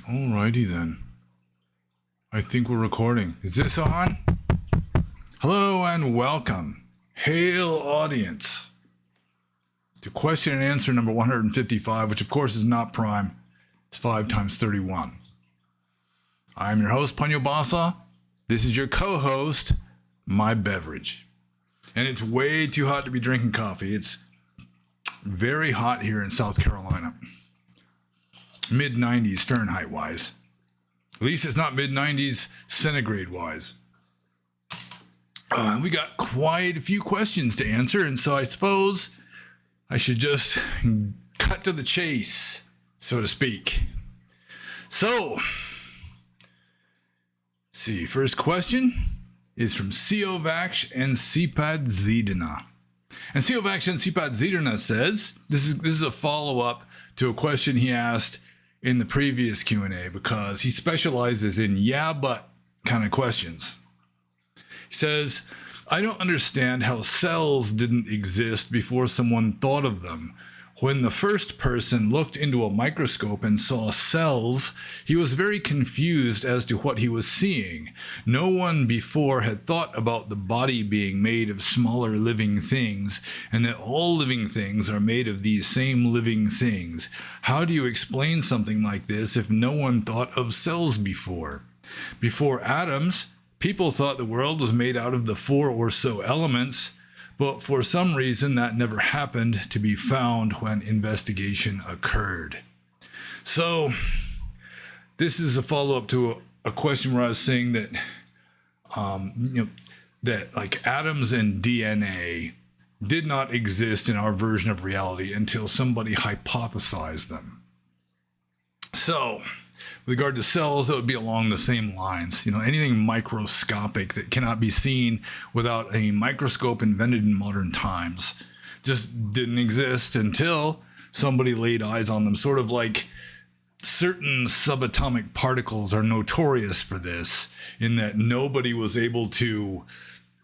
Alrighty then. I think we're recording. Is this on? Hello and welcome. Hail audience. To question and answer number 155, which of course is not prime. It's 5 times 31. I'm your host, Panyo Basa. This is your co-host, My Beverage. And it's way too hot to be drinking coffee. It's very hot here in South Carolina. Mid-90s Fahrenheit wise. At least it's not mid-90s centigrade wise. We got quite a few questions to answer, and so I suppose I should just cut to the chase, so to speak. So, see, first question is from Siovaksh and Sipad Zidana. And Siovaksh and Sipad Zidana says, this is a follow-up to a question he asked in the previous Q&A because he specializes in yeah, but kind of questions. He says, I don't understand how cells didn't exist before someone thought of them. When the first person looked into a microscope and saw cells, he was very confused as to what he was seeing. No one before had thought about the body being made of smaller living things, and that all living things are made of these same living things. How do you explain something like this if no one thought of cells before? Before atoms, people thought the world was made out of the 4 or so elements, but for some reason that never happened to be found when investigation occurred. So this is a follow-up to a question where I was saying that that like atoms and DNA did not exist in our version of reality until somebody hypothesized them. So with regard to cells, that would be along the same lines. Anything microscopic that cannot be seen without a microscope invented in modern times just didn't exist until somebody laid eyes on them. Sort of like certain subatomic particles are notorious for this, in that nobody was able to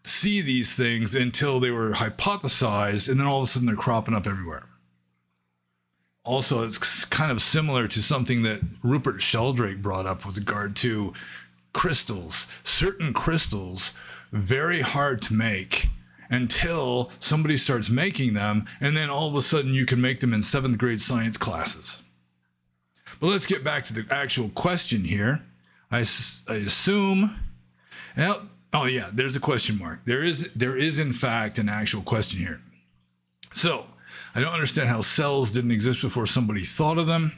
see these things until they were hypothesized, and then all of a sudden they're cropping up everywhere. Also, it's kind of similar to something that Rupert Sheldrake brought up with regard to crystals. Certain crystals, very hard to make until somebody starts making them, and then all of a sudden you can make them in 7th grade science classes. But let's get back to the actual question here. I assume... Oh yeah, there's a question mark. There is in fact an actual question here. So, I don't understand how cells didn't exist before somebody thought of them.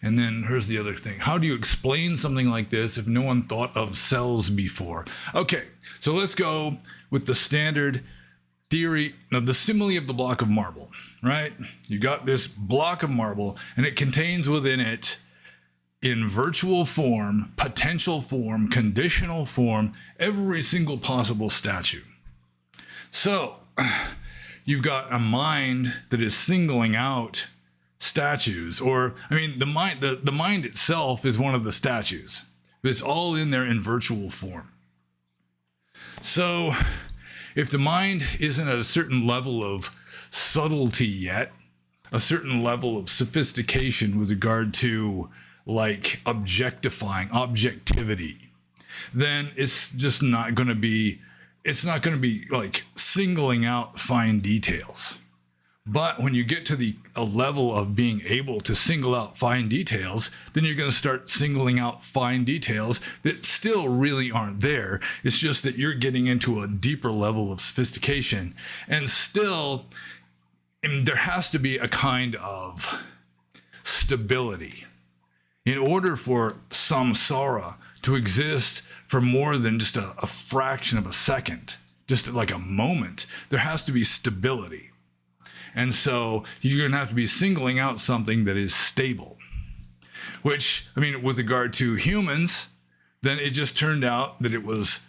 And then here's the other thing. How do you explain something like this if no one thought of cells before? Okay, so let's go with the standard theory of the simile of the block of marble, right? You got this block of marble, and it contains within it, in virtual form, potential form, conditional form, every single possible statue. So you've got a mind that is singling out statues, or the mind itself is one of the statues. It's all in there in virtual form. So if the mind isn't at a certain level of subtlety yet, a certain level of sophistication with regard to like objectivity, then it's just not going to be like singling out fine details. But when you get to a level of being able to single out fine details, then you're going to start singling out fine details that still really aren't there. It's just that you're getting into a deeper level of sophistication, and still there has to be a kind of stability. In order for samsara to exist for more than just a fraction of a second, just like a moment, there has to be stability. And so you're going to have to be singling out something that is stable. Which, with regard to humans, then it just turned out that it was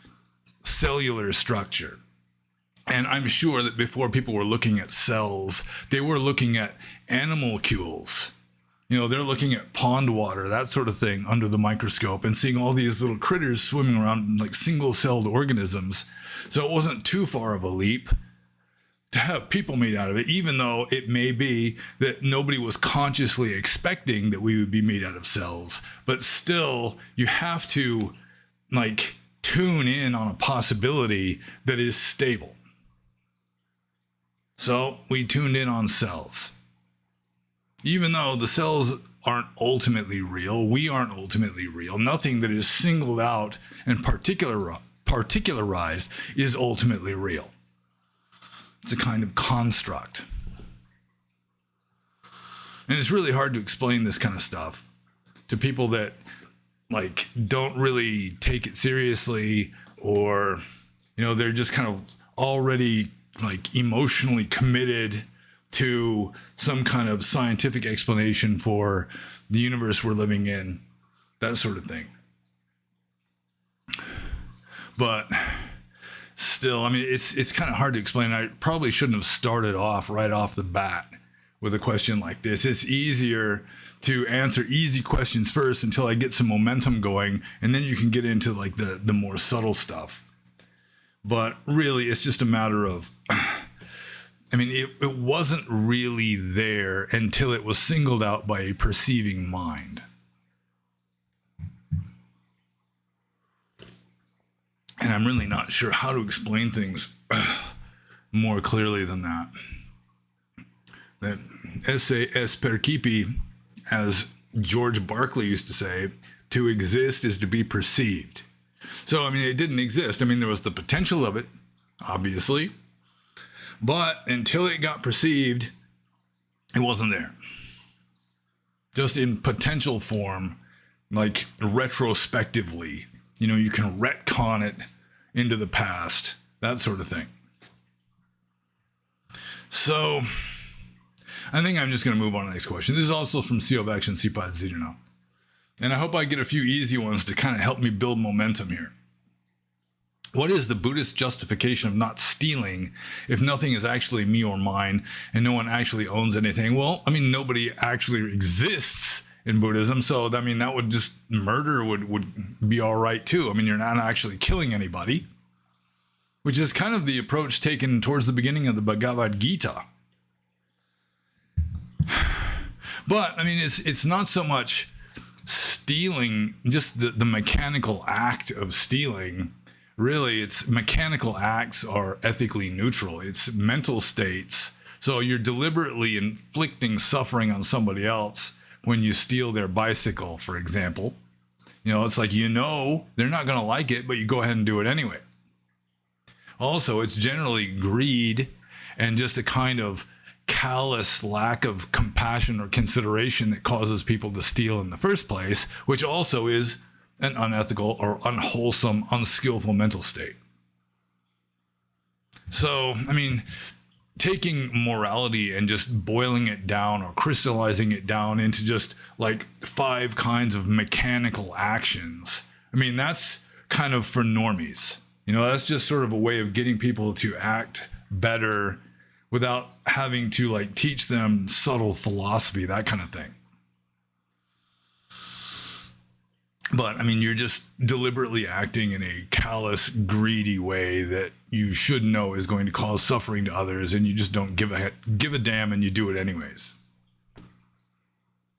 cellular structure. And I'm sure that before people were looking at cells, they were looking at animalcules. They're looking at pond water, that sort of thing, under the microscope, and seeing all these little critters swimming around like single-celled organisms. So it wasn't too far of a leap to have people made out of it, even though it may be that nobody was consciously expecting that we would be made out of cells. But still, you have to like tune in on a possibility that is stable. So we tuned in on cells. Even though the cells aren't ultimately real, we aren't ultimately real. Nothing that is singled out and particularized is ultimately real. It's a kind of construct. And it's really hard to explain this kind of stuff to people that like don't really take it seriously, or they're just kind of already like emotionally committed to some kind of scientific explanation for the universe we're living in, that sort of thing. But still, I mean, it's kind of hard to explain. I probably shouldn't have started off right off the bat with a question like this. It's easier to answer easy questions first until I get some momentum going, and then you can get into like the more subtle stuff. But really, it's just a matter of, I mean, it wasn't really there until it was singled out by a perceiving mind. And I'm really not sure how to explain things more clearly than that. That esse es percipi, as George Berkeley used to say, to exist is to be perceived. So, I mean, it didn't exist. I mean, there was the potential of it, obviously. But until it got perceived, it wasn't there. Just in potential form, like retrospectively. You can retcon it into the past, that sort of thing. So, I think I'm just going to move on to the next question. This is also from Siovaction Sipad Zirino. And I hope I get a few easy ones to kind of help me build momentum here. What is the Buddhist justification of not stealing if nothing is actually me or mine and no one actually owns anything? Well, I mean, nobody actually exists in Buddhism, so I mean, that would just, murder would be all right too. I mean, you're not actually killing anybody, which is kind of the approach taken towards the beginning of the Bhagavad Gita. But I mean, it's not so much stealing, just the mechanical act of stealing. Really, it's mechanical acts are ethically neutral. It's mental states. So you're deliberately inflicting suffering on somebody else when you steal their bicycle, for example. It's like, they're not going to like it, but you go ahead and do it anyway. Also, it's generally greed and just a kind of callous lack of compassion or consideration that causes people to steal in the first place, which also is an unethical or unwholesome, unskillful mental state. So, I mean, taking morality and just boiling it down or crystallizing it down into just like 5 kinds of mechanical actions, I mean, that's kind of for normies. That's just sort of a way of getting people to act better without having to like teach them subtle philosophy, that kind of thing. But I mean, you're just deliberately acting in a callous, greedy way that you should know is going to cause suffering to others, and you just don't give a damn, and you do it anyways.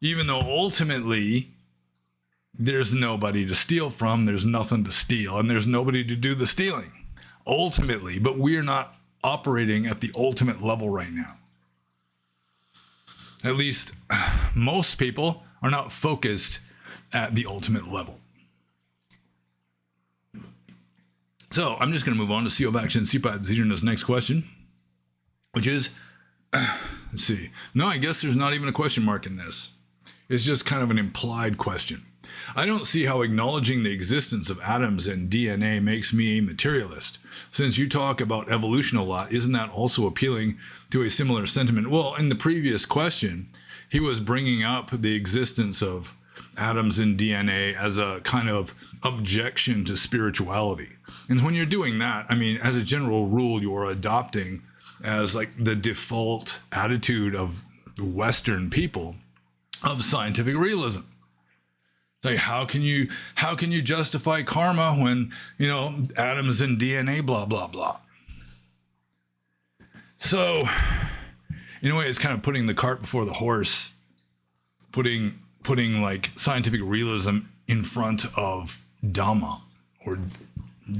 Even though ultimately there's nobody to steal from, there's nothing to steal, and there's nobody to do the stealing. Ultimately, but we're not operating at the ultimate level right now. At least most people are not focused at the ultimate level. So I'm just going to move on to Siovaction Sipad Zirino's next question, which is, let's see. No, I guess there's not even a question mark in this. It's just kind of an implied question. I don't see how acknowledging the existence of atoms and DNA makes me a materialist. Since you talk about evolution a lot, isn't that also appealing to a similar sentiment? Well, in the previous question, he was bringing up the existence of atoms and DNA as a kind of objection to spirituality. And when you're doing that, I mean, as a general rule, you are adopting as like the default attitude of Western people of scientific realism. Like, how can you justify karma when, atoms and DNA, blah, blah, blah. So, in a way, it's kind of putting the cart before the horse, putting like scientific realism in front of Dhamma or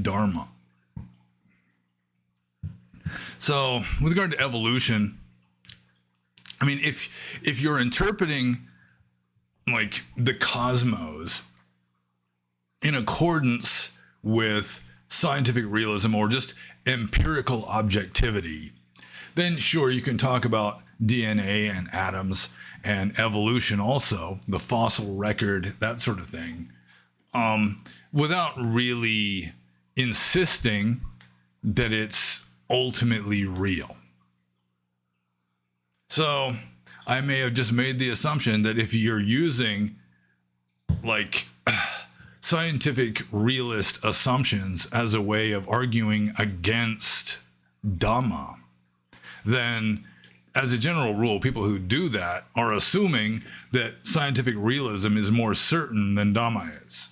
Dharma. So, with regard to evolution, I mean, if you're interpreting like the cosmos in accordance with scientific realism or just empirical objectivity, then sure, you can talk about DNA and atoms and evolution also, the fossil record, that sort of thing, without really insisting that it's ultimately real. So I may have just made the assumption that if you're using like scientific realist assumptions as a way of arguing against Dhamma, then as a general rule, people who do that are assuming that scientific realism is more certain than Dhamma is.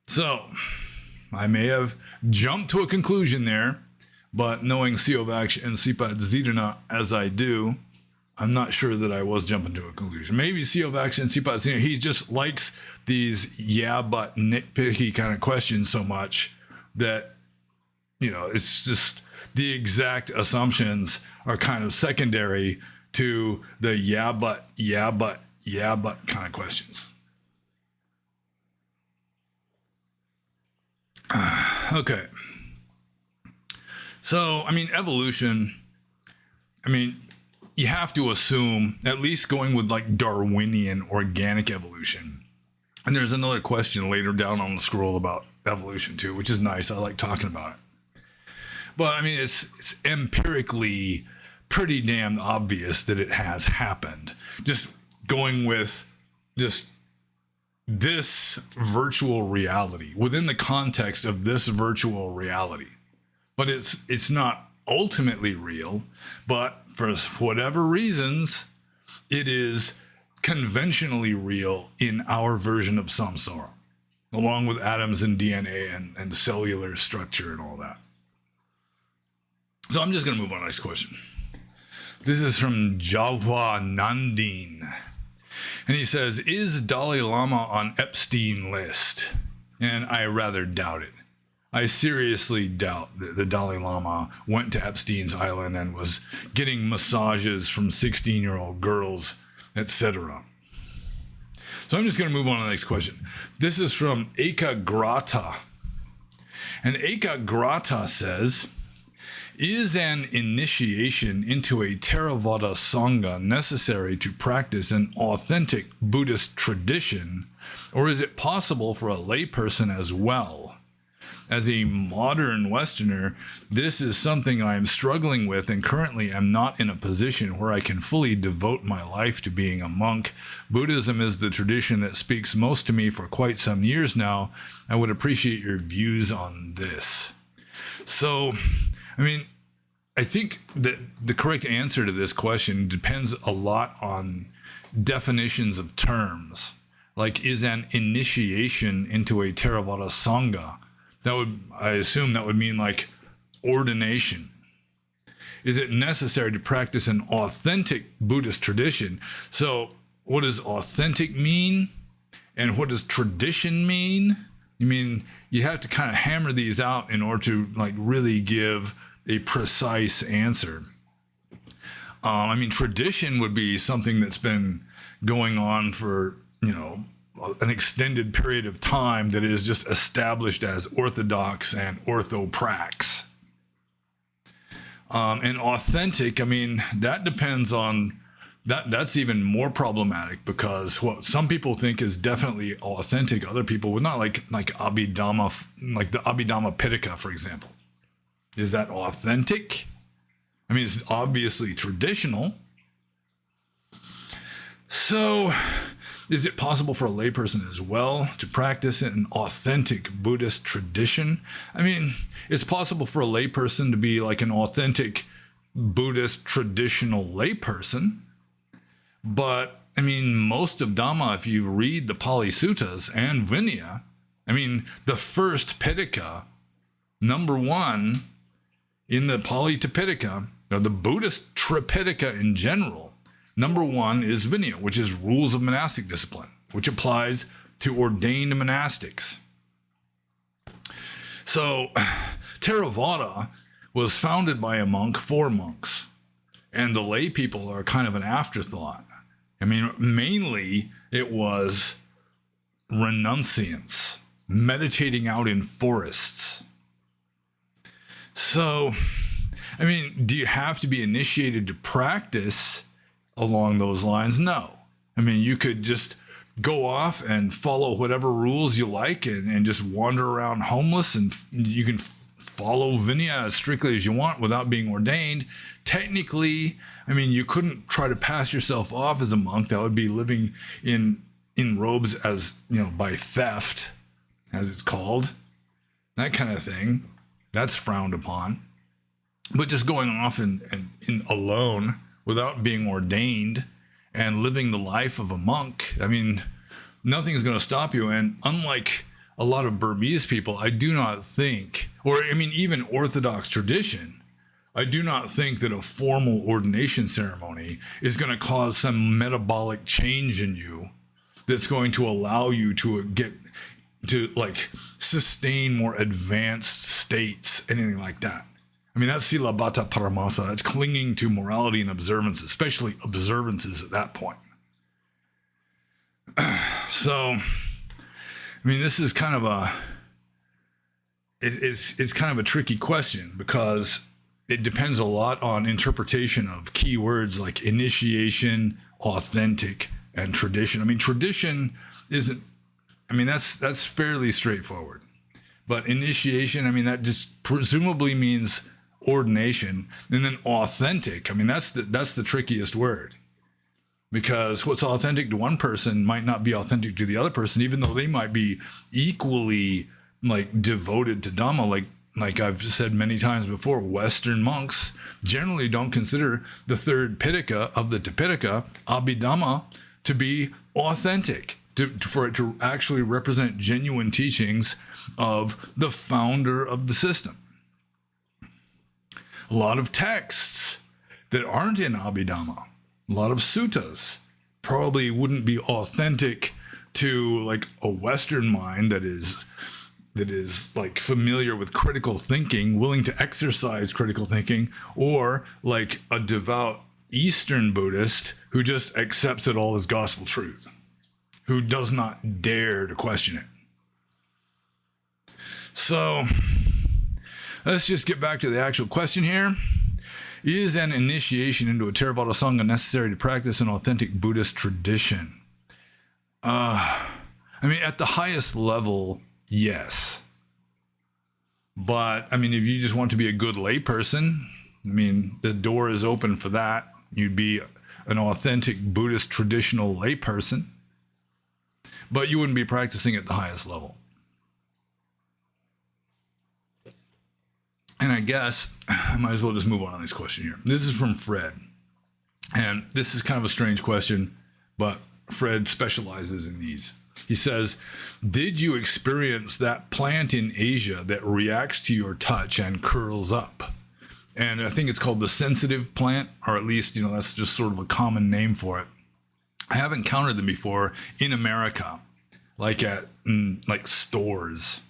So I may have jumped to a conclusion there, but knowing Siovak and Sipat Zidana as I do, I'm not sure that I was jumping to a conclusion. Maybe Siovak and Sipat Zidana, he just likes these yeah but nitpicky kind of questions so much that, you know, it's just the exact assumptions are kind of secondary to the yeah but kind of questions. Okay. So, I mean, evolution, I mean, you have to assume, at least going with like Darwinian organic evolution. And there's another question later down on the scroll about evolution too, which is nice. I like talking about it. But I mean, it's empirically pretty damn obvious that it has happened. Just going with this virtual reality, within the context of this virtual reality. But it's not ultimately real, but for whatever reasons, it is conventionally real in our version of samsara, along with atoms and DNA and cellular structure and all that. So I'm just going to move on to the next question. This is from Java Nandine. And he says, is Dalai Lama on Epstein list? And I rather doubt it. I seriously doubt that the Dalai Lama went to Epstein's island and was getting massages from 16-year-old girls, etc. So I'm just going to move on to the next question. This is from Ekagrata. And Ekagrata says, is an initiation into a Theravada Sangha necessary to practice an authentic Buddhist tradition, or is it possible for a layperson as well? As a modern Westerner, this is something I am struggling with and currently am not in a position where I can fully devote my life to being a monk. Buddhism is the tradition that speaks most to me for quite some years now. I would appreciate your views on this. So, I mean, I think that the correct answer to this question depends a lot on definitions of terms. Like, is an initiation into a Theravada Sangha? I assume that would mean like ordination. Is it necessary to practice an authentic Buddhist tradition? So what does authentic mean? And what does tradition mean? I mean, you have to kind of hammer these out in order to like really give a precise answer. I mean, tradition would be something that's been going on for, you know, an extended period of time that is just established as orthodox and orthoprax. And authentic, I mean, that depends on that's even more problematic, because what some people think is definitely authentic, other people would not, like Abhidhamma, like the Abhidhamma Pitaka, for example. Is that authentic? I mean, it's obviously traditional. So, is it possible for a layperson as well to practice an authentic Buddhist tradition? I mean, it's possible for a layperson to be like an authentic Buddhist traditional layperson, but I mean, most of Dhamma, if you read the Pali Suttas and Vinaya, I mean, the first Pitaka, number one, in the Pali Tipitaka, the Buddhist Tripitaka in general, number one is Vinaya, which is rules of monastic discipline, which applies to ordained monastics. So Theravada was founded by a monk for monks, and the lay people are kind of an afterthought. I mean, mainly it was renunciants meditating out in forests. So, I mean, do you have to be initiated to practice along those lines? No. I mean, you could just go off and follow whatever rules you like and just wander around homeless, and you can follow Vinaya as strictly as you want without being ordained. Technically, I mean, you couldn't try to pass yourself off as a monk. That would be living in robes as, by theft, as it's called. That kind of thing. That's frowned upon. But just going off in alone without being ordained and living the life of a monk, I mean, nothing's going to stop you. And unlike a lot of Burmese people, I do not think, or I mean, even Orthodox tradition, I do not think that a formal ordination ceremony is going to cause some metabolic change in you that's going to allow you to get to sustain more advanced states, anything like that. I mean, that's silabata paramasa. That's clinging to morality and observances, especially observances at that point. So, I mean, this is kind of it's kind of a tricky question, because it depends a lot on interpretation of key words like initiation, authentic, and tradition. I mean, tradition isn't, I mean, that's fairly straightforward. But initiation, I mean, that just presumably means ordination. And then authentic, I mean, that's the trickiest word. Because what's authentic to one person might not be authentic to the other person, even though they might be equally devoted to Dhamma. Like I've said many times before, Western monks generally don't consider the third Pitaka of the Tipitaka, Abhidhamma, to be authentic, for it to actually represent genuine teachings of the founder of the system. A lot of texts that aren't in Abhidhamma, a lot of suttas, probably wouldn't be authentic to a Western mind that is familiar with critical thinking, willing to exercise critical thinking, or a devout Eastern Buddhist who just accepts it all as gospel truth, who does not dare to question it. So let's just get back to the actual question here. Is an initiation into a Theravada Sangha necessary to practice an authentic Buddhist tradition? I mean, at the highest level, yes. But, I mean, if you just want to be a good layperson, I mean, the door is open for that. You'd be an authentic Buddhist traditional layperson. But you wouldn't be practicing at the highest level. And I guess I might as well just move on this question here. This is from Fred. And this is kind of a strange question, but Fred specializes in these. He says, did you experience that plant in Asia that reacts to your touch and curls up? And I think it's called the sensitive plant, or at least, that's just sort of a common name for it. I haven't encountered them before in America, at stores.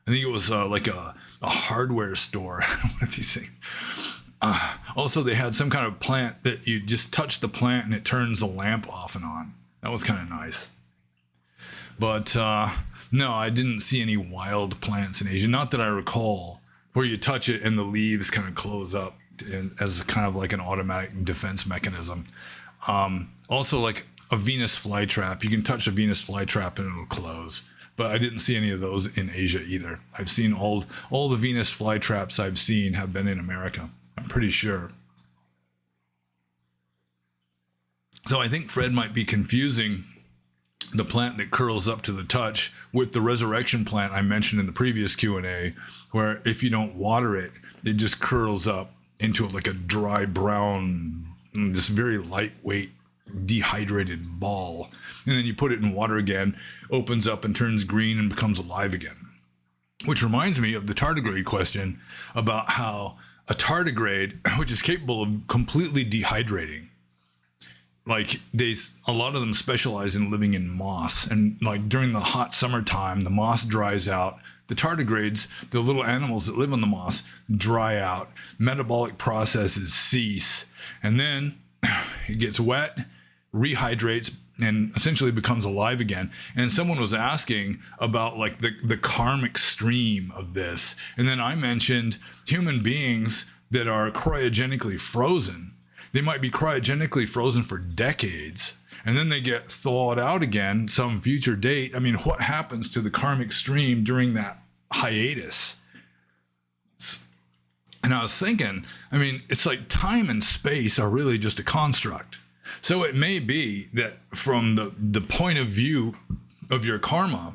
I think it was a hardware store, one of these things. Also, they had some kind of plant that you just touch the plant and it turns the lamp off and on. That was kind of nice. But no, I didn't see any wild plants in Asia. Not that I recall, where you touch it and the leaves kind of close up as kind of like an automatic defense mechanism. Also, a Venus flytrap. You can touch a Venus flytrap and it'll close. But I didn't see any of those in Asia either. I've seen all the Venus flytraps I've seen have been in America. I'm pretty sure. So I think Fred might be confusing the plant that curls up to the touch with the resurrection plant I mentioned in the previous Q&A, where if you don't water it, it just curls up into a dry brown, this very lightweight, dehydrated ball. And then you put it in water again, opens up and turns green and becomes alive again. Which reminds me of the tardigrade question about how a tardigrade, which is capable of completely dehydrating. Like a lot of them specialize in living in moss, and like during the hot summertime, the moss dries out. The tardigrades, the little animals that live on the moss, dry out. Metabolic processes cease, and then it gets wet, rehydrates, and essentially becomes alive again. And someone was asking about like the karmic stream of this, and then I mentioned human beings that are cryogenically frozen. They might be cryogenically frozen for decades, and then they get thawed out again some future date. I mean, what happens to the karmic stream during that hiatus? And I was thinking, I mean, it's like time and space are really just a construct. So it may be that from the point of view of your karma,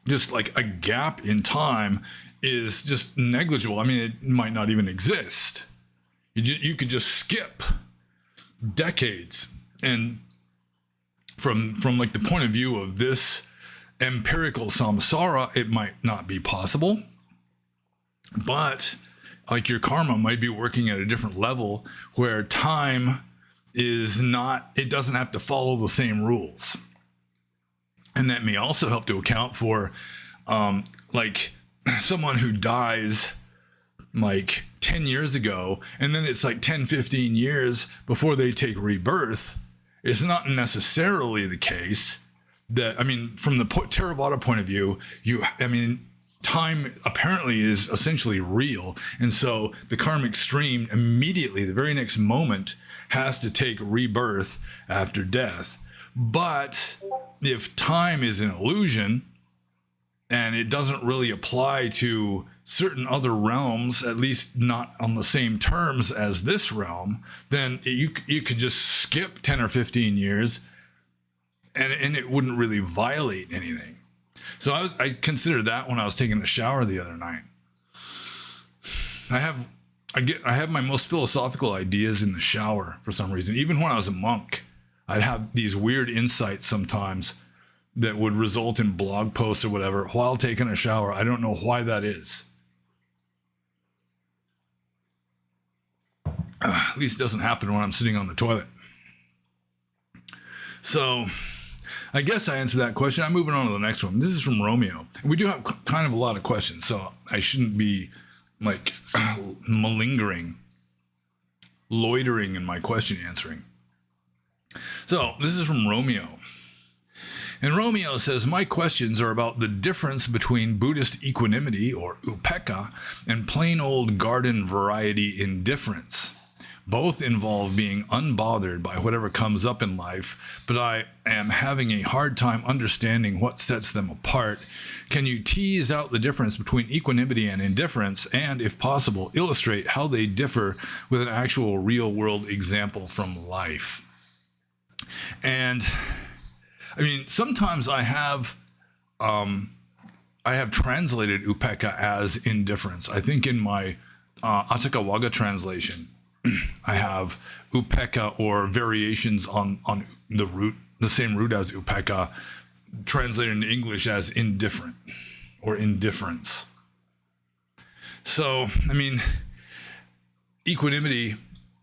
just like a gap in time is just negligible. I mean, it might not even exist. You could just skip decades, and from like the point of view of this empirical samsara, it might not be possible. But like your karma might be working at a different level where time is not, it doesn't have to follow the same rules. And that may also help to account for like someone who dies like 10 years ago, and then it's like 10, 15 years before they take rebirth. It's not necessarily the case that, I mean, from the Theravada point of view, time apparently is essentially real. And so the karmic stream immediately, the very next moment, has to take rebirth after death. But if time is an illusion, and it doesn't really apply to certain other realms, at least not on the same terms as this realm, then you could just skip 10 or 15 years and it wouldn't really violate anything. So I considered that when I was taking a shower the other night. I have my most philosophical ideas in the shower for some reason. Even when I was a monk, I'd have these weird insights sometimes that would result in blog posts or whatever while taking a shower. I don't know why that is. At least it doesn't happen when I'm sitting on the toilet. So I guess I answered that question. I'm moving on to the next one. This is from Romeo. We do have kind of a lot of questions, so I shouldn't be like loitering in my question answering. So this is from Romeo. And Romeo says, my questions are about the difference between Buddhist equanimity, or upekkha, and plain old garden variety indifference. Both involve being unbothered by whatever comes up in life, but I am having a hard time understanding what sets them apart. Can you tease out the difference between equanimity and indifference, and, if possible, illustrate how they differ with an actual real-world example from life? And I mean, sometimes I have translated upekkha as indifference. I think in my Atthakavagga translation, I have upekkha, or variations on the root, the same root as upekkha, translated into English as indifferent or indifference. So, I mean, equanimity,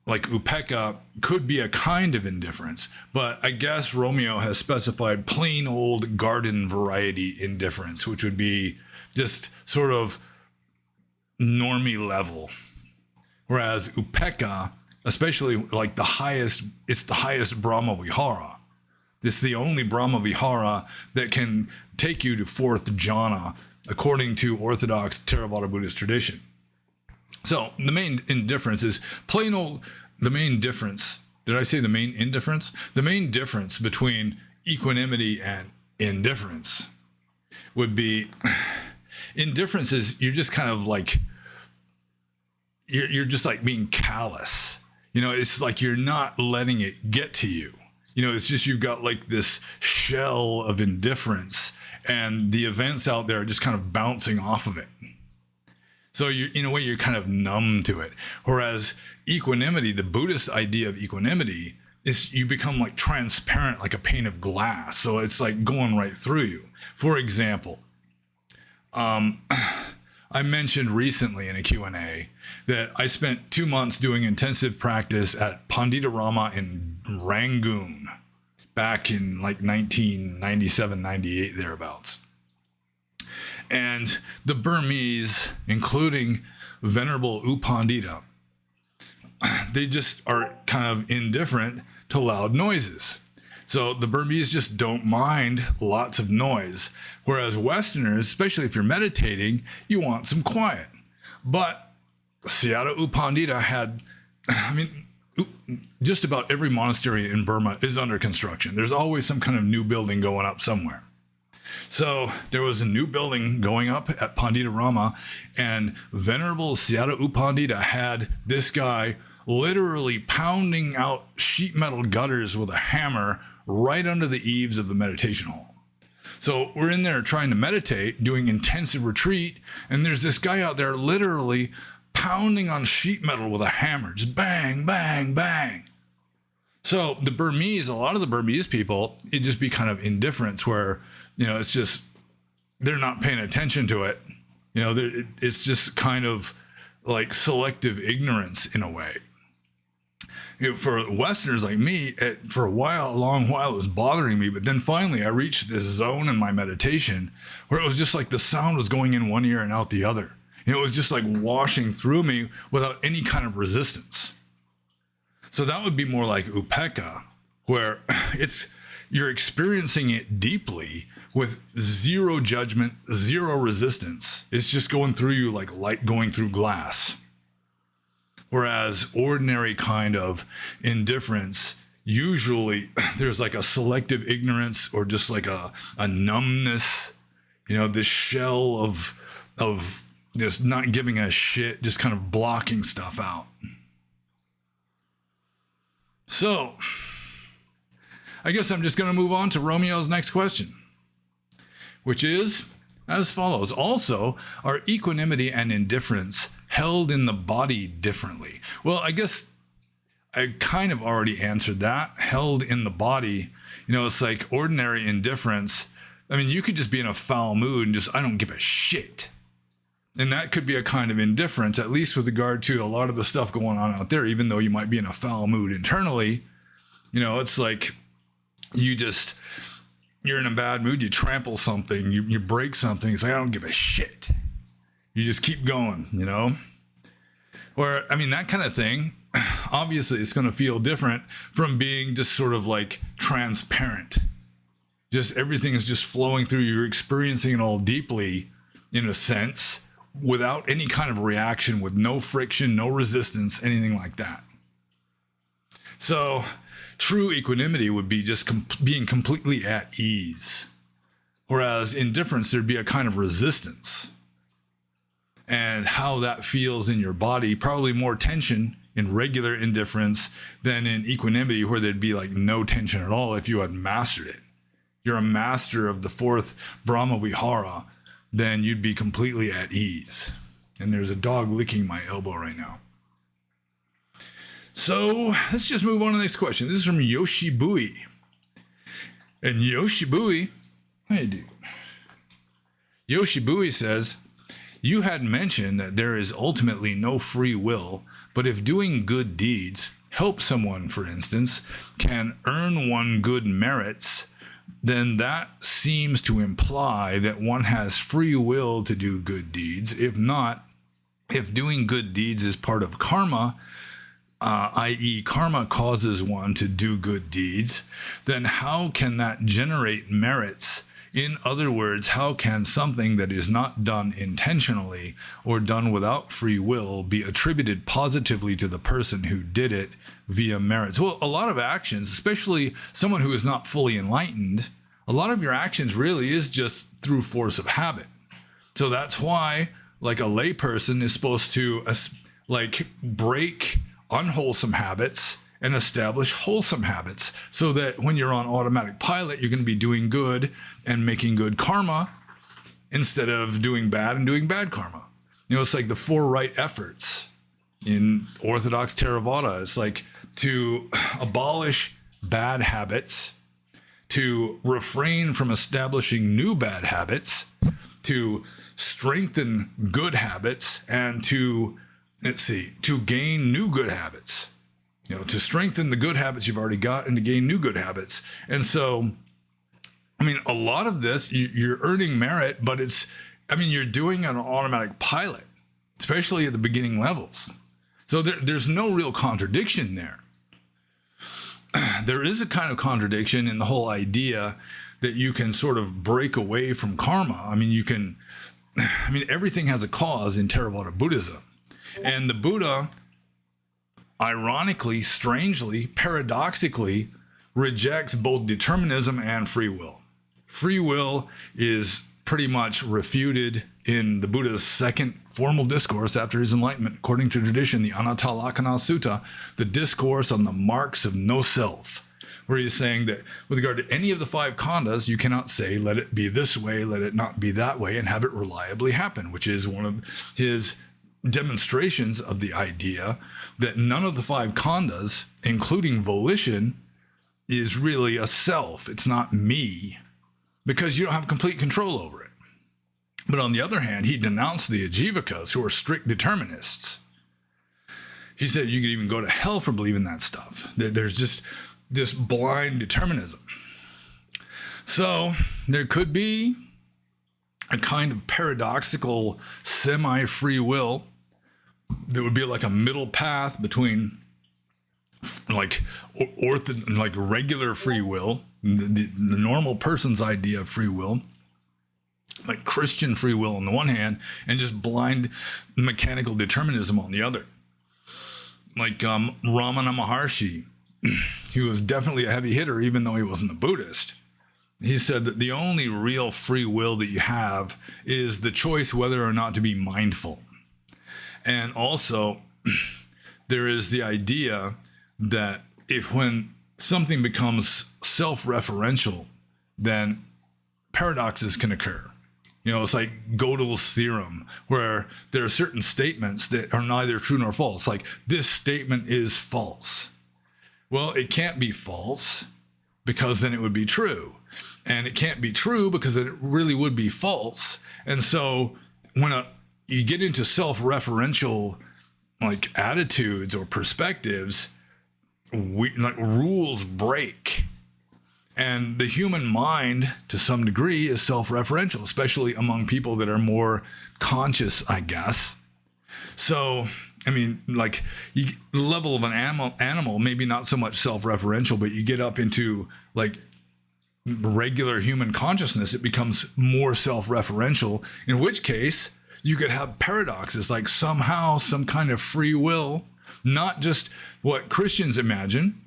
like upekkha, could be a kind of indifference, but I guess Romeo has specified plain old garden variety indifference, which would be just sort of normie level. Whereas upekkha, especially like it's the highest Brahma Vihara. It's the only Brahma Vihara that can take you to fourth jhana, according to Orthodox Theravada Buddhist tradition. So the main indifference is plain old, the main difference. Did I say the main indifference? The main difference between equanimity and indifference would be, indifference is you're just kind of like, you're just like being callous. You know, it's like you're not letting it get to you. You know, it's just you've got like this shell of indifference, and the events out there are just kind of bouncing off of it. So you're, in a way, you're kind of numb to it. Whereas equanimity, the Buddhist idea of equanimity, is you become like transparent, like a pane of glass. So it's like going right through you. For example, I mentioned recently in a Q&A that I spent 2 months doing intensive practice at Pandita Rama in Rangoon back in like 1997, 98, thereabouts. And the Burmese, including Venerable U Pandita, they just are kind of indifferent to loud noises. So the Burmese just don't mind lots of noise. Whereas Westerners, especially if you're meditating, you want some quiet. But Sayadaw U Pandita had, just about every monastery in Burma is under construction. There's always some kind of new building going up somewhere. So there was a new building going up at Pandita Rama, and Venerable Sayadaw U Pandita had this guy literally pounding out sheet metal gutters with a hammer right under the eaves of the meditation hall. So we're in there trying to meditate, doing intensive retreat, and there's this guy out there literally pounding on sheet metal with a hammer, just bang, bang, bang. So the Burmese, a lot of the Burmese people, it'd just be kind of indifference where, it's just, they're not paying attention to it. It's just kind of like selective ignorance in a way. For Westerners like me, for a long while, it was bothering me. But then finally, I reached this zone in my meditation where it was just like the sound was going in one ear and out the other. It was just like washing through me without any kind of resistance. So that would be more like upekkha, where you're experiencing it deeply with zero judgment, zero resistance. It's just going through you like light going through glass. Whereas ordinary kind of indifference, usually there's like a selective ignorance or just like a numbness, this shell of just not giving a shit, just kind of blocking stuff out. So I guess I'm just going to move on to Romeo's next question, which is as follows. Also, are equanimity and indifference held in the body differently? Well, I guess I kind of already answered that. Held in the body, it's like ordinary indifference. You could just be in a foul mood and just, I don't give a shit. And that could be a kind of indifference, at least with regard to a lot of the stuff going on out there, even though you might be in a foul mood internally. It's like you're in a bad mood, you trample something, you break something, it's like, I don't give a shit. You just keep going, Or, that kind of thing, obviously it's going to feel different from being just sort of like transparent. Just everything is just flowing through. You're experiencing it all deeply, in a sense, without any kind of reaction, with no friction, no resistance, anything like that. So true equanimity would be just being completely at ease. Whereas indifference, there'd be a kind of resistance. And how that feels in your body, probably more tension in regular indifference than in equanimity, where there'd be like no tension at all if you had mastered it. You're a master of the fourth Brahma Vihara, then you'd be completely at ease. And there's a dog licking my elbow right now. So let's just move on to the next question. This is from Yoshibui. And Yoshibui, hey dude. Yoshibui says, you had mentioned that there is ultimately no free will, but if doing good deeds, help someone, for instance, can earn one good merits, then that seems to imply that one has free will to do good deeds. If not, if doing good deeds is part of karma, i.e. karma causes one to do good deeds, then how can that generate merits? In other words, how can something that is not done intentionally or done without free will be attributed positively to the person who did it via merits? Well, a lot of actions, especially someone who is not fully enlightened, a lot of your actions really is just through force of habit. So that's why, like, a layperson is supposed to break unwholesome habits and establish wholesome habits, so that when you're on automatic pilot, you're going to be doing good and making good karma instead of doing bad and doing bad karma. It's like the 4 right efforts in Orthodox Theravada. It's like to abolish bad habits, to refrain from establishing new bad habits, to strengthen good habits and to gain new good habits. To strengthen the good habits you've already got and to gain new good habits. And so, a lot of this, you're earning merit, but you're doing an automatic pilot, especially at the beginning levels. So there's no real contradiction there. There is a kind of contradiction in the whole idea that you can sort of break away from karma. Everything has a cause in Theravada Buddhism. And the Buddha, ironically, strangely, paradoxically, rejects both determinism and free will. Free will is pretty much refuted in the Buddha's second formal discourse after his enlightenment, according to tradition, the Anattalakkhana Sutta, the discourse on the marks of no self, where he's saying that with regard to any of the 5 khandhas, you cannot say, let it be this way, let it not be that way, and have it reliably happen, which is one of his demonstrations of the idea that none of the 5 khandhas, including volition, is really a self. It's not me, because you don't have complete control over it. But on the other hand, he denounced the Ajivakas, who are strict determinists. He said you could even go to hell for believing that stuff. There's just this blind determinism. So there could be a kind of paradoxical semi-free will that would be like a middle path between like regular free will, the normal person's idea of free will, like Christian free will on the one hand, and just blind mechanical determinism on the other. Like Ramana Maharshi, he was definitely a heavy hitter, even though he wasn't a Buddhist. He said that the only real free will that you have is the choice whether or not to be mindful. And also, there is the idea that when something becomes self-referential, then paradoxes can occur. It's like Gödel's theorem, where there are certain statements that are neither true nor false. Like, this statement is false. Well, it can't be false, because then it would be true. And it can't be true, because then it really would be false. And so when you get into self-referential like attitudes or perspectives, rules break. And the human mind, to some degree, is self-referential, especially among people that are more conscious, I guess. So, the level of an animal, maybe not so much self-referential, but you get up into like regular human consciousness, it becomes more self-referential, in which case you could have paradoxes, like somehow some kind of free will, not just what Christians imagine,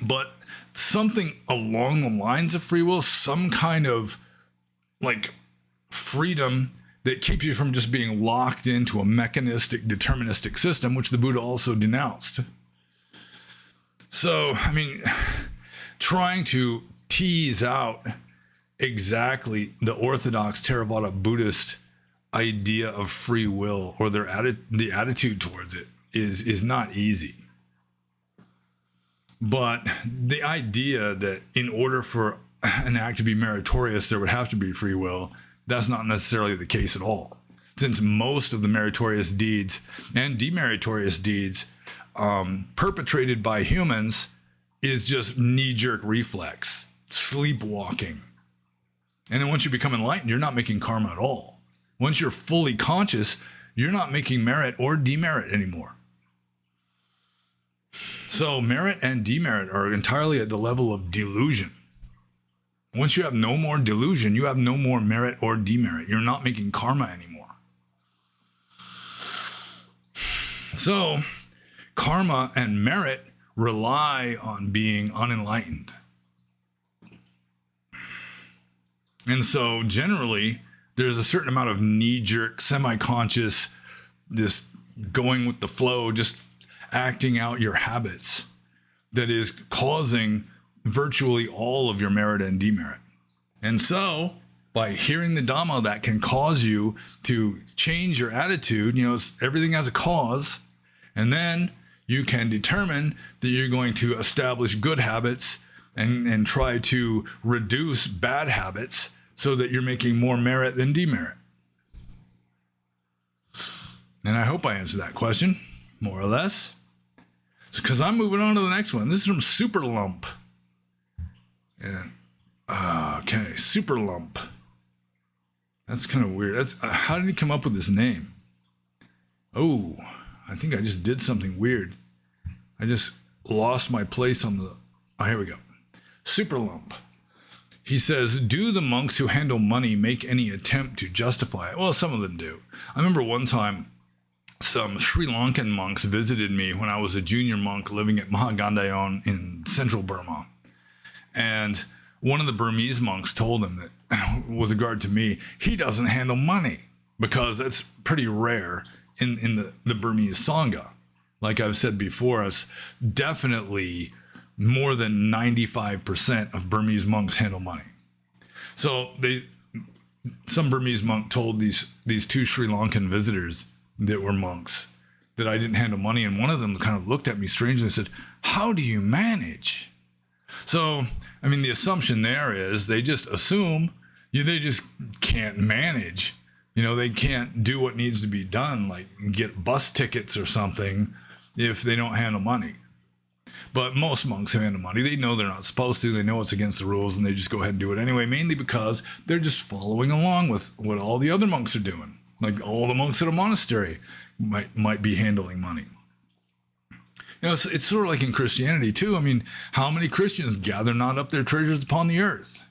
but something along the lines of free will, some kind of like freedom that keeps you from just being locked into a mechanistic, deterministic system, which the Buddha also denounced. So, trying to tease out exactly the orthodox Theravada Buddhist idea of free will, or the attitude towards it, is not easy. But the idea that in order for an act to be meritorious, there would have to be free will, that's not necessarily the case at all. Since most of the meritorious deeds and demeritorious deeds perpetrated by humans is just knee-jerk reflex, sleepwalking. And then once you become enlightened, you're not making karma at all. Once you're fully conscious, you're not making merit or demerit anymore. So merit and demerit are entirely at the level of delusion. Once you have no more delusion, you have no more merit or demerit. You're not making karma anymore. So karma and merit rely on being unenlightened. And so generally, there's a certain amount of knee-jerk, semi-conscious, this going with the flow, just acting out your habits, that is causing virtually all of your merit and demerit. And so, by hearing the Dhamma, that can cause you to change your attitude. Everything has a cause, and then you can determine that you're going to establish good habits and try to reduce bad habits, so that you're making more merit than demerit? And I hope I answered that question, more or less. Because I'm moving on to the next one. This is from Super Lump. And, okay, Super Lump. That's kind of weird. That's how did he come up with this name? Oh, I think I just did something weird. I just lost my place on the... Oh, here we go. Super Lump. He says, do the monks who handle money make any attempt to justify it? Well, some of them do. I remember one time some Sri Lankan monks visited me when I was a junior monk living at Mahagandhayon in central Burma. And one of the Burmese monks told him that, with regard to me, he doesn't handle money because that's pretty rare in the Burmese Sangha. Like I've said before, it's definitely more than 95% of Burmese monks handle money. So some Burmese monk told these two Sri Lankan visitors that were monks that I didn't handle money, and one of them kind of looked at me strangely and said, how do you manage? So, I mean, the assumption there is they just assume they just can't manage. They can't do what needs to be done, like get bus tickets or something, if they don't handle money. But most monks who handle money, they know they're not supposed to. They know it's against the rules, and they just go ahead and do it anyway, mainly because they're just following along with what all the other monks are doing. Like all the monks at a monastery might be handling money. It's sort of like in Christianity, too. I mean, how many Christians gather not up their treasures upon the earth?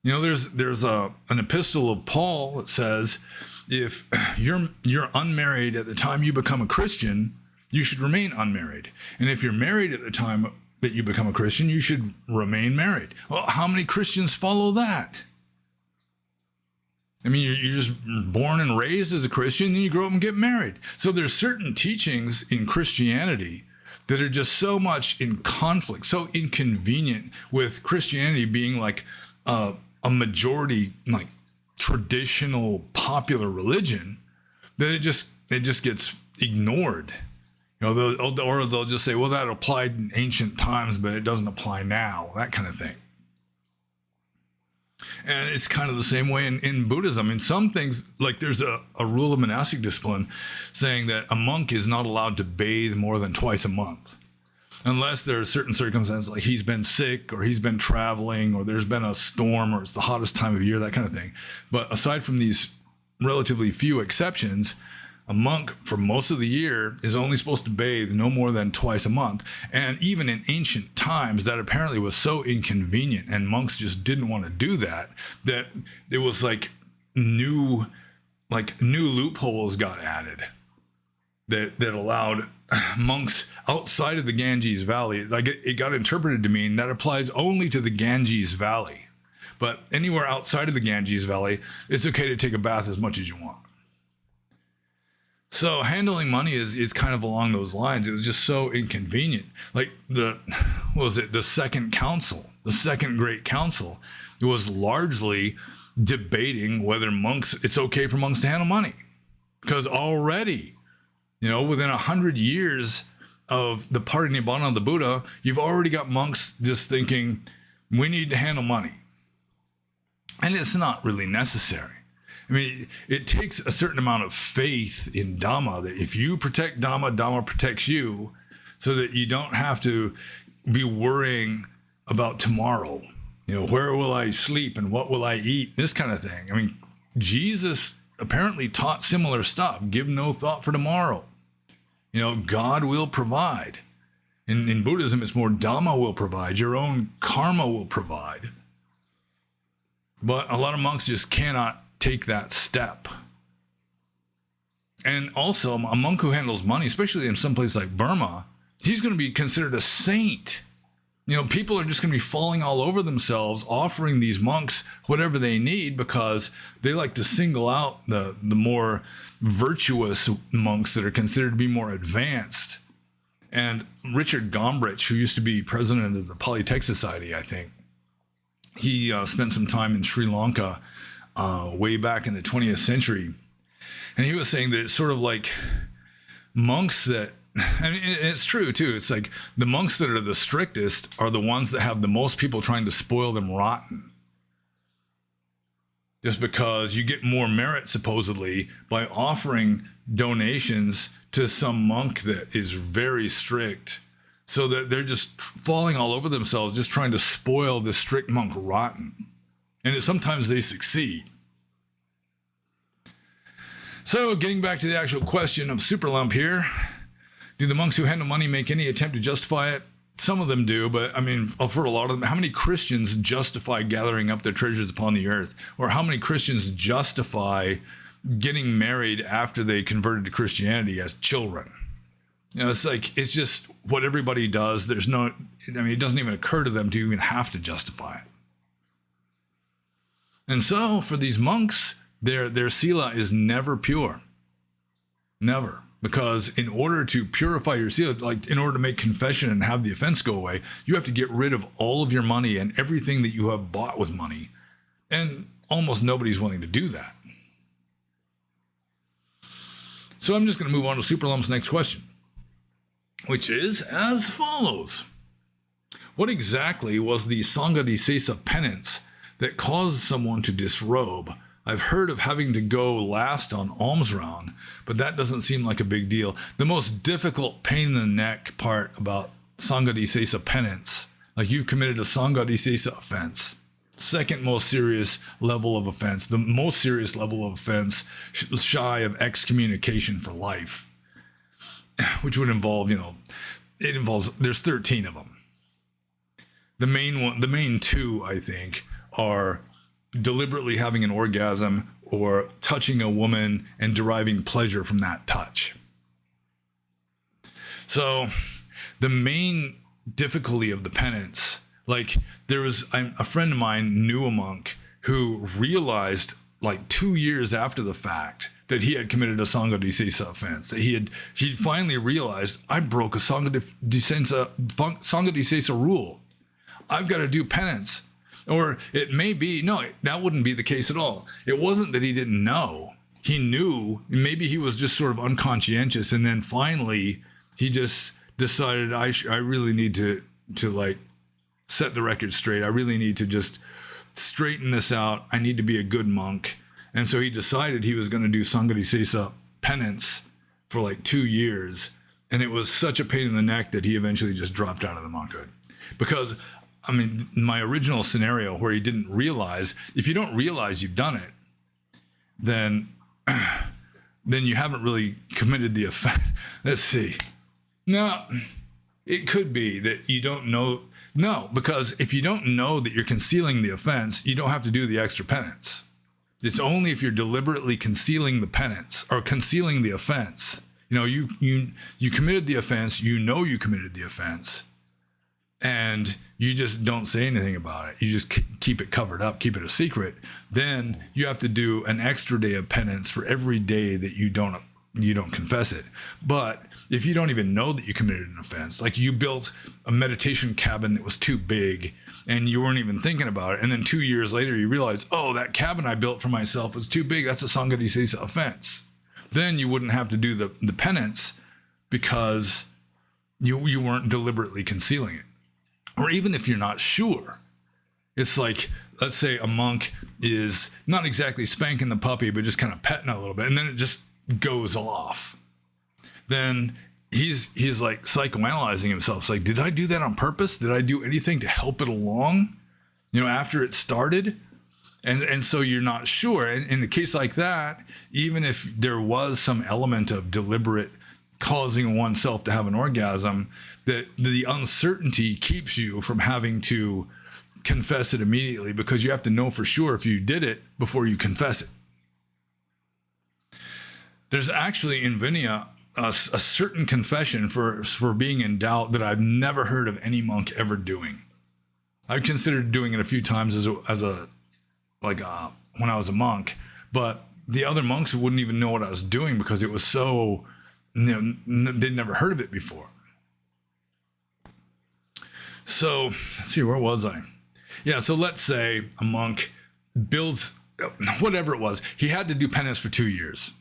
There's an epistle of Paul that says, if you're unmarried at the time you become a Christian, you should remain unmarried. And if you're married at the time that you become a Christian, you should remain married. Well, how many Christians follow that? I mean, you're just born and raised as a Christian, then you grow up and get married. So there's certain teachings in Christianity that are just so much in conflict, so inconvenient with Christianity being like a majority, like traditional popular religion, that it just gets ignored. Or they'll just say, well, that applied in ancient times, but it doesn't apply now, that kind of thing. And it's kind of the same way in Buddhism. In some things, like there's a rule of monastic discipline saying that a monk is not allowed to bathe more than twice a month, unless there are certain circumstances, like he's been sick or he's been traveling or there's been a storm or it's the hottest time of year, that kind of thing. But aside from these relatively few exceptions, a monk for most of the year is only supposed to bathe no more than twice a month. And even in ancient times, that apparently was so inconvenient and monks just didn't want to do that it was like new loopholes got added that allowed monks outside of the Ganges Valley. Like it got interpreted to mean that applies only to the Ganges Valley. But anywhere outside of the Ganges Valley, it's okay to take a bath as much as you want. So handling money is kind of along those lines. It was just so inconvenient. Like the Second Council, the Second Great Council, it was largely debating whether it's okay for monks to handle money. Because already, within 100 years of the Parinibbana of the Buddha, you've already got monks just thinking, we need to handle money. And it's not really necessary. I mean, it takes a certain amount of faith in Dhamma that if you protect Dhamma, Dhamma protects you, so that you don't have to be worrying about tomorrow. Where will I sleep and what will I eat? This kind of thing. I mean, Jesus apparently taught similar stuff. Give no thought for tomorrow. God will provide. In Buddhism, it's more Dhamma will provide. Your own karma will provide. But a lot of monks just cannot take that step. And also, a monk who handles money, especially in some place like Burma, he's going to be considered a saint. People are just going to be falling all over themselves, offering these monks whatever they need because they like to single out the more virtuous monks that are considered to be more advanced. And Richard Gombrich, who used to be president of the Pali Tech Society, I think, he spent some time in Sri Lanka way back in the 20th century. And he was saying that it's sort of like monks that, and it's true too, it's like the monks that are the strictest are the ones that have the most people trying to spoil them rotten. just because you get more merit supposedly by offering donations to some monk that is very strict, so that they're just falling all over themselves, just trying to spoil the strict monk rotten. And sometimes they succeed. So getting back to the actual question of superlump here, do the monks who handle money make any attempt to justify it? Some of them do, but I mean, for a lot of them, how many Christians justify gathering up their treasures upon the earth? Or how many Christians justify getting married after they converted to Christianity as children? You know, it's just what everybody does. There's no, I mean, it doesn't even occur to them to even have to justify it. And so for these monks, their sila is never pure. Never. Because in order to purify your sila, like in order to make confession and have the offense go away, you have to get rid of all of your money and everything that you have bought with money. And almost nobody's willing to do that. So I'm just going to move on to Superlump's next question, which is as follows. What exactly was the Sanghadisesa penance that caused someone to disrobe? I've heard of having to go last on alms round, but that doesn't seem like a big deal. The most difficult pain in the neck part about Sanghadisesa penance, like you've committed a Sanghadisesa offense, second most serious level of offense, the most serious level of offense shy of excommunication for life, which would involve, there's 13 of them. The main two, I think, are deliberately having an orgasm or touching a woman and deriving pleasure from that touch. So the main difficulty of the penance, like there was a friend of mine knew a monk who realized like 2 years after the fact that he had committed a Sanghadisesa offense, that he'd finally realized, I broke a Sanghadisesa rule. I've got to do penance. Or it may be, no, that wouldn't be the case at all. It wasn't that he didn't know. He knew, maybe he was just sort of unconscientious. And then finally, he just decided, I really need to like set the record straight. I really need to just straighten this out. I need to be a good monk. And so he decided he was going to do Sanghadisesa penance for like 2 years. And it was such a pain in the neck that he eventually just dropped out of the monkhood. Because I mean, my original scenario where he didn't realize, if you don't realize you've done it, then you haven't really committed the offense. Let's see. No, it could be that you don't know. No, because if you don't know that you're concealing the offense, you don't have to do the extra penance. It's only if you're deliberately concealing the penance or concealing the offense. You know, you committed the offense, you know you committed the offense, and you just don't say anything about it. You just keep it covered up, keep it a secret. Then you have to do an extra day of penance for every day that you don't confess it. But if you don't even know that you committed an offense, like you built a meditation cabin that was too big and you weren't even thinking about it, and then 2 years later you realize, oh, that cabin I built for myself was too big. That's a Sanghadisesa offense. Then you wouldn't have to do the penance because you weren't deliberately concealing it. Or even if you're not sure, it's like, let's say a monk is not exactly spanking the puppy, but just kind of petting it a little bit, and then it just goes off. Then he's like psychoanalyzing himself. It's like, did I do that on purpose? Did I do anything to help it along, after it started? And so you're not sure. And in a case like that, even if there was some element of deliberate causing oneself to have an orgasm, that the uncertainty keeps you from having to confess it immediately, because you have to know for sure if you did it before you confess it. There's actually in Vinaya a certain confession for being in doubt that I've never heard of any monk ever doing. I've considered doing it a few times when I was a monk, but the other monks wouldn't even know what I was doing because it was so, they'd never heard of it before. So let's see, where was I? Yeah, so let's say a monk builds whatever it was. He had to do penance for 2 years.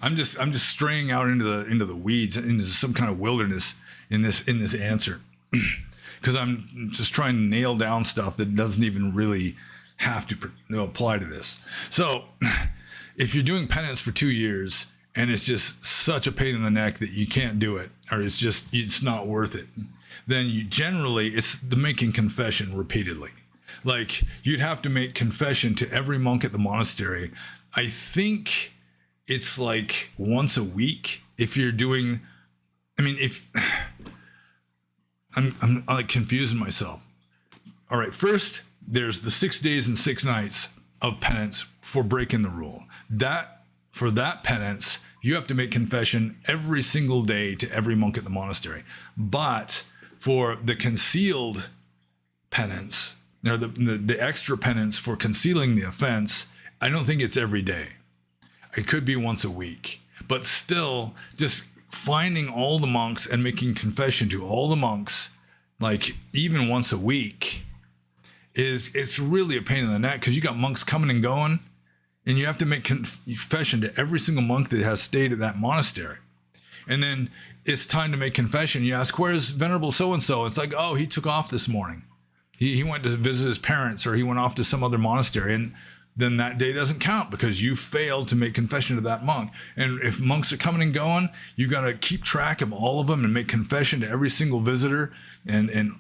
I'm just straying out into the weeds, into some kind of wilderness in this answer, because I'm just trying to nail down stuff that doesn't even really have to apply to this. So if you're doing penance for 2 years and it's just such a pain in the neck that you can't do it, or it's not worth it, then it's the making confession repeatedly. Like, you'd have to make confession to every monk at the monastery. I think it's like once a week if you're doing, I'm like confusing myself. All right, first there's the 6 days and 6 nights of penance for breaking the rule. For that penance, you have to make confession every single day to every monk at the monastery. But for the concealed penance, or the extra penance for concealing the offense, I don't think it's every day. It could be once a week. But still, just finding all the monks and making confession to all the monks, like even once a week, it's really a pain in the neck, because you got monks coming and going, and you have to make confession to every single monk that has stayed at that monastery. And then it's time to make confession. You ask, where's Venerable so-and-so? It's like, oh, he took off this morning. He went to visit his parents, or he went off to some other monastery, and then that day doesn't count because you failed to make confession to that monk. And if monks are coming and going, you got to keep track of all of them and make confession to every single visitor and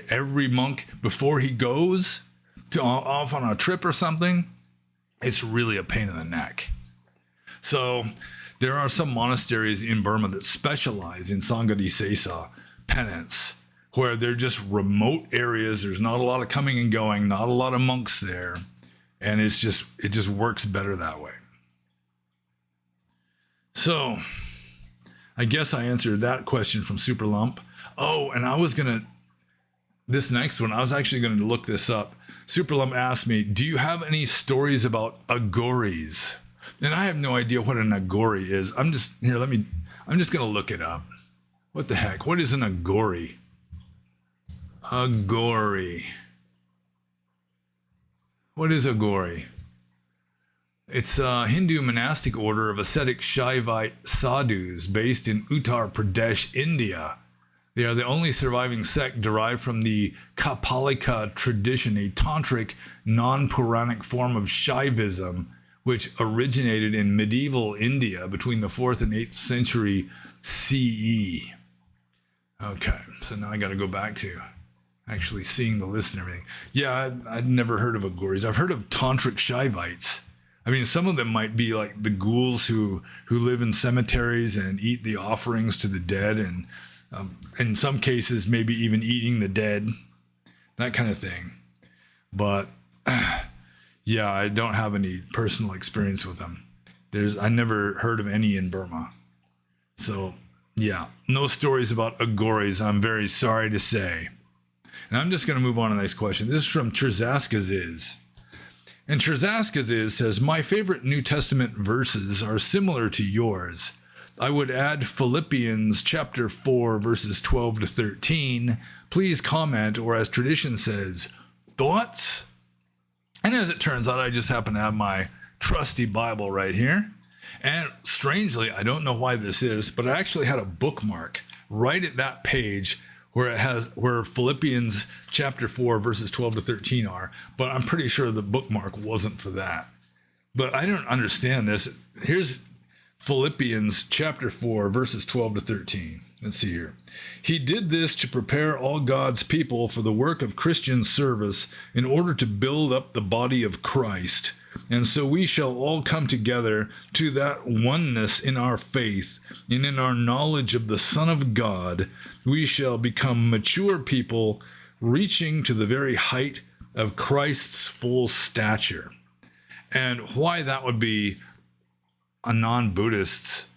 every monk before he goes off on a trip or something. It's really a pain in the neck. So there are some monasteries in Burma that specialize in Sangha penance, where they're just remote areas. There's not a lot of coming and going, not a lot of monks there. And it just works better that way. So I guess I answered that question from Super Lump. Oh, and this next one, I was actually going to look this up. Super Lump asked me, do you have any stories about Aghoris? And I have no idea what an Aghori is. I'm just going to look it up. What the heck? What is an Aghori? Aghori. What is Aghori? It's a Hindu monastic order of ascetic Shaivite sadhus based in Uttar Pradesh, India. They are the only surviving sect derived from the Kapalika tradition, a tantric, non-Puranic form of Shaivism, which originated in medieval India between the 4th and 8th century CE. Okay, so now I got to go back to actually seeing the list and everything. Yeah, I'd never heard of Aghoris. I've heard of tantric Shaivites. I mean, some of them might be like the ghouls who live in cemeteries and eat the offerings to the dead, and in some cases maybe even eating the dead, that kind of thing. But yeah, I don't have any personal experience with them. I never heard of any in Burma. So yeah, no stories about Aghoris, I'm very sorry to say. And I'm just going to move on to the next question. This is from Trzaskaziz. And Trzaskaziz says, my favorite New Testament verses are similar to yours. I would add Philippians chapter 4, verses 12 to 13. Please comment, or as tradition says, thoughts? And as it turns out, I just happen to have my trusty Bible right here. And strangely, I don't know why this is, but I actually had a bookmark right at that page where Philippians chapter 4 verses 12 to 13 are, but I'm pretty sure the bookmark wasn't for that. But I don't understand this. Here's Philippians chapter 4 verses 12 to 13. Let's see here. He did this to prepare all God's people for the work of Christian service in order to build up the body of Christ. And so we shall all come together to that oneness in our faith, and in our knowledge of the Son of God, we shall become mature people, reaching to the very height of Christ's full stature. And why that would be a non-Buddhist,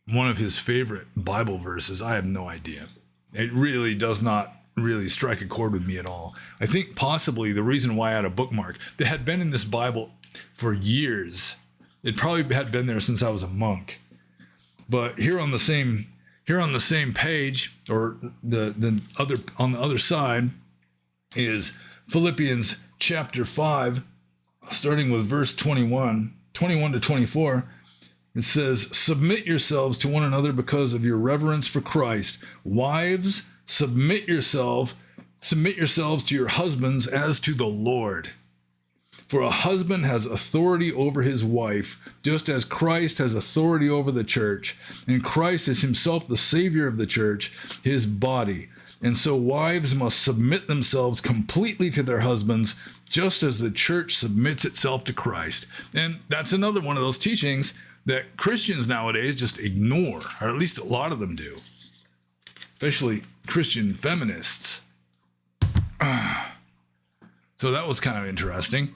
one of his favorite Bible verses, I have no idea. It really does not really strike a chord with me at all. I think possibly the reason why I had a bookmark that had been in this Bible for years. It probably had been there since I was a monk. But here on the same page, or the other side, is Philippians chapter 5, starting with verse 21 to 24. It says, submit yourselves to one another because of your reverence for Christ. Wives, submit yourselves to your husbands as to the Lord. For a husband has authority over his wife, just as Christ has authority over the church, and Christ is himself the Savior of the church, his body. And so wives must submit themselves completely to their husbands, just as the church submits itself to Christ. And that's another one of those teachings that Christians nowadays just ignore, or at least a lot of them do, especially Christian feminists. So that was kind of interesting.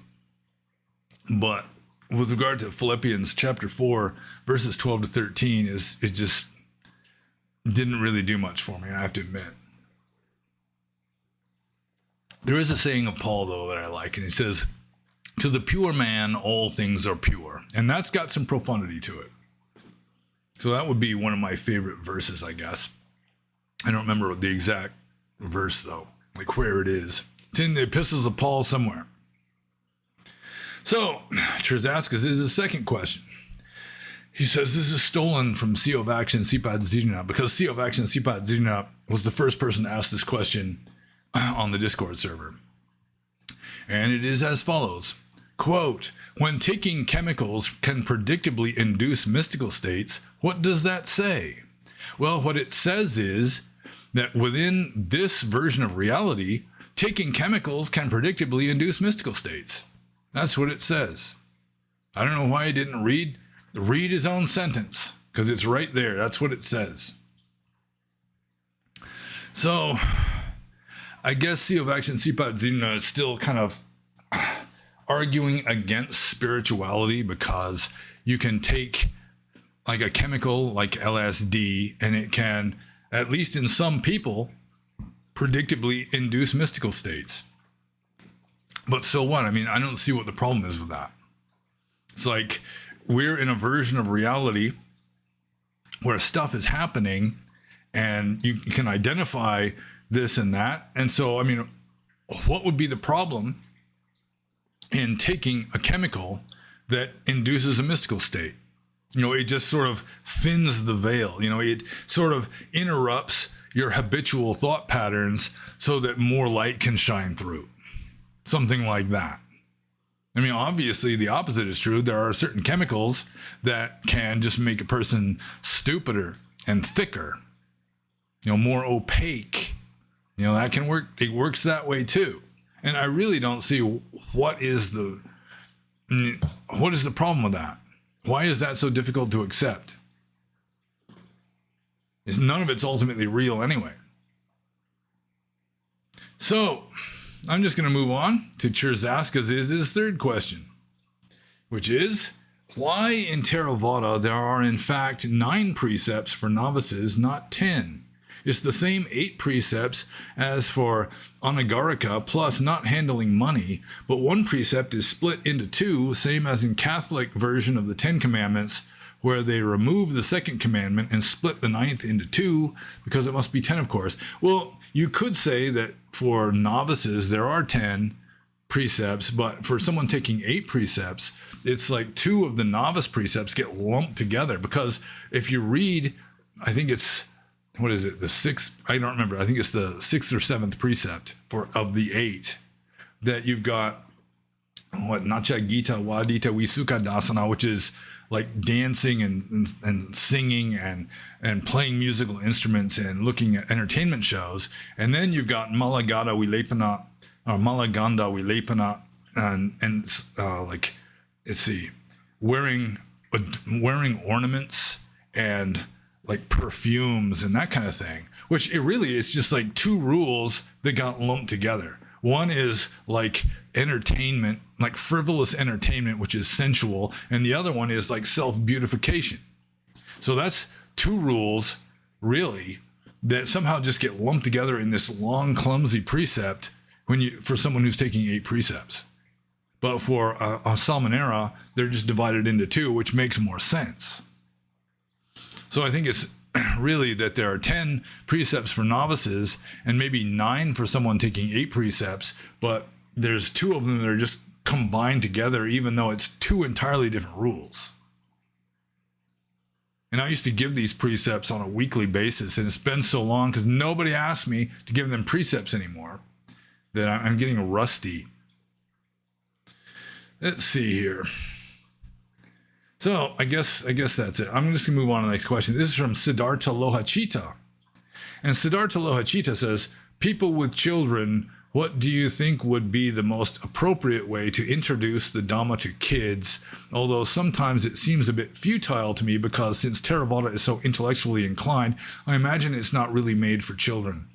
But with regard to Philippians chapter 4, verses 12 to 13, it just didn't really do much for me, I have to admit. There is a saying of Paul, though, that I like, and he says, "To the pure man, all things are pure." And that's got some profundity to it. So that would be one of my favorite verses, I guess. I don't remember the exact verse, though, like where it is. It's in the epistles of Paul somewhere. So, Terzaskas is his second question. He says this is stolen from Siovakshin Sipad Zirna, because Siovakshin Sipad Zirna was the first person to ask this question on the Discord server. And it is as follows. Quote, "When taking chemicals can predictably induce mystical states, what does that say?" Well, what it says is that within this version of reality, taking chemicals can predictably induce mystical states. That's what it says. I don't know why he didn't read his own sentence, because it's right there. That's what it says. So, I guess Siovakshin Sipad Zirna is still kind of arguing against spirituality, because you can take like a chemical like LSD and it can, at least in some people, predictably induce mystical states. But so what? I mean, I don't see what the problem is with that. It's like we're in a version of reality where stuff is happening and you can identify this and that. And so, I mean, what would be the problem in taking a chemical that induces a mystical state? You know, it just sort of thins the veil. You know, it sort of interrupts your habitual thought patterns so that more light can shine through. Something like that. I mean, obviously the opposite is true. There are certain chemicals that can just make a person stupider and thicker, you know, more opaque. You know, that can work. It works that way too. And I really don't see what is the problem with that. Why is that so difficult to accept? None of it's ultimately real anyway. So, I'm just going to move on to Terzaskas' his third question, which is, why in Theravada there are in fact 9 precepts for novices, not 10? It's the same 8 precepts as for anagarika, plus not handling money, but one precept is split into 2, same as in Catholic version of the 10 Commandments, where they remove the 2nd commandment and split the 9th into 2, because it must be 10, of course. Well, you could say that for novices, there are 10 precepts, but for someone taking 8 precepts, it's like 2 of the novice precepts get lumped together, because if you read, I think it's, what is it, the 6th, I don't remember, I think it's the 6th or 7th precept of the 8, that you've got, Nacha Gita Wadita Visuka Dasana, which is like dancing and singing and playing musical instruments and looking at entertainment shows. And then you've got Malagada Vilepana, or Malaganda Vilepana, and like, let's see, wearing ornaments and like perfumes and that kind of thing, which it really is just like 2 rules that got lumped together. One is like entertainment, like frivolous entertainment, which is sensual. And the other one is like self-beautification. So that's 2 rules, really, that somehow just get lumped together in this long, clumsy precept for someone who's taking 8 precepts. But for a Salmonera, they're just divided into 2, which makes more sense. So I think it's really that there are 10 precepts for novices and maybe 9 for someone taking 8 precepts, but there's 2 of them that are just combined together, even though it's 2 entirely different rules. And I used to give these precepts on a weekly basis, and it's been so long because nobody asked me to give them precepts anymore that I'm getting rusty. Let's see here. So I guess that's it. I'm just gonna move on to the next question. This is from Siddhartha Lohachita. And Siddhartha Lohachita says, people with children, what do you think would be the most appropriate way to introduce the Dhamma to kids? Although sometimes it seems a bit futile to me because since Theravada is so intellectually inclined, I imagine it's not really made for children.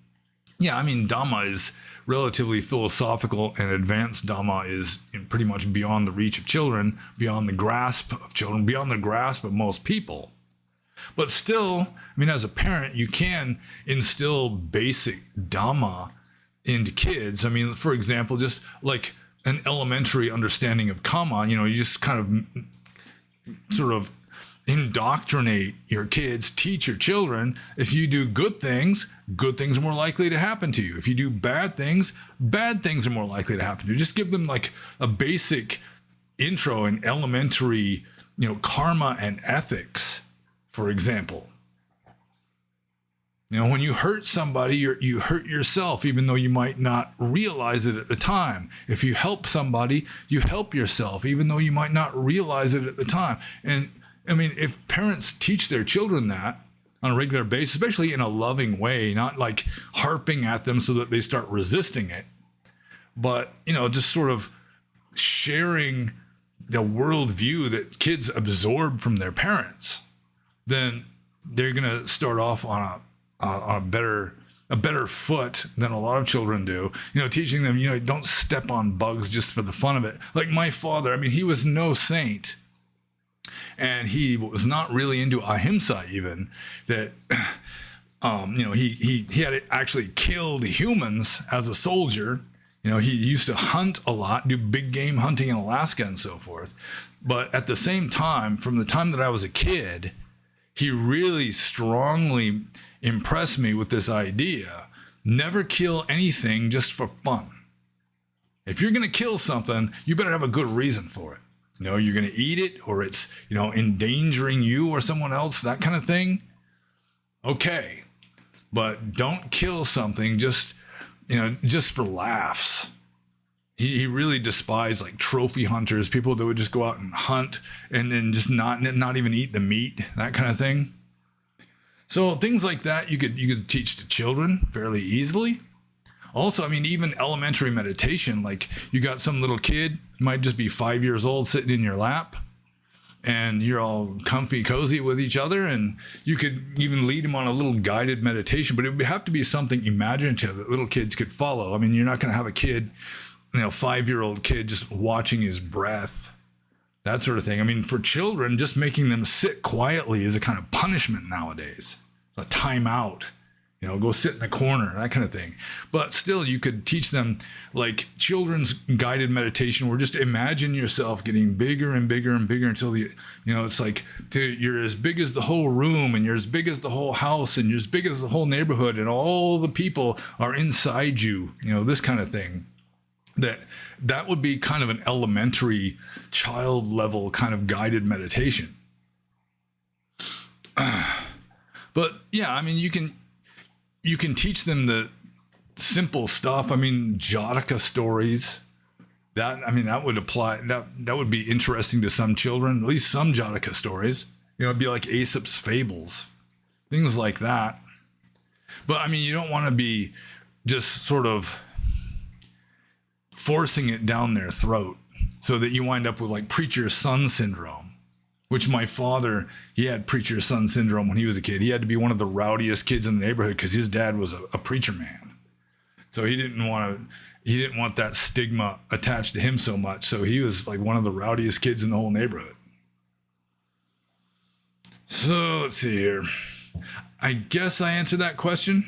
Yeah, I mean, Dhamma is relatively philosophical, and advanced Dhamma is pretty much beyond the reach of children, beyond the grasp of children, beyond the grasp of most people. But still, I mean, as a parent, you can instill basic Dhamma into kids. I mean, for example, just like an elementary understanding of karma, you just kind of sort of indoctrinate your kids, teach your children. If you do good things are more likely to happen to you. If you do bad things are more likely to happen to you. Just give them like a basic intro in elementary, karma and ethics, for example. When you hurt somebody, you hurt yourself, even though you might not realize it at the time. If you help somebody, you help yourself, even though you might not realize it at the time. And I mean, if parents teach their children that on a regular basis, especially in a loving way, not like harping at them so that they start resisting it, but, just sort of sharing the worldview that kids absorb from their parents, then they're going to start off on a better foot than a lot of children do. Teaching them, don't step on bugs just for the fun of it. Like my father, I mean, he was no saint. And he was not really into ahimsa even, that, he had actually killed humans as a soldier. He used to hunt a lot, do big game hunting in Alaska and so forth. But at the same time, from the time that I was a kid, he really strongly impressed me with this idea: never kill anything just for fun. If you're going to kill something, you better have a good reason for it. You're going to eat it, or it's, endangering you or someone else, that kind of thing. Okay. But don't kill something just for laughs. He really despised like trophy hunters, people that would just go out and hunt and then just not even eat the meat, that kind of thing. So things like that you could teach to children fairly easily. Also, I mean, even elementary meditation, like you got some little kid, might just be 5 years old, sitting in your lap, and you're all comfy, cozy with each other, and you could even lead him on a little guided meditation, but it would have to be something imaginative that little kids could follow. I mean, you're not going to have a kid, 5-year-old kid just watching his breath, that sort of thing. I mean, for children, just making them sit quietly is a kind of punishment nowadays. It's a timeout. Go sit in the corner, that kind of thing. But still, you could teach them like children's guided meditation, where just imagine yourself getting bigger and bigger and bigger until it's like you're as big as the whole room, and you're as big as the whole house, and you're as big as the whole neighborhood, and all the people are inside you, this kind of thing. That would be kind of an elementary child level kind of guided meditation. But yeah, I mean, you can teach them the simple stuff. I mean, Jataka stories. That would apply. That would be interesting to some children. At least some Jataka stories. It'd be like Aesop's fables, things like that. But I mean, you don't want to be just sort of forcing it down their throat so that you wind up with like preacher's son syndrome. Which my father, he had preacher's son syndrome when he was a kid. He had to be one of the rowdiest kids in the neighborhood because his dad was a preacher man. So he didn't want that stigma attached to him so much. So he was like one of the rowdiest kids in the whole neighborhood. So let's see here. I guess I answered that question.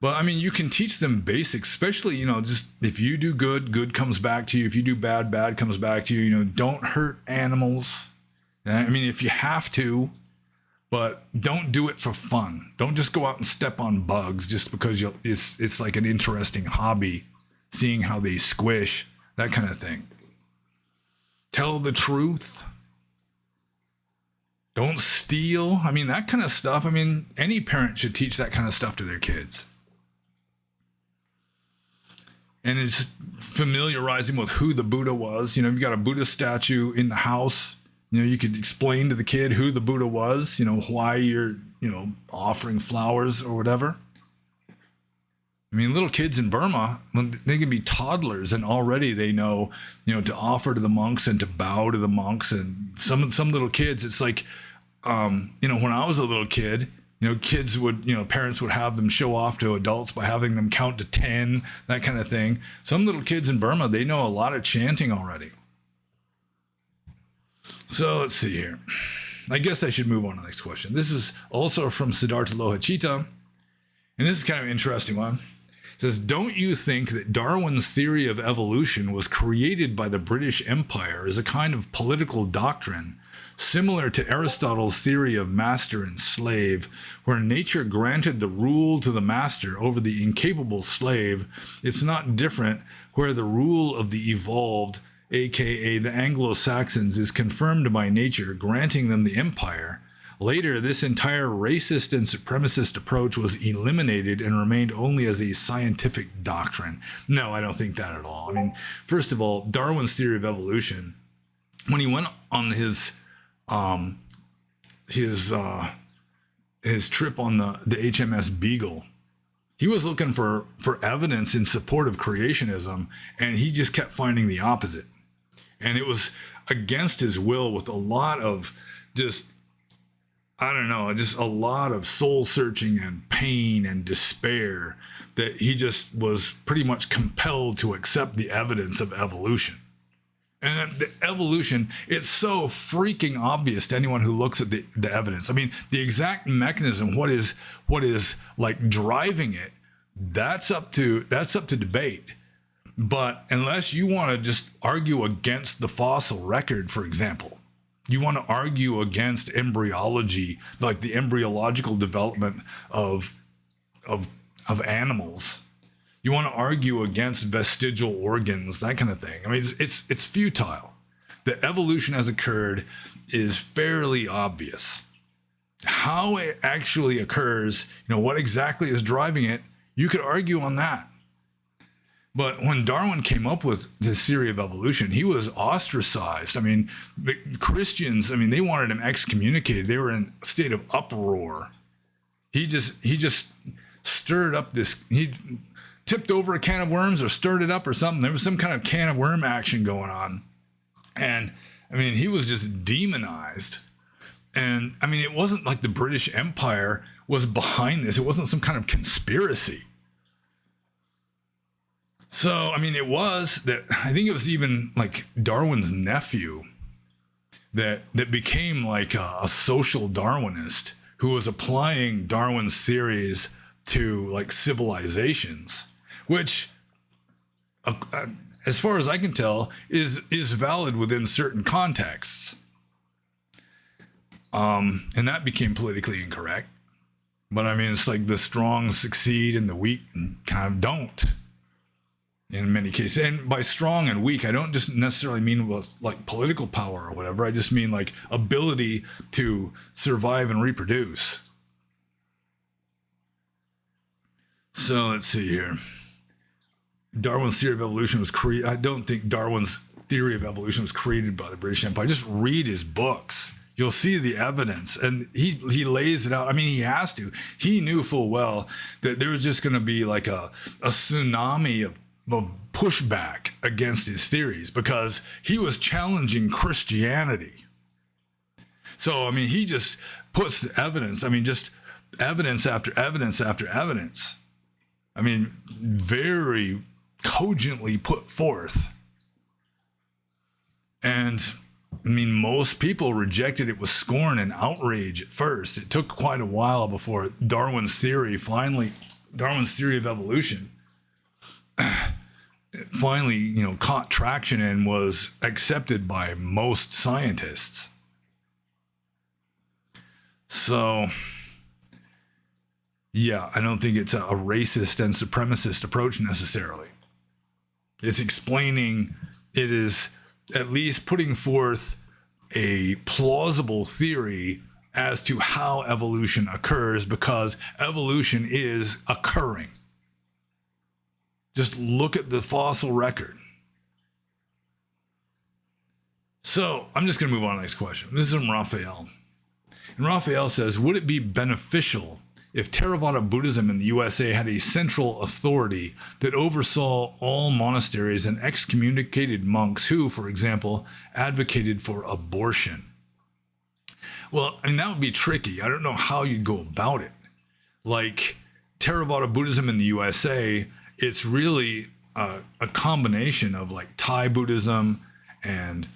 But I mean, you can teach them basics, especially, just if you do good, good comes back to you. If you do bad, bad comes back to you. Don't hurt animals. I mean, if you have to, but don't do it for fun. Don't just go out and step on bugs just because it's like an interesting hobby, seeing how they squish, that kind of thing. Tell the truth. Don't steal. I mean, that kind of stuff. I mean, any parent should teach that kind of stuff to their kids. and it's familiarizing with who the Buddha was. You know, you've got a Buddha statue in the house. You know, you could explain to the kid who the Buddha was, you know, why you're, you know, offering flowers or whatever. I mean, little kids in Burma, they can be toddlers and already they know, you know, to offer to the monks and to bow to the monks. And some little kids, it's like, you know, when I was a little kid, you know, kids would, you know, parents would have them show off to adults by having them count to 10, that kind of thing. Some little kids in Burma, they know a lot of chanting already. So let's see here. I guess I should move on to the next question. This is also from Siddhartha Lohachita. And this is kind of an interesting one. It says, don't you think that Darwin's theory of evolution was created by the British Empire as a kind of political doctrine, similar to Aristotle's theory of master and slave, where nature granted the rule to the master over the incapable slave? It's not different where the rule of the evolved, aka the Anglo-Saxons, is confirmed by nature, granting them the empire. Later, this entire racist and supremacist approach was eliminated and remained only as a scientific doctrine. No, I don't think that at all. I mean, first of all, Darwin's theory of evolution, when he went on his trip on the HMS Beagle, he was looking for evidence in support of creationism, and he just kept finding the opposite. And it was against his will, with a lot of just, I don't know, just a lot of soul searching and pain and despair, that he just was pretty much compelled to accept the evidence of evolution. And the evolution, it's so freaking obvious to anyone who looks at the evidence. I mean, the exact mechanism, what is like driving it, that's up to debate. But unless you want to just argue against the fossil record, for example, you want to argue against embryology, like the embryological development of animals. You want to argue against vestigial organs, that kind of thing. I mean, it's futile. The evolution has occurred is fairly obvious. How it actually occurs, you know, what exactly is driving it, you could argue on that. But when Darwin came up with his theory of evolution, he was ostracized. I mean, the Christians, I mean, they wanted him excommunicated. They were in a state of uproar. He just stirred up this, he tipped over a can of worms or stirred it up or something. There was some kind of can of worm action going on. And I mean, he was just demonized. And I mean, it wasn't like the British Empire was behind this. It wasn't some kind of conspiracy. So, I mean, it was that, I think it was even like Darwin's nephew that became like a social Darwinist who was applying Darwin's theories to like civilizations, which, as far as I can tell, is valid within certain contexts. And that became politically incorrect. But I mean, it's like the strong succeed and the weak kind of don't. In many cases. And by strong and weak, I don't just necessarily mean with like political power or whatever. I just mean like ability to survive and reproduce. So let's see here. Darwin's theory of evolution was created. I don't think Darwin's theory of evolution was created by the British Empire. Just read his books. You'll see the evidence, and he lays it out. I mean, he has to. He knew full well that there was just going to be like a tsunami of pushback against his theories, because he was challenging Christianity. So, I mean, he just puts the evidence, I mean, just evidence after evidence after evidence. I mean, very cogently put forth. And, I mean, most people rejected it with scorn and outrage at first. It took quite a while before Darwin's theory of evolution finally, you know, caught traction and was accepted by most scientists. So, yeah, I don't think it's a racist and supremacist approach necessarily. It's explaining, it is at least putting forth a plausible theory as to how evolution occurs, because evolution is occurring. Just look at the fossil record. So I'm just going to move on to the next question. This is from Raphael. And Raphael says, would it be beneficial if Theravada Buddhism in the USA had a central authority that oversaw all monasteries and excommunicated monks who, for example, advocated for abortion? Well, I mean, that would be tricky. I don't know how you'd go about it. Like, Theravada Buddhism in the USA, it's really a combination of like Thai Buddhism and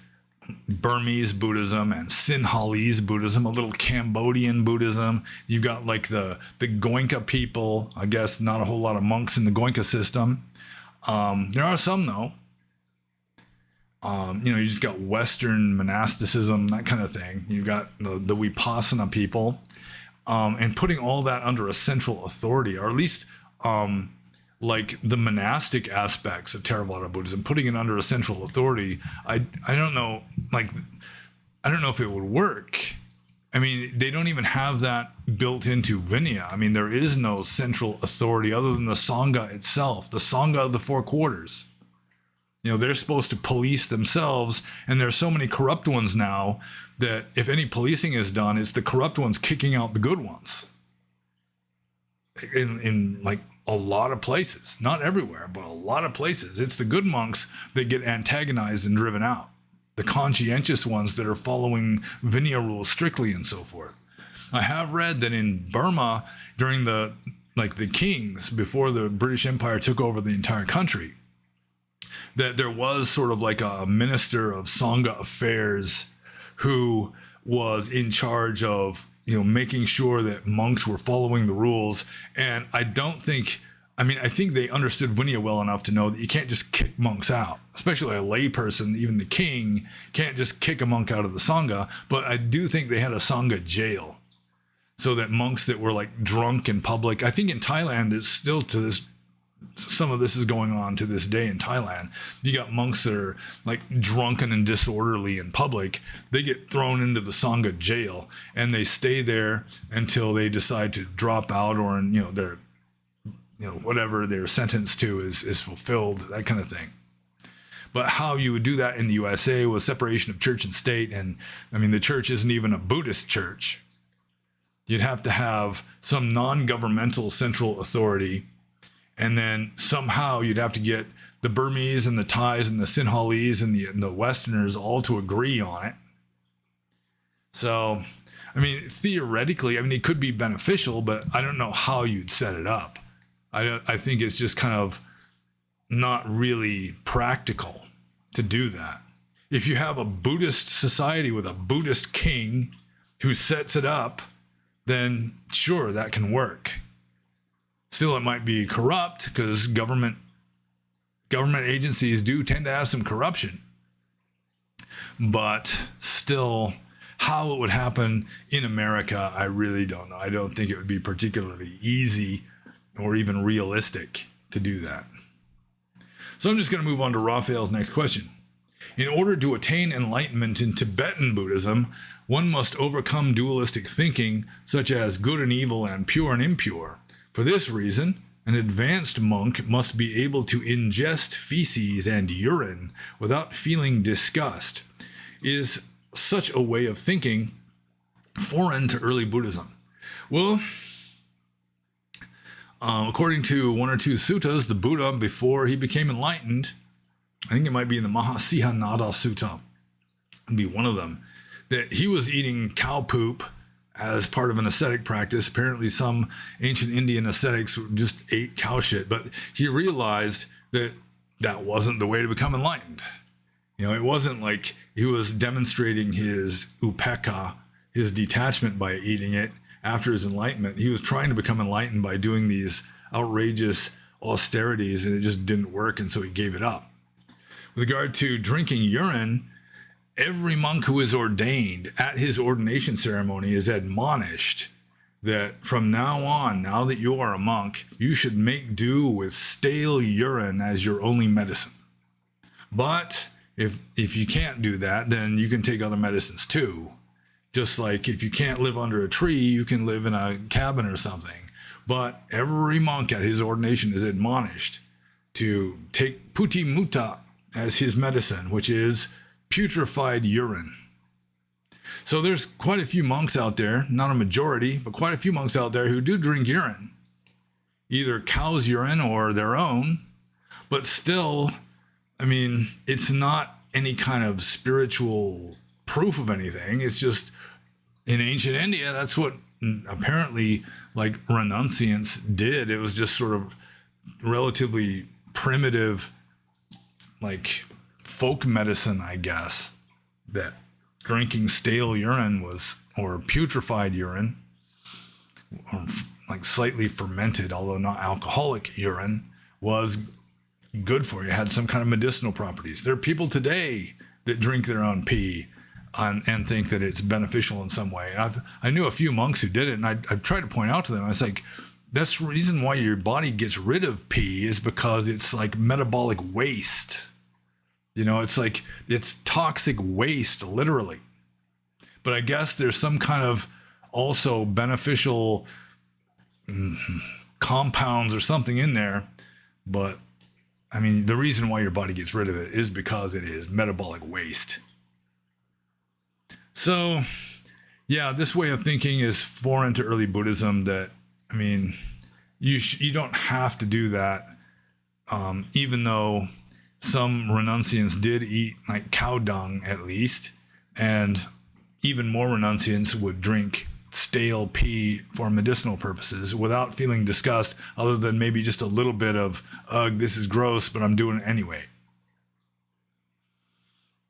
Burmese Buddhism and Sinhalese Buddhism, a little Cambodian Buddhism. You've got like the Goenka people. I guess not a whole lot of monks in the Goenka system. There are some though. You just got Western monasticism, that kind of thing. You've got the Vipassana people, and putting all that under a central authority, or at least like the monastic aspects of Theravada Buddhism, putting it under a central authority. I don't know, like, I don't know if it would work. I mean, they don't even have that built into Vinaya. I mean, there is no central authority other than the Sangha itself, the Sangha of the Four Quarters. They're supposed to police themselves, and there's so many corrupt ones now that if any policing is done, it's the corrupt ones kicking out the good ones. In like a lot of places, not everywhere, but a lot of places, it's the good monks that get antagonized and driven out. The conscientious ones that are following Vinaya rules strictly and so forth. I have read that in Burma, during the kings, before the British Empire took over the entire country, that there was sort of like a minister of Sangha affairs who was in charge of making sure that monks were following the rules. And I think they understood Vinaya well enough to know that you can't just kick monks out, especially a lay person. Even the king can't just kick a monk out of the Sangha. But I do think they had a Sangha jail so that monks that were like drunk in public, I think in Thailand, there's still some of this is going on to this day in Thailand. You got monks that are like drunken and disorderly in public. They get thrown into the Sangha jail and they stay there until they decide to drop out, or their whatever they're sentenced to is fulfilled, that kind of thing. But how you would do that in the USA was separation of church and state. And I mean, the church isn't even a Buddhist church. You'd have to have some non-governmental central authority. And then somehow you'd have to get the Burmese and the Thais and the Sinhalese and the Westerners all to agree on it. So, I mean, theoretically, it could be beneficial, but I don't know how you'd set it up. I think it's just kind of not really practical to do that. If you have a Buddhist society with a Buddhist king who sets it up, then sure, that can work. Still, it might be corrupt because government agencies do tend to have some corruption. But still, how it would happen in America, I really don't know. I don't think it would be particularly easy or even realistic to do that. So I'm just going to move on to Raphael's next question. In order to attain enlightenment in Tibetan Buddhism, one must overcome dualistic thinking, such as good and evil and pure and impure. For this reason, an advanced monk must be able to ingest feces and urine without feeling disgust. Is such a way of thinking foreign to early Buddhism? Well, according to one or two suttas, the Buddha, before he became enlightened, I think it might be in the Mahasihanada Sutta, it'd be one of them, that he was eating cow poop as part of an ascetic practice. Apparently some ancient Indian ascetics just ate cow shit, but he realized that that wasn't the way to become enlightened. It wasn't like he was demonstrating his upekkha, his detachment, by eating it after his enlightenment. He was trying to become enlightened by doing these outrageous austerities, and it just didn't work, and so he gave it up. With regard to drinking urine, every monk who is ordained at his ordination ceremony is admonished that from now on, now that you are a monk, you should make do with stale urine as your only medicine. But if you can't do that, then you can take other medicines too. Just like if you can't live under a tree, you can live in a cabin or something. But every monk at his ordination is admonished to take puti mutta as his medicine, which is putrefied urine. So there's quite a few monks out there, not a majority, but quite a few monks out there who do drink urine, either cow's urine or their own, but still, I mean, it's not any kind of spiritual proof of anything. It's just in ancient India, that's what apparently like renunciants did. It was just sort of relatively primitive, like folk medicine, I guess, that drinking stale urine was, or putrefied urine, or like slightly fermented, although not alcoholic urine, was good for you. It had some kind of medicinal properties. There are people today that drink their own pee and think that it's beneficial in some way. And I knew a few monks who did it, and I've tried to point out to them, I was like, that's the reason why your body gets rid of pee is because it's like metabolic waste. You know, it's like, it's toxic waste, literally. But I guess there's some kind of also beneficial compounds or something in there. But I mean, the reason why your body gets rid of it is because it is metabolic waste. So, yeah, this way of thinking is foreign to early Buddhism. That, I mean, you don't have to do that, even though some renunciants did eat like cow dung at least, and even more renunciants would drink stale pee for medicinal purposes without feeling disgust, other than maybe just a little bit of, ugh, this is gross, but I'm doing it anyway.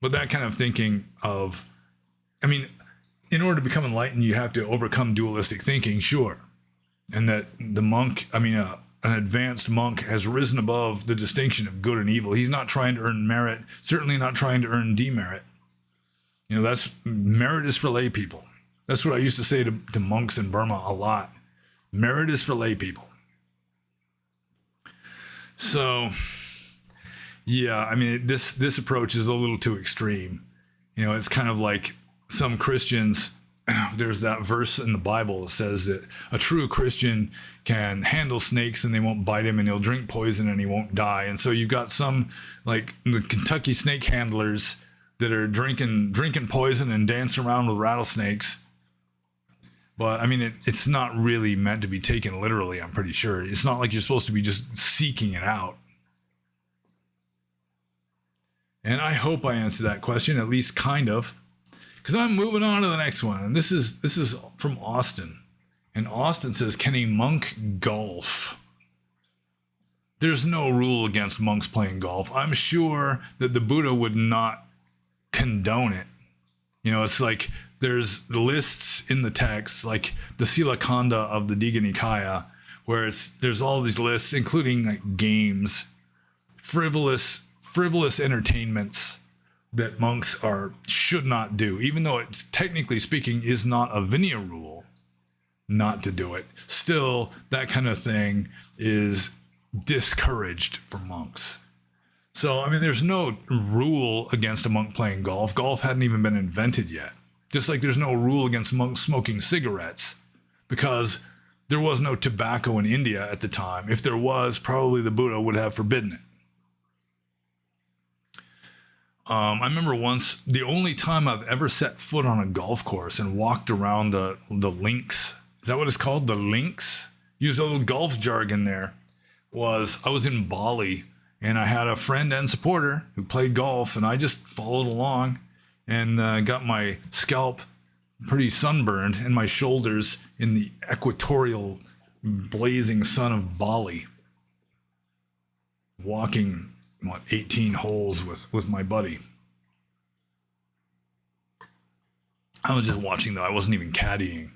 But that kind of thinking of, I mean, in order to become enlightened, you have to overcome dualistic thinking, sure. And that the monk, I mean, an advanced monk has risen above the distinction of good and evil. He's not trying to earn merit, certainly not trying to earn demerit. You know, that's, merit is for lay people. That's what I used to say to monks in Burma a lot. Merit is for lay people. So, yeah, I mean, this approach is a little too extreme. You know, it's kind of like some Christians, there's that verse in the Bible that says that a true Christian can handle snakes and they won't bite him, and he'll drink poison and he won't die. And so you've got some, like the Kentucky snake handlers that are drinking poison and dancing around with rattlesnakes. But I mean, it's not really meant to be taken literally, I'm pretty sure. It's not like you're supposed to be just seeking it out. And I hope I answered that question, at least kind of. Because I'm moving on to the next one. And this is from Austin. And Austin says, can a monk golf? There's no rule against monks playing golf. I'm sure that the Buddha would not condone it. You know, it's like there's the lists in the text, like the Sila Khanda of the Digha Nikaya, where there's all these lists, including like games, frivolous entertainments that monks should not do, even though it's technically speaking is not a Vinaya rule not to do it. Still, that kind of thing is discouraged for monks. So, I mean, there's no rule against a monk playing golf. Golf hadn't even been invented yet. Just like there's no rule against monks smoking cigarettes, because there was no tobacco in India at the time. If there was, probably the Buddha would have forbidden it. I remember once, the only time I've ever set foot on a golf course and walked around the links, is that what it's called? The links? Use a little golf jargon there. I was in Bali, and I had a friend and supporter who played golf, and I just followed along and got my scalp pretty sunburned and my shoulders in the equatorial blazing sun of Bali, walking 18 holes with my buddy. I was just watching though, I wasn't even caddying.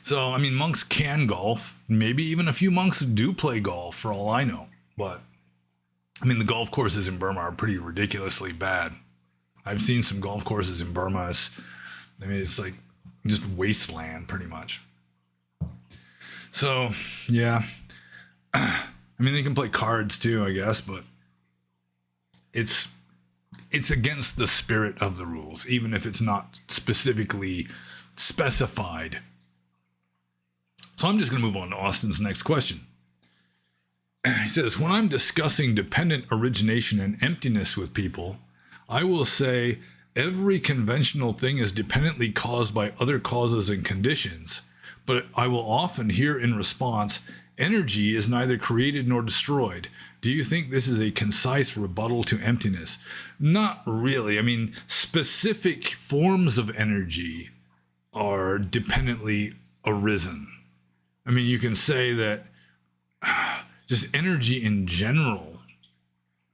So, I mean, monks can golf. Maybe even a few monks do play golf for all I know. But, I mean, the golf courses in Burma are pretty ridiculously bad. I've seen some golf courses in Burma. It's like just wasteland pretty much. So, yeah. I mean, they can play cards too, I guess, but it's against the spirit of the rules, even if it's not specifically specified. So I'm just going to move on to Austin's next question. He says, when I'm discussing dependent origination and emptiness with people, I will say every conventional thing is dependently caused by other causes and conditions, but I will often hear in response, energy is neither created nor destroyed. Do you think this is a concise rebuttal to emptiness? Not really. I mean, specific forms of energy are dependently arisen. I mean, you can say that just energy in general,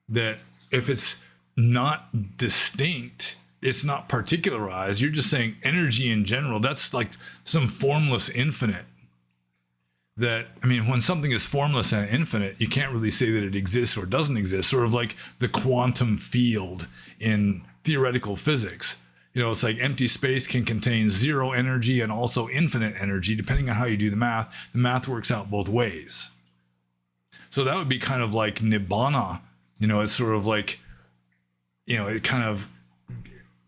that if it's not distinct, it's not particularized, you're just saying energy in general, that's like some formless infinite. That, I mean, when something is formless and infinite, you can't really say that it exists or doesn't exist, sort of like the quantum field in theoretical physics. You know, it's like empty space can contain zero energy and also infinite energy, depending on how you do the math. The math works out both ways. So that would be kind of like nibbana. You know, it's sort of like, you know, it kind of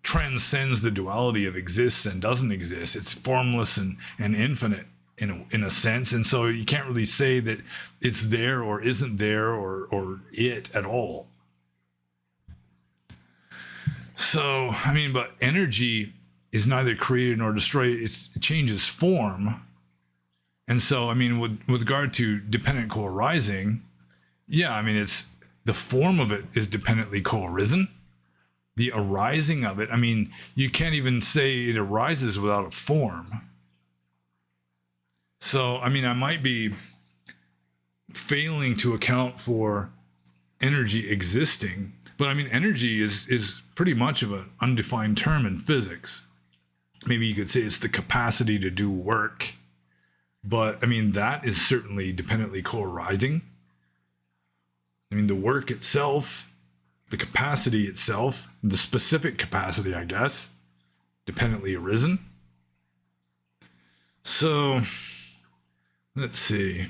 transcends the duality of exists and doesn't exist. It's formless and infinite in a sense. And so you can't really say that it's there or isn't there or it at all. So, I mean, but energy is neither created nor destroyed. It changes form. And so, I mean, with regard to dependent co-arising, yeah, I mean, it's the form of it is dependently co-arisen. The arising of it, I mean, you can't even say it arises without a form. So, I mean, I might be failing to account for energy existing, but I mean, energy is pretty much of an undefined term in physics. Maybe you could say it's the capacity to do work. But, I mean, that is certainly dependently co-arising. I mean, the work itself, the capacity itself, the specific capacity, I guess, dependently arisen. So, let's see.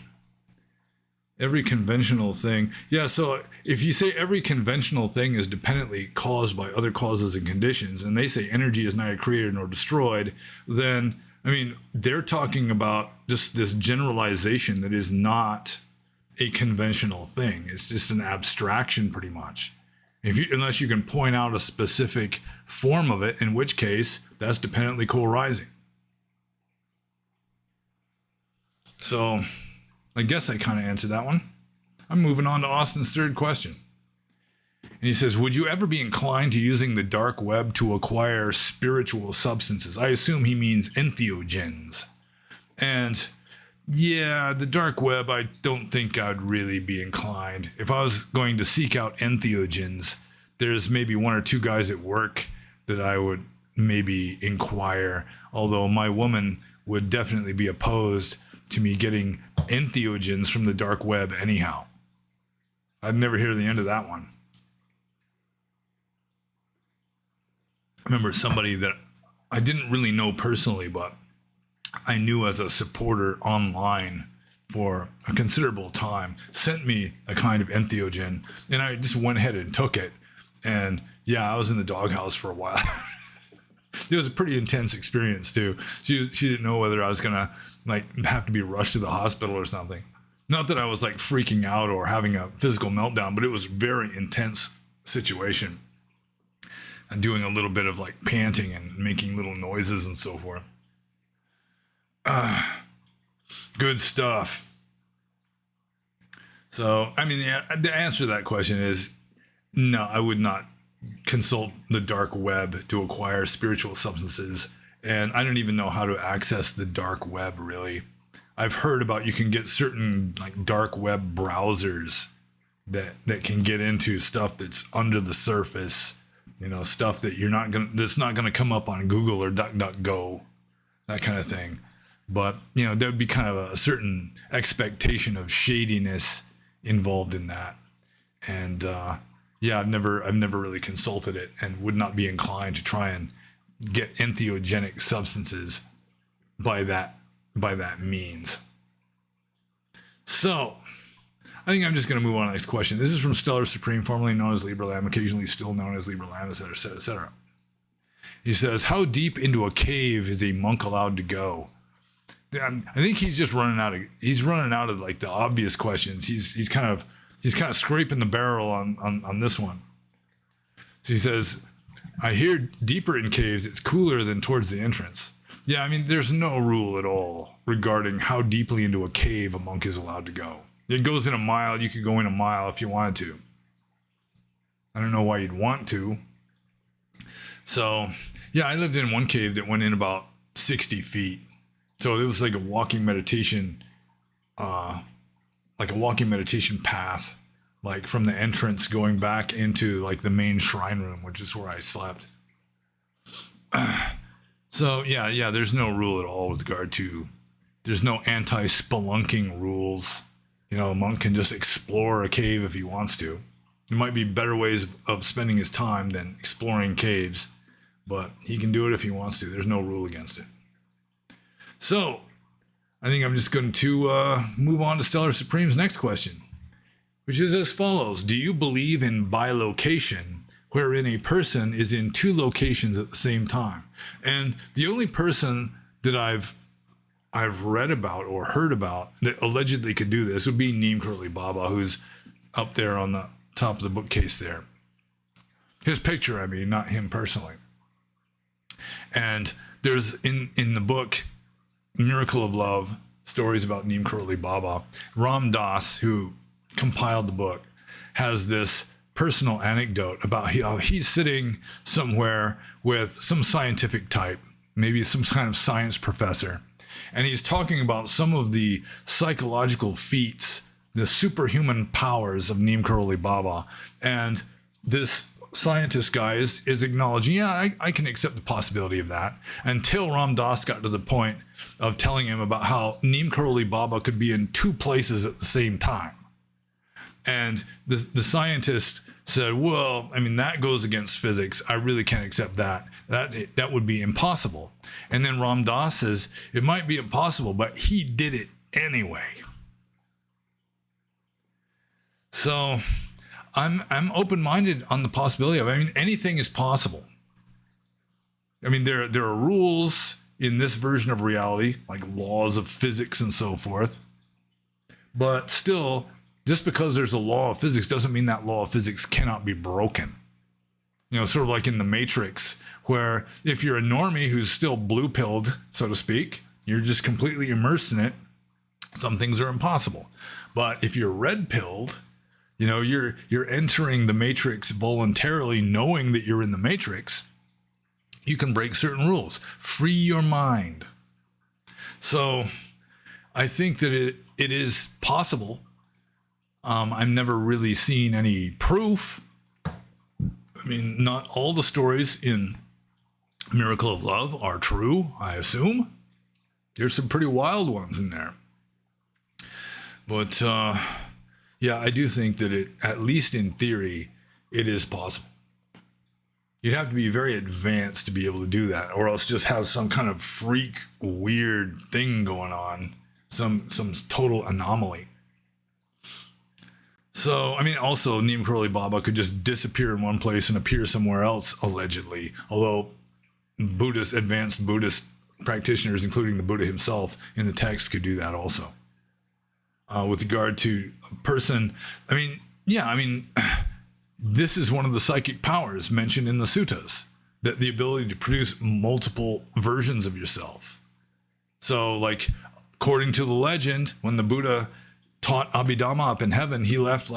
Every conventional thing. Yeah, so if you say every conventional thing is dependently caused by other causes and conditions, and they say energy is neither created nor destroyed, then, I mean, they're talking about just this generalization that is not a conventional thing. It's just an abstraction, pretty much. Unless you can point out a specific form of it, in which case that's dependently co-arising. So I guess I kind of answered that one. I'm moving on to Austin's third question. And he says, would you ever be inclined to using the dark web to acquire spiritual substances? I assume he means entheogens. And yeah, the dark web, I don't think I'd really be inclined. If I was going to seek out entheogens, there's maybe one or two guys at work that I would maybe inquire, although my woman would definitely be opposed to me getting entheogens from the dark web anyhow. I'd never hear the end of that one. I remember somebody that I didn't really know personally, but I knew as a supporter online for a considerable time, sent me a kind of entheogen, and I just went ahead and took it. And yeah, I was in the doghouse for a while. It was a pretty intense experience too. She didn't know whether I was gonna have to be rushed to the hospital or something. Not that I was like freaking out or having a physical meltdown, but it was a very intense situation. And doing a little bit of like panting and making little noises and so forth. Good stuff. So, I mean, the answer to that question is no, I would not consult the dark web to acquire spiritual substances. And I don't even know how to access the dark web, really. I've heard about you can get certain like dark web browsers that can get into stuff that's under the surface. You know, stuff that that's not gonna come up on Google or DuckDuckGo, that kind of thing. But you know, there would be kind of a certain expectation of shadiness involved in that. And yeah, I've never really consulted it, and would not be inclined to try and get entheogenic substances by that means. So I think I'm just going to move on to the next question. This is from Stellar Supreme, formerly known as Libra Lam, occasionally still known as Libra Lam, etc., etc., etc. He says, how deep into a cave is a monk allowed to go? I think he's just running out of like the obvious questions. He's kind of scraping the barrel on this one. So he says, I hear deeper in caves, it's cooler than towards the entrance. Yeah, I mean, there's no rule at all regarding how deeply into a cave a monk is allowed to go. It goes in a mile. You could go in a mile if you wanted to. I don't know why you'd want to. So, yeah, I lived in one cave that went in about 60 feet. So it was like a walking meditation, path, like from the entrance going back into like the main shrine room, which is where I slept. So yeah, there's no rule at all with regard to, there's no anti-spelunking rules. You know, a monk can just explore a cave if he wants to. There might be better ways of spending his time than exploring caves, but he can do it if he wants to. There's no rule against it. So, I think I'm just going to move on to Stellar Supreme's next question, which is as follows. Do you believe in bilocation, wherein a person is in two locations at the same time? And the only person that I've read about or heard about that allegedly could do this would be Neem Karoli Baba, who's up there on the top of the bookcase there. His picture, I mean, not him personally. And there's in the book Miracle of Love, stories about Neem Karoli Baba, Ram Dass, who compiled the book, has this personal anecdote about how he's sitting somewhere with some scientific type, maybe some kind of science professor, and he's talking about some of the psychological feats, the superhuman powers of Neem Karoli Baba. And this scientist guy is acknowledging, yeah, I can accept the possibility of that, until Ram Dass got to the point of telling him about how Neem Karoli Baba could be in two places at the same time. And the scientist said, well, I mean, that goes against physics. I really can't accept that. That would be impossible. And then Ram Dass says, it might be impossible, but he did it anyway. So I'm open-minded on the possibility of, I mean, anything is possible. I mean, there are rules in this version of reality, like laws of physics and so forth. But still, just because there's a law of physics doesn't mean that law of physics cannot be broken. You know, sort of like in the Matrix, where if you're a normie who's still blue-pilled, so to speak, you're just completely immersed in it, some things are impossible. But if you're red-pilled, you know, you're entering the Matrix voluntarily, knowing that you're in the Matrix, you can break certain rules. Free your mind. So I think that it is possible. I've never really seen any proof. I mean, not all the stories in Miracle of Love are true, I assume. There's some pretty wild ones in there. But yeah, I do think that it, at least in theory, it is possible. You'd have to be very advanced to be able to do that, or else just have some kind of freak, weird thing going on, some total anomaly. So, I mean, also, Neem Karoli Baba could just disappear in one place and appear somewhere else, allegedly. Although advanced Buddhist practitioners, including the Buddha himself in the text, could do that also. With regard to a person, I mean, this is one of the psychic powers mentioned in the suttas, that the ability to produce multiple versions of yourself. So, like, according to the legend, when the Buddha taught Abhidhamma up in heaven, he left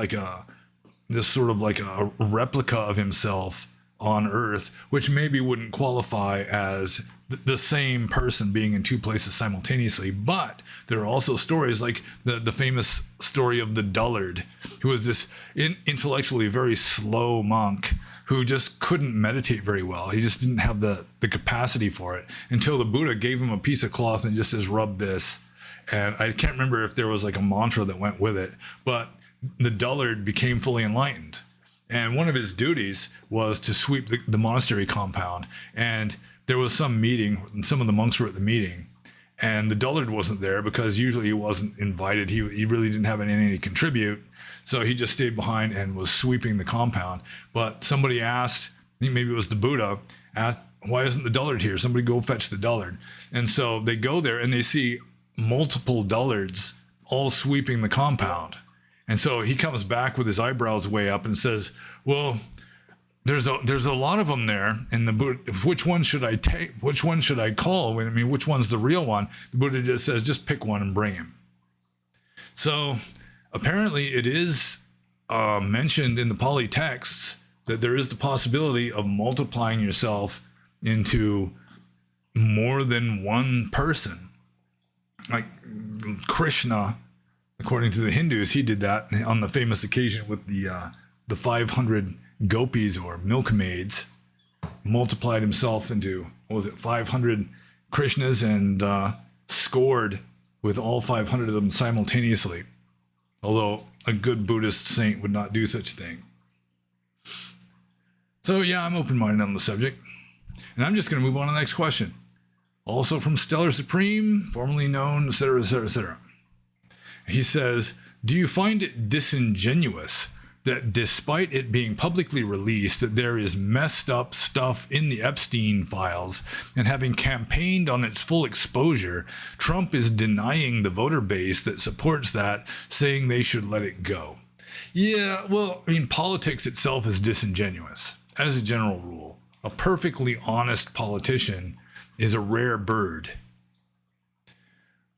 this sort of like a replica of himself on earth, which maybe wouldn't qualify as the same person being in two places simultaneously. But there are also stories like the famous story of the dullard, who was this intellectually very slow monk who just couldn't meditate very well. He just didn't have the capacity for it until the Buddha gave him a piece of cloth and just says, rub this. And I can't remember if there was like a mantra that went with it, but the dullard became fully enlightened. And one of his duties was to sweep the monastery compound. And there was some meeting, and some of the monks were at the meeting, and the dullard wasn't there because usually he wasn't invited. He really didn't have anything to contribute. So he just stayed behind and was sweeping the compound. But somebody asked, I think maybe it was the Buddha, asked, why isn't the dullard here? Somebody go fetch the dullard. And so they go there and they see multiple dullards all sweeping the compound. And so he comes back with his eyebrows way up and says, well, there's a lot of them there, and the Buddha, which one should I take? Which one should I call? I mean, which one's the real one? The Buddha just says, just pick one and bring him. So apparently it is mentioned in the Pali texts that there is the possibility of multiplying yourself into more than one person. Like Krishna, according to the Hindus, he did that on the famous occasion with the 500 gopis or milkmaids, multiplied himself into, 500 Krishnas, and scored with all 500 of them simultaneously. Although a good Buddhist saint would not do such a thing. So yeah, I'm open-minded on the subject. And I'm just going to move on to the next question. Also from Stellar Supreme, formerly known, etc., etc., etc. He says, do you find it disingenuous that despite it being publicly released that there is messed up stuff in the Epstein files, and having campaigned on its full exposure, Trump is denying the voter base that supports that, saying they should let it go? Yeah, well, I mean, politics itself is disingenuous, as a general rule. A perfectly honest politician is a rare bird.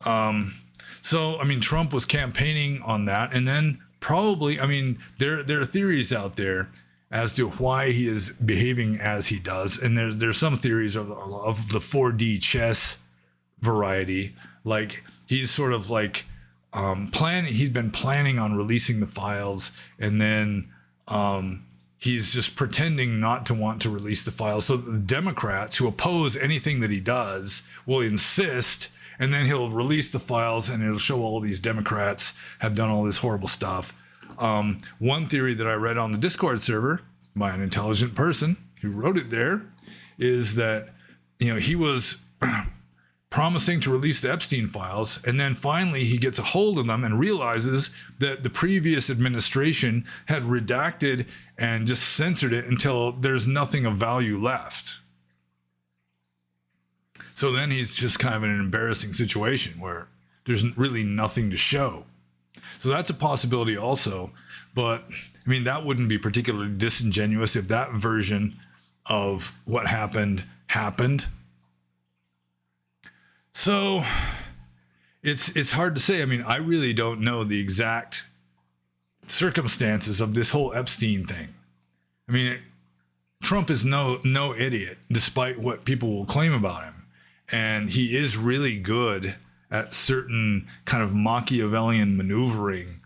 So, I mean, Trump was campaigning on that, and then probably, I mean, there are theories out there as to why he is behaving as he does, and there's some theories of the 4D chess variety. Like, he's sort of like he's been planning on releasing the files, and then he's just pretending not to want to release the files. So the Democrats who oppose anything that he does will insist, and then he'll release the files and it'll show all these Democrats have done all this horrible stuff. One theory that I read on the Discord server by an intelligent person who wrote it there is that, you know, he was promising to release the Epstein files, and then finally he gets a hold of them and realizes that the previous administration had redacted and just censored it until there's nothing of value left. So then he's just kind of in an embarrassing situation where there's really nothing to show. So that's a possibility also. But I mean, that wouldn't be particularly disingenuous if that version of what happened. So it's hard to say. I mean, I really don't know the exact circumstances of this whole Epstein thing. I mean, Trump is no idiot, despite what people will claim about him. And he is really good at certain kind of Machiavellian maneuvering.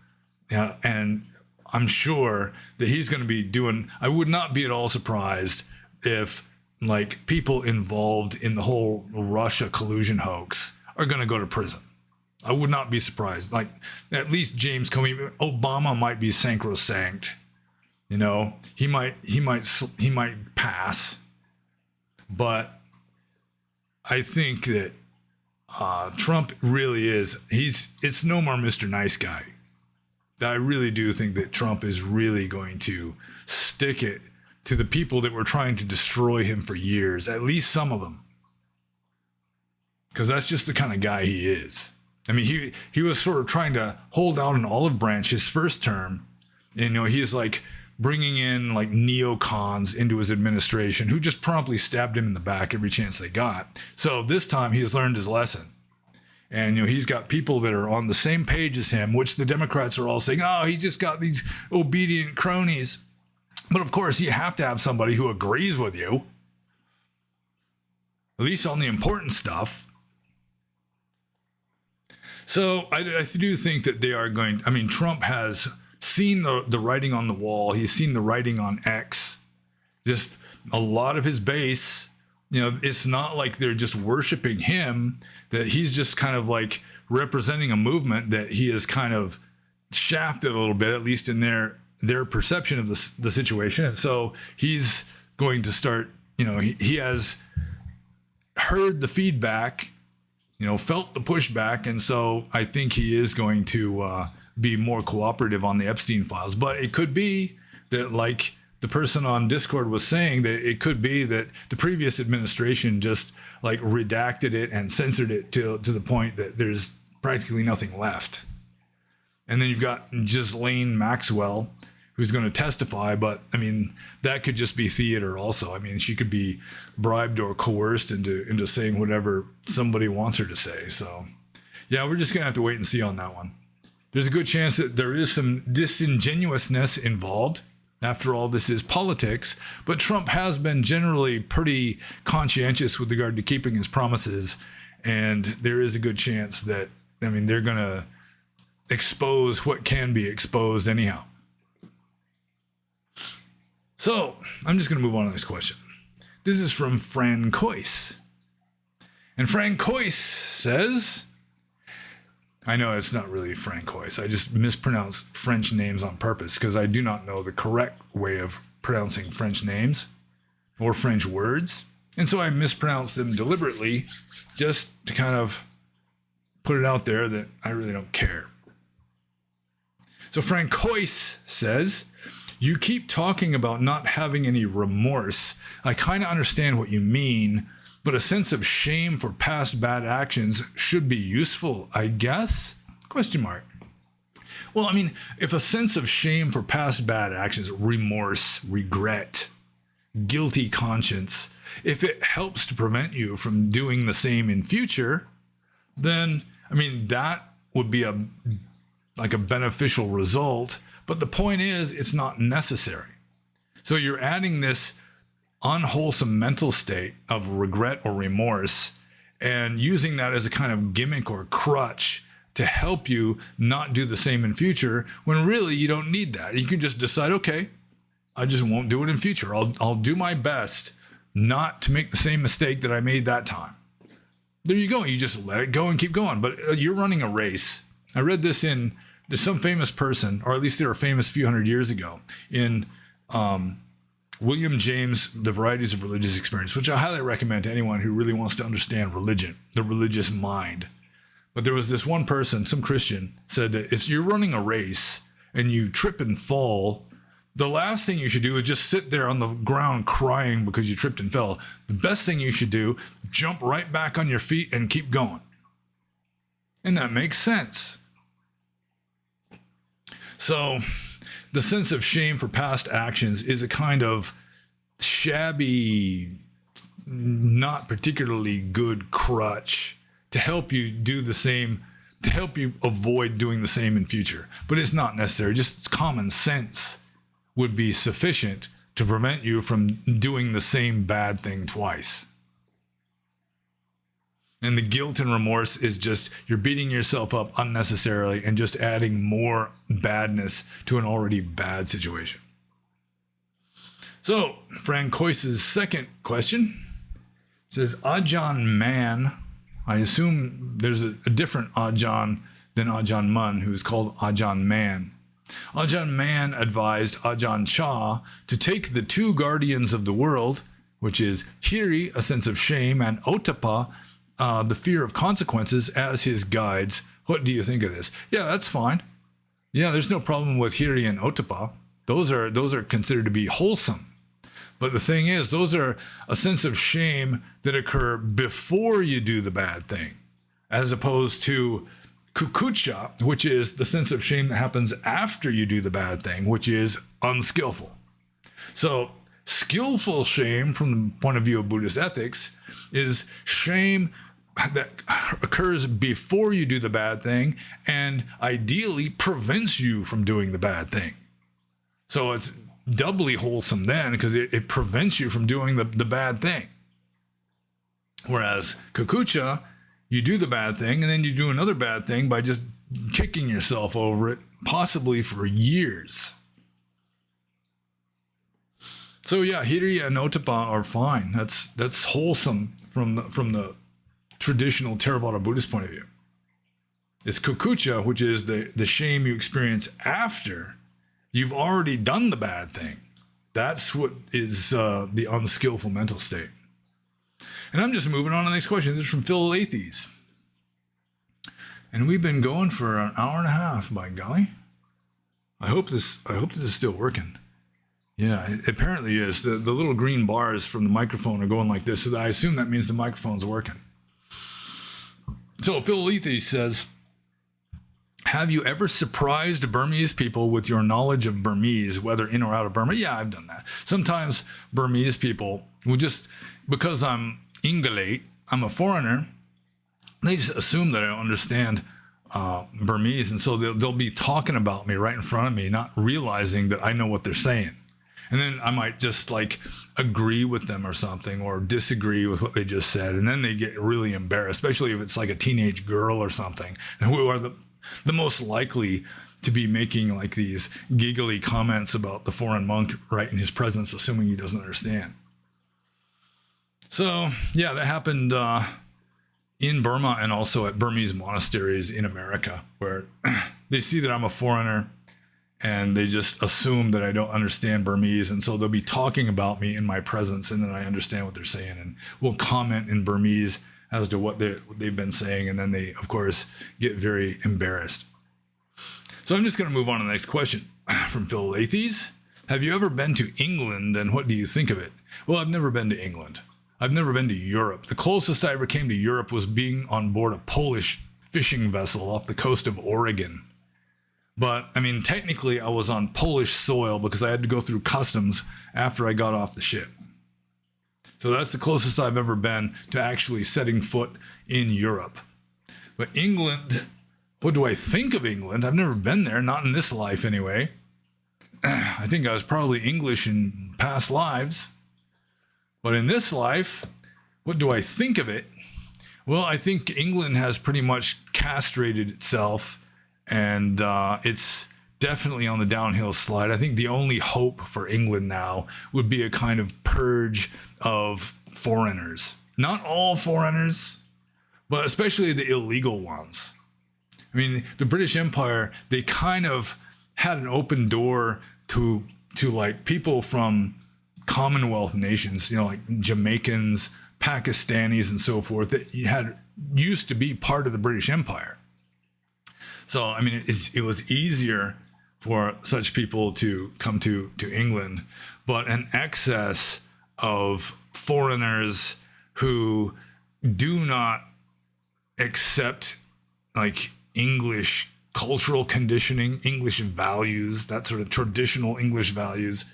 And I'm sure that he's going to be doing, I would not be at all surprised if like people involved in the whole Russia collusion hoax are going to go to prison. I would not be surprised. Like at least James Comey, Obama might be sacrosanct. You know, he might pass, but I think that Trump really is, it's no more Mr. Nice Guy. I really do think that Trump is really going to stick it to the people that were trying to destroy him for years, at least some of them. Because that's just the kind of guy he is. I mean, he was sort of trying to hold out an olive branch his first term. And, you know, he's like bringing in like neocons into his administration who just promptly stabbed him in the back every chance they got. So this time he has learned his lesson. And, you know, he's got people that are on the same page as him, which the Democrats are all saying, oh, he's just got these obedient cronies. But of course, you have to have somebody who agrees with you, at least on the important stuff. So I do think that they are going, I mean, Trump has seen the writing on the wall. He's seen the writing on X. Just a lot of his base, you know, it's not like they're just worshiping him, that he's just kind of like representing a movement that he is kind of shafted a little bit, at least in their perception of the situation. And so he's going to start, you know, he has heard the feedback, you know, felt the pushback. And so I think he is going to be more cooperative on the Epstein files. But it could be that, like the person on Discord was saying, that it could be that the previous administration just like redacted it and censored it to the point that there's practically nothing left. And then you've got Ghislaine Maxwell, who's going to testify, but I mean, that could just be theater also. I mean, she could be bribed or coerced into saying whatever somebody wants her to say. So yeah, we're just going to have to wait and see on that one. There's a good chance that there is some disingenuousness involved. After all, this is politics, but Trump has been generally pretty conscientious with regard to keeping his promises, and there is a good chance that, I mean, they're going to expose what can be exposed anyhow. So, I'm just going to move on to this question. This is from Francois. And Francois says, I know it's not really Francois. I just mispronounce French names on purpose because I do not know the correct way of pronouncing French names or French words. And so I mispronounce them deliberately just to kind of put it out there that I really don't care. So Francois says, you keep talking about not having any remorse. I kind of understand what you mean, but a sense of shame for past bad actions should be useful, I guess? Question mark. Well, I mean, if a sense of shame for past bad actions, remorse, regret, guilty conscience, if it helps to prevent you from doing the same in future, then, I mean, that would be a beneficial result. But the point is, it's not necessary. So you're adding this unwholesome mental state of regret or remorse and using that as a kind of gimmick or crutch to help you not do the same in future, when really you don't need that. You can just decide, okay, I just won't do it in future. I'll do my best not to make the same mistake that I made that time. There you go. You just let it go and keep going. But you're running a race. I read this in, there's some famous person, or at least they were famous a few hundred years ago, in William James, The Varieties of Religious Experience, which I highly recommend to anyone who really wants to understand religion, the religious mind. But there was this one person, some Christian, said that if you're running a race and you trip and fall, the last thing you should do is just sit there on the ground crying because you tripped and fell. The best thing you should do, jump right back on your feet and keep going. And that makes sense. So the sense of shame for past actions is a kind of shabby, not particularly good crutch to help you do the same, to help you avoid doing the same in future. But it's not necessary. Just common sense would be sufficient to prevent you from doing the same bad thing twice. And the guilt and remorse is just, you're beating yourself up unnecessarily and just adding more badness to an already bad situation. So, Francois's second question says, Ajahn Man, I assume there's a different Ajahn than Ajahn Mun, who's called Ajahn Man. Ajahn Man advised Ajahn Chah to take the two guardians of the world, which is Hiri, a sense of shame, and Ottappa, the fear of consequences, as his guides. What do you think of this? Yeah, that's fine. Yeah, there's no problem with Hiri and Ottappa. Those are considered to be wholesome. But the thing is, those are a sense of shame that occur before you do the bad thing, as opposed to kukucha, which is the sense of shame that happens after you do the bad thing, which is unskillful. So skillful shame, from the point of view of Buddhist ethics, is shame that occurs before you do the bad thing and ideally prevents you from doing the bad thing. So it's doubly wholesome then because it prevents you from doing the bad thing. Whereas kukucha, you do the bad thing and then you do another bad thing by just kicking yourself over it, possibly for years. So yeah, Hiri and Ottappa are fine. That's wholesome from the traditional Theravada Buddhist point of view. It's kukucha, which is the shame you experience after you've already done the bad thing. That's what is the unskillful mental state. And I'm just moving on to the next question. This is from Philippians. And we've been going for an hour and a half, by golly. I hope this is still working. Yeah, it apparently is. The little green bars from the microphone are going like this, so I assume that means the microphone's working. So Philippians says, Have you ever surprised Burmese people with your knowledge of Burmese, whether in or out of Burma? Yeah, I've done that. Sometimes Burmese people will just, because I'm Ingolate, I'm a foreigner, they just assume that I don't understand Burmese. And so they'll be talking about me right in front of me, not realizing that I know what they're saying. And then I might just like agree with them or something, or disagree with what they just said. And then they get really embarrassed, especially if it's like a teenage girl or something, who are the most likely to be making like these giggly comments about the foreign monk right in his presence, assuming he doesn't understand. So yeah, that happened in Burma and also at Burmese monasteries in America, where they see that I'm a foreigner and they just assume that I don't understand Burmese. And so they'll be talking about me in my presence, and then I understand what they're saying and will comment in Burmese as to what they've been saying. And then they, of course, get very embarrassed. So I'm just going to move on to the next question from Philippians. Have you ever been to England, and what do you think of it? Well, I've never been to England. I've never been to Europe. The closest I ever came to Europe was being on board a Polish fishing vessel off the coast of Oregon. But, I mean, technically I was on Polish soil because I had to go through customs after I got off the ship. So that's the closest I've ever been to actually setting foot in Europe. But England, what do I think of England? I've never been there, not in this life anyway. I think I was probably English in past lives. But in this life, what do I think of it? Well, I think England has pretty much castrated itself, and it's definitely on the downhill slide. I think the only hope for England now would be a kind of purge of foreigners. Not all foreigners, but especially the illegal ones. I mean, the British Empire, they kind of had an open door to like people from Commonwealth nations, like Jamaicans, Pakistanis, and so forth, that used to be part of the British Empire. So, I mean, it was easier for such people to come to England, but an excess of foreigners who do not accept like English cultural conditioning, English values, that sort of traditional English values.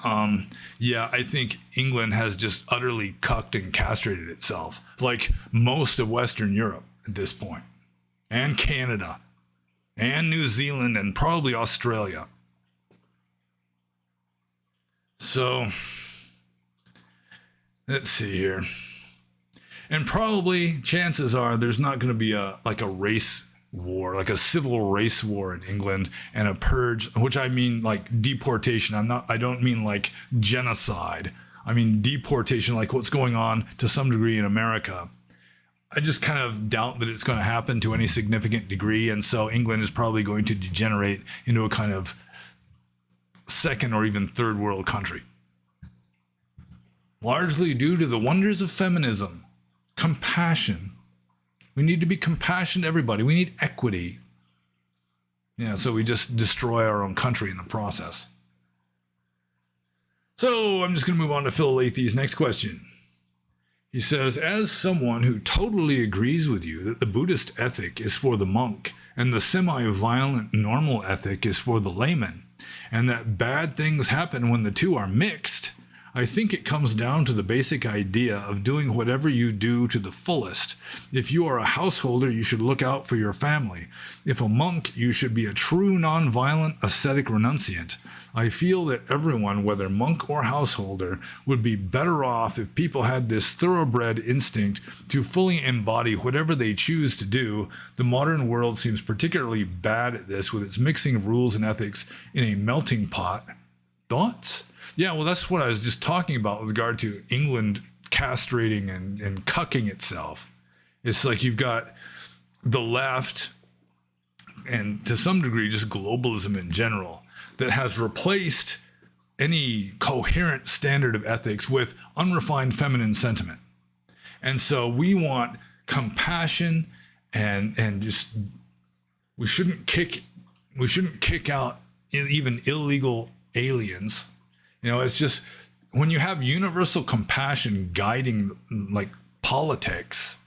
I think England has just utterly cucked and castrated itself, like most of Western Europe at this point, and Canada, and New Zealand, and probably Australia. So, let's see here. And probably, chances are, there's not going to be a race war, like a civil race war in England, and a purge, which I mean like deportation. I don't mean like genocide. I mean deportation, like what's going on to some degree in America. I just kind of doubt that it's going to happen to any significant degree, and so England is probably going to degenerate into a kind of second or even third world country. Largely due to the wonders of feminism, compassion. We need to be compassionate to everybody. We need equity. Yeah, so we just destroy our own country in the process. So I'm just going to move on to Phil Lathy's next question. He says, as someone who totally agrees with you that the Buddhist ethic is for the monk and the semi-violent normal ethic is for the layman, and that bad things happen when the two are mixed, I think it comes down to the basic idea of doing whatever you do to the fullest. If you are a householder, you should look out for your family. If a monk, you should be a true non-violent ascetic renunciant. I feel that everyone, whether monk or householder, would be better off if people had this thoroughbred instinct to fully embody whatever they choose to do. The modern world seems particularly bad at this, with its mixing of rules and ethics in a melting pot. Thoughts? Yeah, well, that's what I was just talking about with regard to England castrating and cucking itself. It's like you've got the left, and to some degree just globalism in general, that has replaced any coherent standard of ethics with unrefined feminine sentiment. And so we want compassion and just we shouldn't kick out even illegal aliens. It's just when you have universal compassion guiding like politics,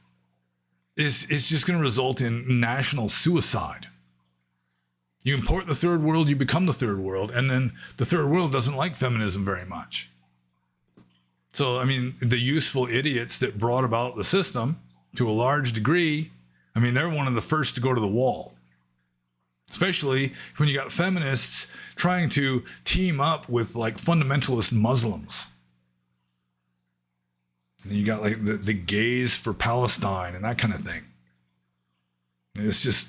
it's just going to result in national suicide. You import the third world, you become the third world, and then the third world doesn't like feminism very much. So, I mean, the useful idiots that brought about the system to a large degree, I mean, they're one of the first to go to the wall. Especially when you got feminists trying to team up with like fundamentalist Muslims. And you got like the gays for Palestine and that kind of thing. It's just,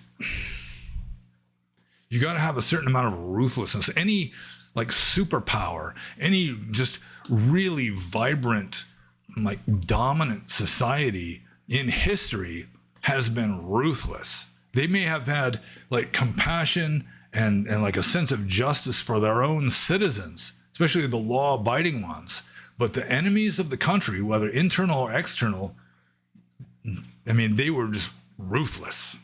you got to have a certain amount of ruthlessness. Any like superpower, any just really vibrant, like dominant society in history has been ruthless. They may have had like compassion and like a sense of justice for their own citizens, especially the law-abiding ones. But the enemies of the country, whether internal or external, I mean, they were just ruthless.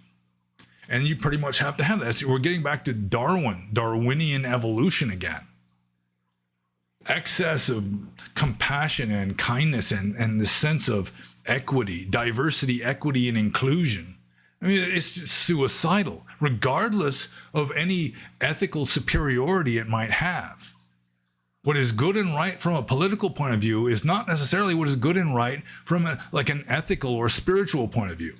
And you pretty much have to have that. So we're getting back to Darwinian evolution again. Excess of compassion and kindness and the sense of equity, diversity, equity, and inclusion. I mean, it's just suicidal, regardless of any ethical superiority it might have. What is good and right from a political point of view is not necessarily what is good and right from like an ethical or spiritual point of view.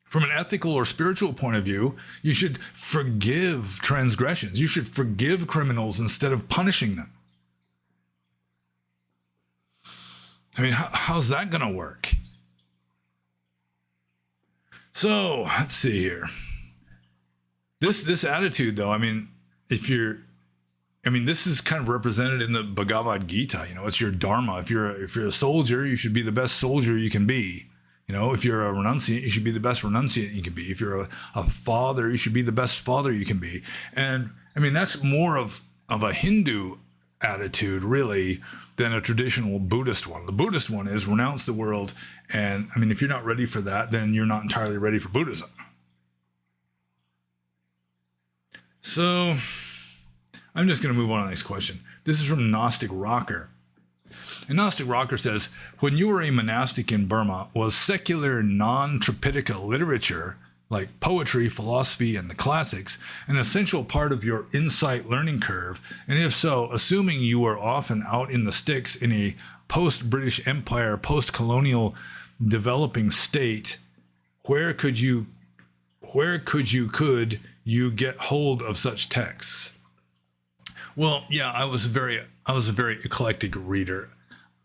From an ethical or spiritual point of view, you should forgive transgressions. You should forgive criminals instead of punishing them. I mean, how's that going to work? So let's see here. This attitude, though, I mean, this is kind of represented in the Bhagavad Gita. You know, it's your dharma. If you're a soldier, you should be the best soldier you can be. You know, if you're a renunciant, you should be the best renunciant you can be. If you're a father, you should be the best father you can be. And I mean, that's more of a Hindu attitude, really, than a traditional Buddhist one. The Buddhist one is renounce the world. And I mean, if you're not ready for that, then you're not entirely ready for Buddhism. So I'm just going to move on to the next question. This is from Gnostic Rocker. And Gnostic Rocker says, when you were a monastic in Burma, was secular non-Tripitaka literature, like poetry, philosophy, and the classics, an essential part of your insight learning curve? And if so, assuming you were often out in the sticks in a post-British Empire, post-colonial developing state, where could you get hold of such texts? Well, yeah, I was a very eclectic reader.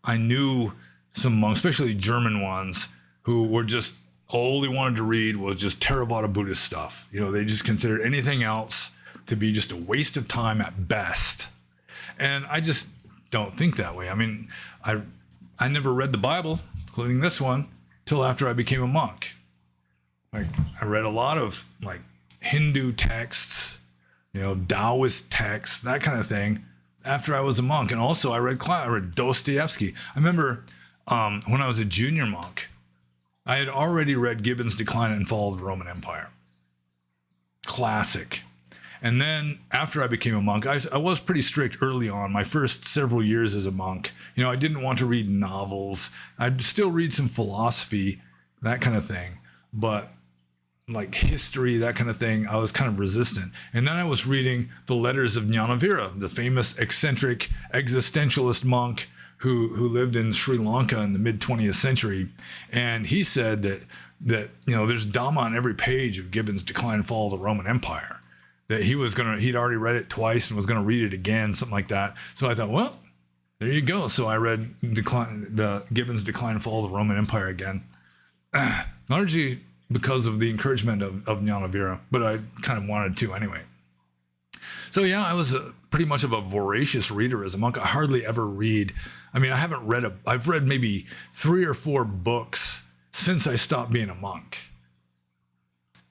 I knew some monks, especially German ones, who were just, all they wanted to read was just Theravada Buddhist stuff. You know, they just considered anything else to be just a waste of time at best. And I just don't think that way. I mean, I never read the Bible, including this one, till after I became a monk. Like, I read a lot of like Hindu texts, you know, Taoist texts, that kind of thing, after I was a monk. And also I read Dostoevsky. I remember when I was a junior monk, I had already read Gibbon's Decline and Fall of the Roman Empire. Classic. And then after I became a monk, I was pretty strict early on, my first several years as a monk. You know, I didn't want to read novels. I'd still read some philosophy, that kind of thing. But like history, that kind of thing, I was kind of resistant. And then I was reading the letters of Jnanavira, the famous eccentric existentialist monk who lived in Sri Lanka in the mid-20th century. And he said that you know, there's Dhamma on every page of Gibbon's Decline and Fall of the Roman Empire. That he'd already read it twice and was going to read it again, something like that. So I thought, well, there you go. So I read Gibbon's Decline and Fall of the Roman Empire again. Largely because of the encouragement of Jnanavira, but I kind of wanted to anyway. So yeah, I was pretty much of a voracious reader as a monk. I hardly ever read. I mean, I've read maybe 3 or 4 books since I stopped being a monk,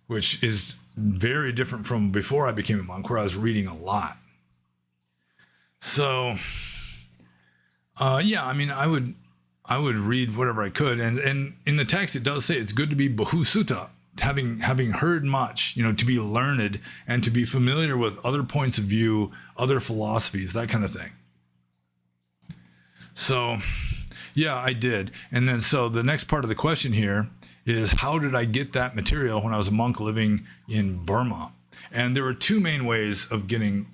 which is very different from before I became a monk, where I was reading a lot. So, yeah, I mean, I would read whatever I could, and in the text it does say it's good to be bahusutta, having heard much, you know, to be learned and to be familiar with other points of view, other philosophies, that kind of thing. So, yeah, I did. And then so the next part of the question here is, how did I get that material when I was a monk living in Burma? And there were two main ways of getting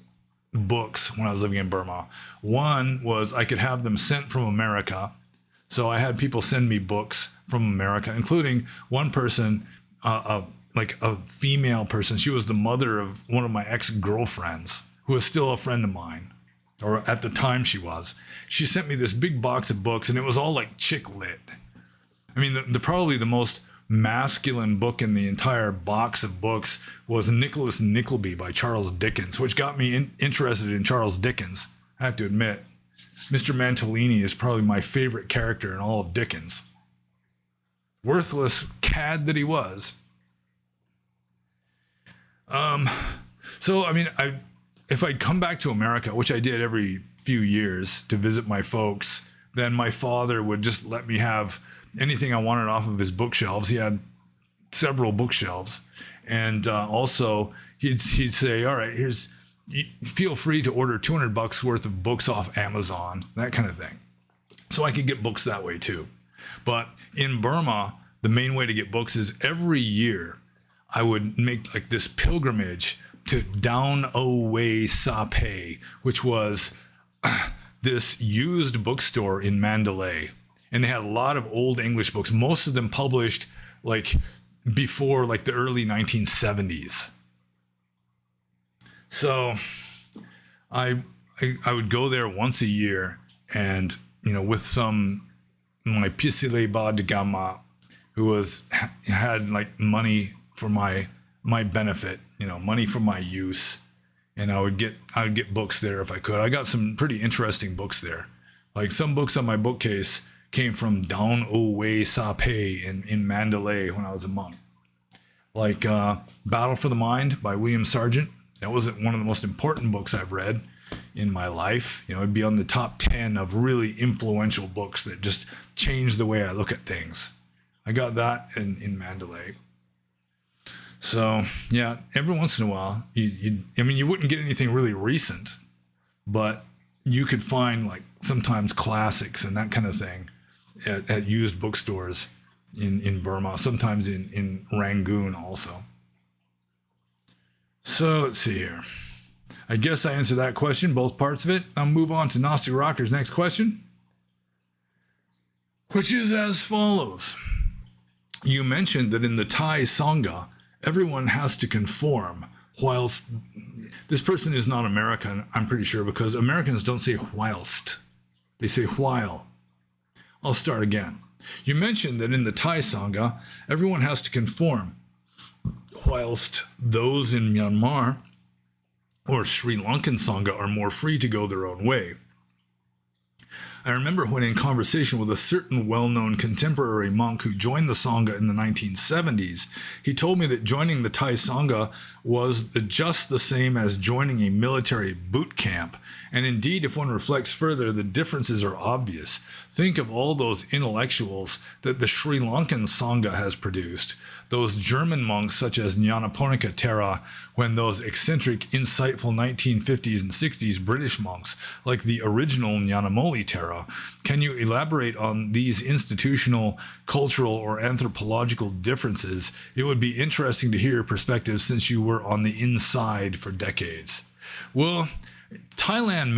books when I was living in Burma. One was I could have them sent from America. So I had people send me books from America, including one person, like a female person. She was the mother of one of my ex-girlfriends, who is still a friend of mine, or at the time she was. She sent me this big box of books, and it was all like chick lit. I mean, the probably the most masculine book in the entire box of books was Nicholas Nickleby by Charles Dickens, which got me interested in Charles Dickens. I have to admit, Mr. Mantellini is probably my favorite character in all of Dickens. Worthless cad that he was. So, I mean, if I'd come back to America, which I did every few years to visit my folks, then my father would just let me have anything I wanted off of his bookshelves. He had several bookshelves. And also, he'd say, all right, feel free to order $200 worth of books off Amazon, that kind of thing. So I could get books that way too. But in Burma, the main way to get books is every year I would make like this pilgrimage to Down O Way Sape, which was this used bookstore in Mandalay. And they had a lot of old English books, most of them published like before like the early 1970s. So I would go there once a year, and with my pisile ba de gama, who had like money for my benefit, money for my use, and I would get books there if I could. I got some pretty interesting books there. Like some books on my bookcase came from Down O Way Sape in Mandalay when I was a monk. Like Battle for the Mind by William Sargent. That wasn't one of the most important books I've read in my life. It'd be on the top 10 of really influential books that just changed the way I look at things. I got that in Mandalay. So yeah, every once in a while, you wouldn't get anything really recent, but you could find like sometimes classics and that kind of thing at used bookstores in Burma, sometimes in Rangoon also. So let's see here. I guess I answered that question, both parts of it. I'll move on to Gnostic Rocker's next question, which is as follows. You mentioned that in the Thai Sangha, everyone has to conform, whilst this person is not American, I'm pretty sure, because Americans don't say whilst. They say while. I'll start again. You mentioned that in the Thai Sangha, everyone has to conform, whilst those in Myanmar or Sri Lankan Sangha are more free to go their own way. I remember when in conversation with a certain well-known contemporary monk who joined the Sangha in the 1970s, he told me that joining the Thai Sangha was just the same as joining a military boot camp. And indeed, if one reflects further, the differences are obvious. Think of all those intellectuals that the Sri Lankan Sangha has produced. Those German monks such as Nyanaponika Thera, when those eccentric, insightful 1950s and 60s British monks, like the original Nyanamoli Thera. Can you elaborate on these institutional, cultural, or anthropological differences? It would be interesting to hear your perspective since you were on the inside for decades. Well, Thailand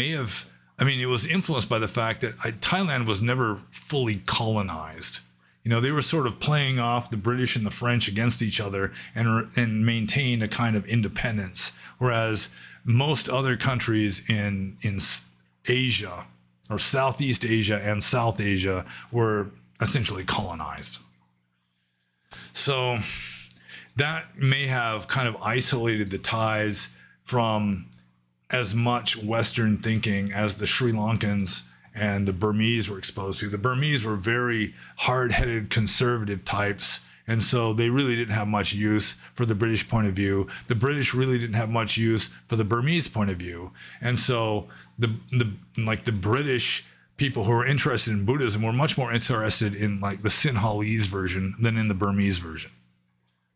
it was influenced by the fact that Thailand was never fully colonized. They were sort of playing off the British and the French against each other and maintained a kind of independence, whereas most other countries in Asia, or Southeast Asia and South Asia, were essentially colonized. So that may have kind of isolated the Thais from as much Western thinking as the Sri Lankans and the Burmese were exposed to. The Burmese were very hard-headed conservative types, and so they really didn't have much use for the British point of view. The British really didn't have much use for the Burmese point of view. And so the British people who were interested in Buddhism were much more interested in like the Sinhalese version than in the Burmese version.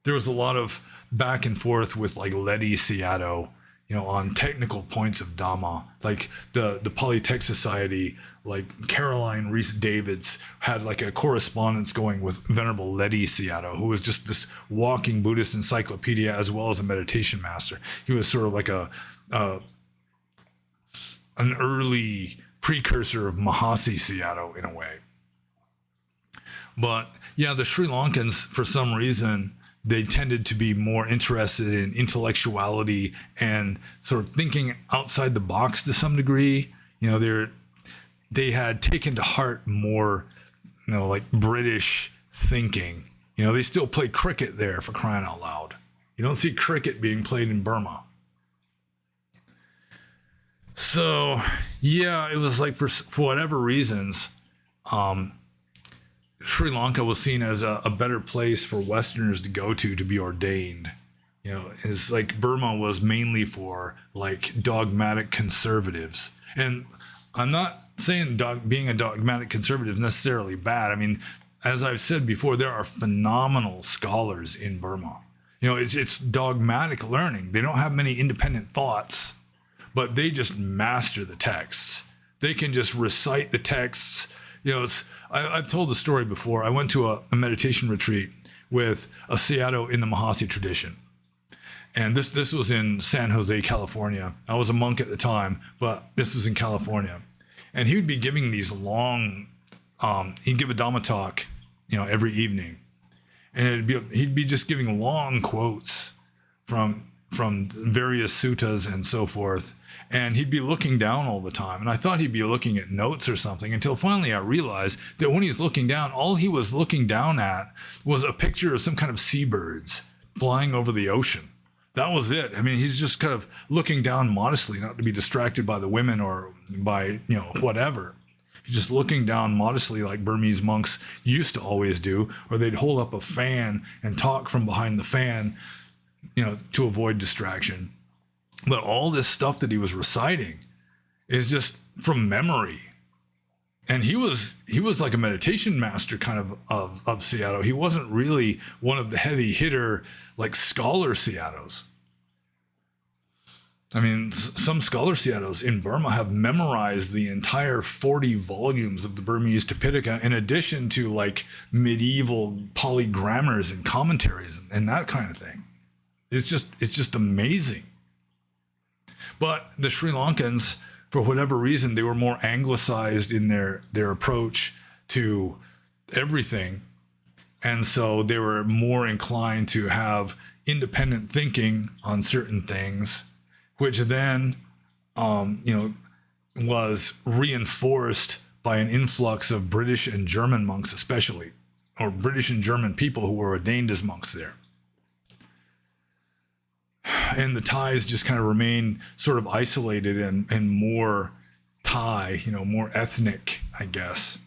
There was a lot of back and forth with like Ledi Sayadaw, on technical points of Dhamma. Like the Pali Tech Society, like Caroline Reese Davids had like a correspondence going with Venerable Ledi Sayadaw, who was just this walking Buddhist encyclopedia as well as a meditation master. He was sort of like an early precursor of Mahasi Sayadaw in a way. But yeah, the Sri Lankans, for some reason, they tended to be more interested in intellectuality and sort of thinking outside the box to some degree. They had taken to heart more, like British thinking. They still play cricket there, for crying out loud. You don't see cricket being played in Burma. So yeah, it was like for whatever reasons, Sri Lanka was seen as a better place for Westerners to go to be ordained. It's like Burma was mainly for like dogmatic conservatives. And I'm not saying being a dogmatic conservative is necessarily bad. I mean, as I've said before, there are phenomenal scholars in Burma. It's dogmatic learning. They don't have many independent thoughts, but they just master the texts. They can just recite the texts. I've told the story before. I went to a meditation retreat with a Sayadaw in the Mahasi tradition. And this was in San Jose, California. I was a monk at the time, but this was in California. And he would be giving these long, he'd give a Dhamma talk, every evening. And he'd be just giving long quotes from various suttas and so forth. And he'd be looking down all the time. And I thought he'd be looking at notes or something, until finally I realized that when he's looking down, all he was looking down at was a picture of some kind of seabirds flying over the ocean. That was it. I mean, he's just kind of looking down modestly, not to be distracted by the women or by, whatever. He's just looking down modestly like Burmese monks used to always do, or they'd hold up a fan and talk from behind the fan, to avoid distraction. But all this stuff that he was reciting is just from memory. And he was like a meditation master kind of Sayadaw. He wasn't really one of the heavy hitter, like scholar Sayadaws. I mean, some scholar Sayadaws in Burma have memorized the entire 40 volumes of the Burmese Tipitaka, in addition to like medieval Pali grammars and commentaries and that kind of thing. It's just amazing. But the Sri Lankans, for whatever reason, they were more anglicized in their approach to everything. And so they were more inclined to have independent thinking on certain things, which then, was reinforced by an influx of British and German monks especially, or British and German people who were ordained as monks there. And the Thais just kind of remain sort of isolated and more Thai, more ethnic, I guess.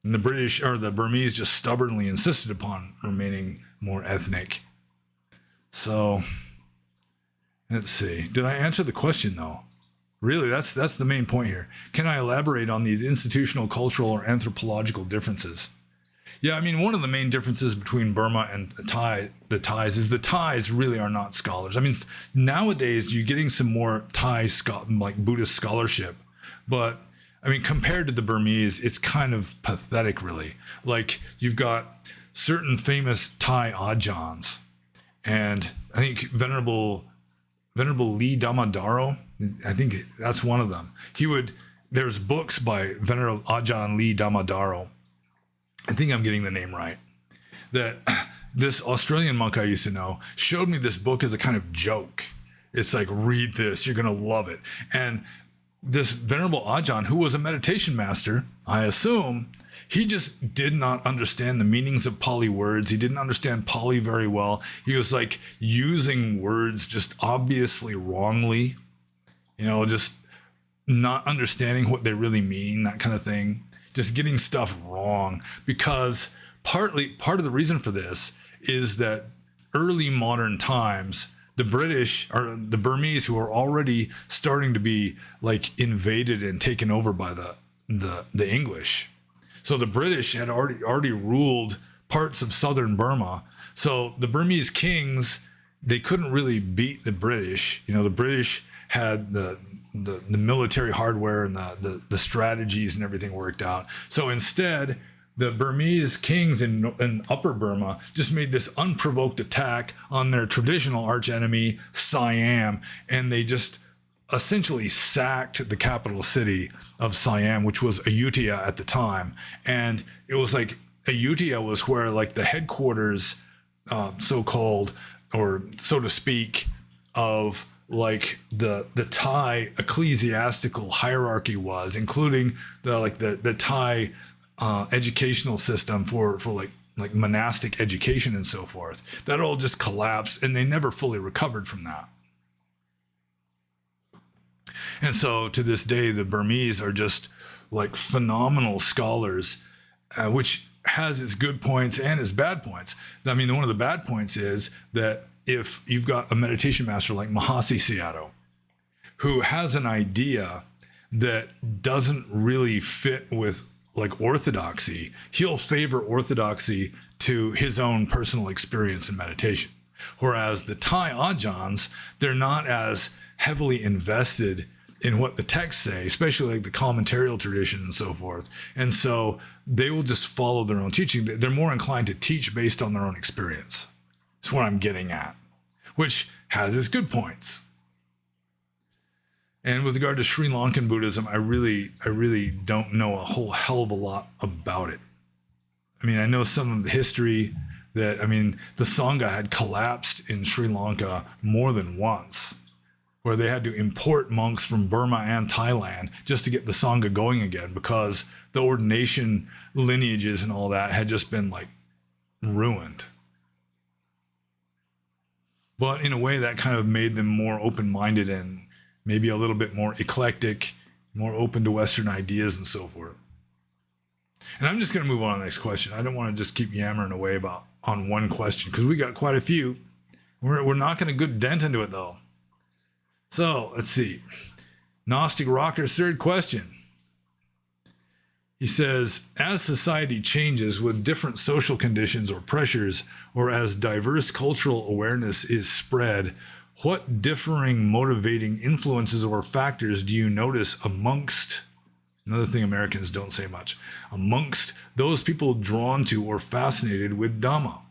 And the British or the Burmese just stubbornly insisted upon remaining more ethnic. So, let's see. Did I answer the question though? Really, that's the main point here. Can I elaborate on these institutional, cultural, or anthropological differences? Yeah, I mean, one of the main differences between Burma and the Thais is the Thais really are not scholars. I mean, nowadays you're getting some more Thai like Buddhist scholarship, but I mean, compared to the Burmese, it's kind of pathetic, really. Like, you've got certain famous Thai Ajahns, and I think Venerable Lee Damadaro, I think that's one of them. There's books by Venerable Ajahn Lee Damadaro, I think I'm getting the name right, that this Australian monk I used to know showed me this book as a kind of joke. It's like, read this, you're going to love it. And this Venerable Ajahn, who was a meditation master, I assume, he just did not understand the meanings of Pali words. He didn't understand Pali very well. He was like using words just obviously wrongly, just not understanding what they really mean, that kind of thing. Just getting stuff wrong, because part of the reason for this is that early modern times, the British or the Burmese, who are already starting to be like invaded and taken over by the English. So the British had already ruled parts of southern Burma. So the Burmese kings they couldn't really beat the British. The British had the military hardware and the strategies and everything worked out. So instead, the Burmese kings in Upper Burma just made this unprovoked attack on their traditional archenemy, Siam, and they just essentially sacked the capital city of Siam, which was Ayutthaya at the time. And it was like Ayutthaya was where like the headquarters, so-called, or so to speak, of like the Thai ecclesiastical hierarchy was, including the Thai educational system for like monastic education and so forth. That all just collapsed, and they never fully recovered from that. And so to this day, the Burmese are just like phenomenal scholars, which has its good points and its bad points. I mean, one of the bad points is that if you've got a meditation master like Mahasi Sayadaw, who has an idea that doesn't really fit with like orthodoxy, he'll favor orthodoxy to his own personal experience in meditation. Whereas the Thai Ajahns, they're not as heavily invested in what the texts say, especially like the commentarial tradition and so forth. And so they will just follow their own teaching. They're more inclined to teach based on their own experience. That's what I'm getting at, which has its good points. And with regard to Sri Lankan Buddhism, I really don't know a whole hell of a lot about it. I mean, I know some of the history that, the Sangha had collapsed in Sri Lanka more than once, where they had to import monks from Burma and Thailand just to get the Sangha going again, because the ordination lineages and all that had just been like ruined. But in a way that kind of made them more open-minded and maybe a little bit more eclectic, more open to Western ideas and so forth. And I'm just going to move on to the next question. I don't want to just keep yammering away on one question, because we got quite a few. We're knocking a good dent into it though. So let's see. Gnostic Rocker's third question. He says, as society changes with different social conditions or pressures, or as diverse cultural awareness is spread, what differing motivating influences or factors do you notice amongst, another thing Americans don't say much, amongst those people drawn to or fascinated with Dhamma?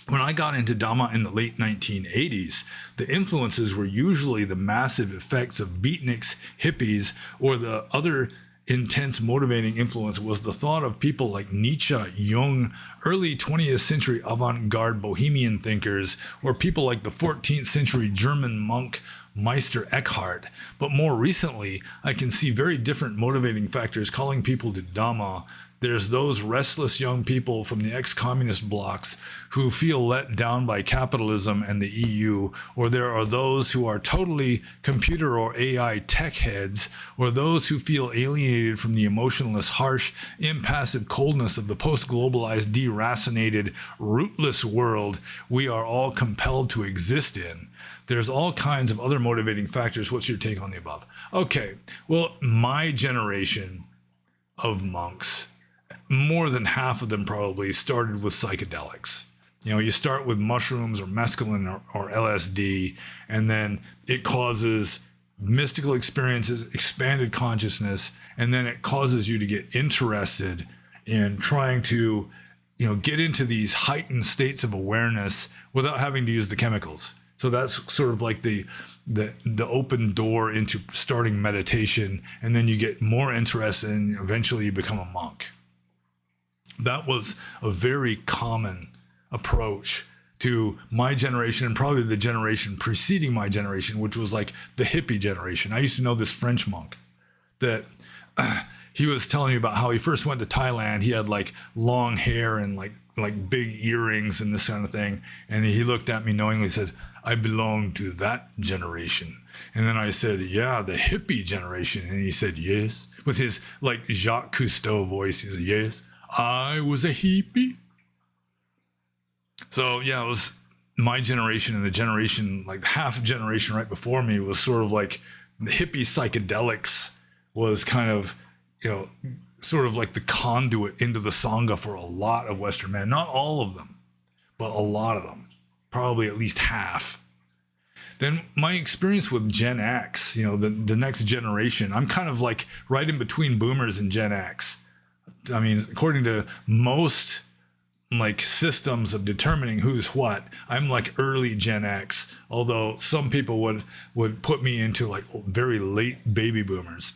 When I got into Dhamma in the late 1980s, the influences were usually the massive effects of beatniks, hippies, or the other intense motivating influence was the thought of people like Nietzsche, Jung, early 20th century avant-garde bohemian thinkers, or people like the 14th century German monk Meister Eckhart. But more recently, I can see very different motivating factors calling people to Dhamma. There's those restless young people from the ex-communist blocs who feel let down by capitalism and the EU, or there are those who are totally computer or AI tech heads, or those who feel alienated from the emotionless, harsh, impassive coldness of the post-globalized, deracinated, rootless world we are all compelled to exist in. There's all kinds of other motivating factors. What's your take on the above? Okay, well, my generation of monks, more than half of them probably started with psychedelics. You start with mushrooms or mescaline or LSD, and then it causes mystical experiences, expanded consciousness, and then it causes you to get interested in trying to, get into these heightened states of awareness without having to use the chemicals. So that's sort of like the open door into starting meditation, and then you get more interested and eventually you become a monk. That was a very common approach to my generation and probably the generation preceding my generation, which was like the hippie generation. I used to know this French monk that he was telling me about how he first went to Thailand. He had like long hair and like big earrings and this kind of thing. And he looked at me knowingly and said, I belong to that generation. And then I said, yeah, the hippie generation. And he said, yes, with his like Jacques Cousteau voice. He said, yes, I was a hippie. So yeah, it was my generation, and the generation, like half generation right before me, was sort of like the hippie psychedelics was kind of, sort of like the conduit into the Sangha for a lot of Western men. Not all of them, but a lot of them. Probably at least half. Then my experience with Gen X, the next generation, I'm kind of like right in between boomers and Gen X. I mean, according to most like systems of determining who's what, I'm like early Gen X, although some people would put me into like very late baby boomers.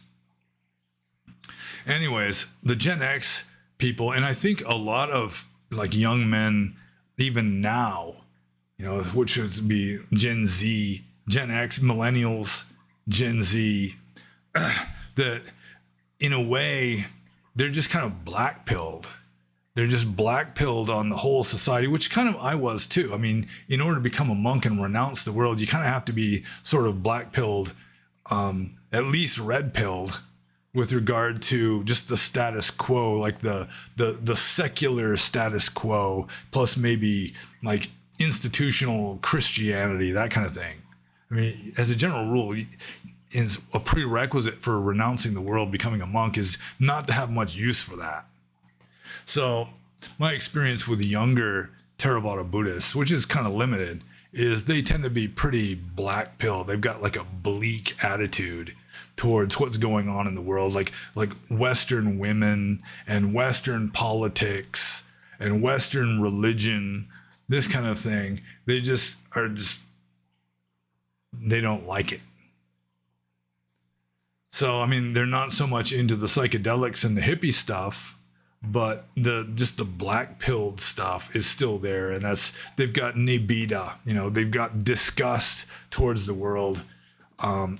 Anyways, the Gen X people, and I think a lot of like young men, even now, which would be Gen Z, Gen X, millennials, Gen Z, that in a way, they're just kind of black-pilled. They're just black-pilled on the whole society, which kind of I was too. I mean, in order to become a monk and renounce the world, you kind of have to be sort of black-pilled, at least red-pilled, with regard to just the status quo, like the secular status quo, plus maybe like institutional Christianity, that kind of thing. I mean, as a general rule, is a prerequisite for renouncing the world, becoming a monk, is not to have much use for that. So my experience with younger Theravada Buddhists, which is kind of limited, is they tend to be pretty black-pilled. They've got like a bleak attitude towards what's going on in the world, like Western women and Western politics and Western religion, this kind of thing. They just are they don't like it. So, I mean, they're not so much into the psychedelics and the hippie stuff, but the black-pilled stuff is still there. And they've got nibbida, they've got disgust towards the world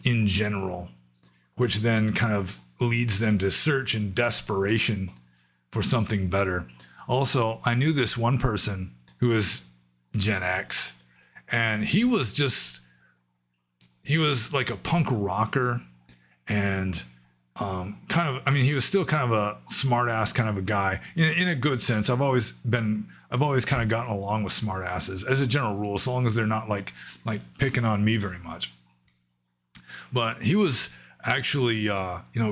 in general, which then kind of leads them to search in desperation for something better. Also, I knew this one person who was Gen X, and he was like a punk rocker, and he was still kind of a smart ass kind of a guy in a good sense. I've always kind of gotten along with smart asses as a general rule, so long as they're not like picking on me very much. But he was actually,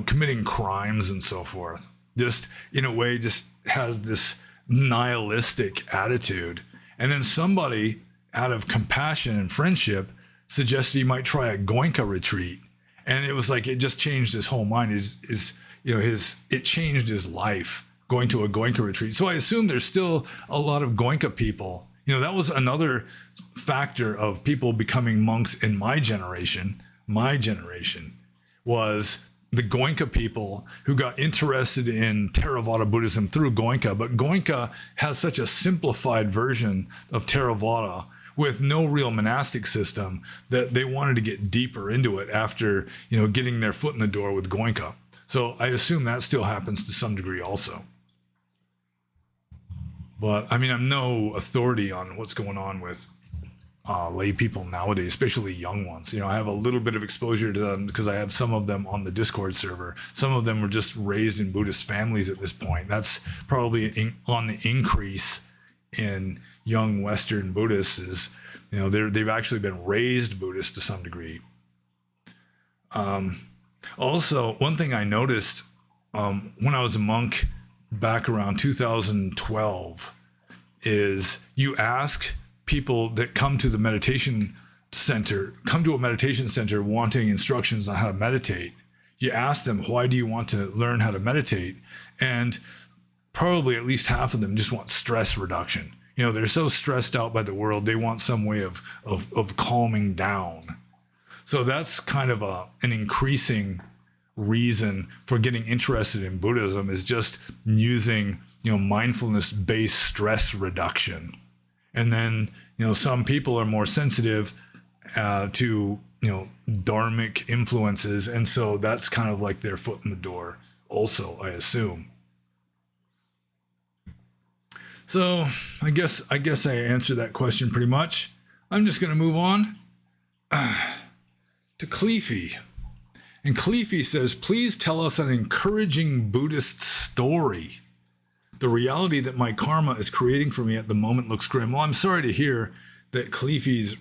committing crimes and so forth. Just in a way, just has this nihilistic attitude. And then somebody, out of compassion and friendship, suggested he might try a Goenka retreat. And it was like, it just changed his whole mind. It changed his life, going to a Goenka retreat. So I assume there's still a lot of Goenka people. That was another factor of people becoming monks in my generation was the Goenka people who got interested in Theravada Buddhism through Goenka. But Goenka has such a simplified version of Theravada with no real monastic system that they wanted to get deeper into it after, getting their foot in the door with Goenka. So I assume that still happens to some degree also. But I mean, I'm no authority on what's going on with lay people nowadays, especially young ones. I have a little bit of exposure to them because I have some of them on the Discord server. Some of them were just raised in Buddhist families at this point. That's probably on the increase in young Western Buddhists. Is they've actually been raised Buddhist to some degree. Also, one thing I noticed when I was a monk back around 2012 is you ask people that come to a meditation center wanting instructions on how to meditate. You ask them, why do you want to learn how to meditate? And probably at least half of them just want stress reduction. They're so stressed out by the world, they want some way of calming down. So that's kind of an increasing reason for getting interested in Buddhism, is just using, mindfulness-based stress reduction. And then, some people are more sensitive to, dharmic influences. And so that's kind of like their foot in the door also, I assume. So I guess I answered that question pretty much. I'm just going to move on to Cleefy. And Cleefy says, please tell us an encouraging Buddhist story. The reality that my karma is creating for me at the moment looks grim. Well, I'm sorry to hear that Cleefy's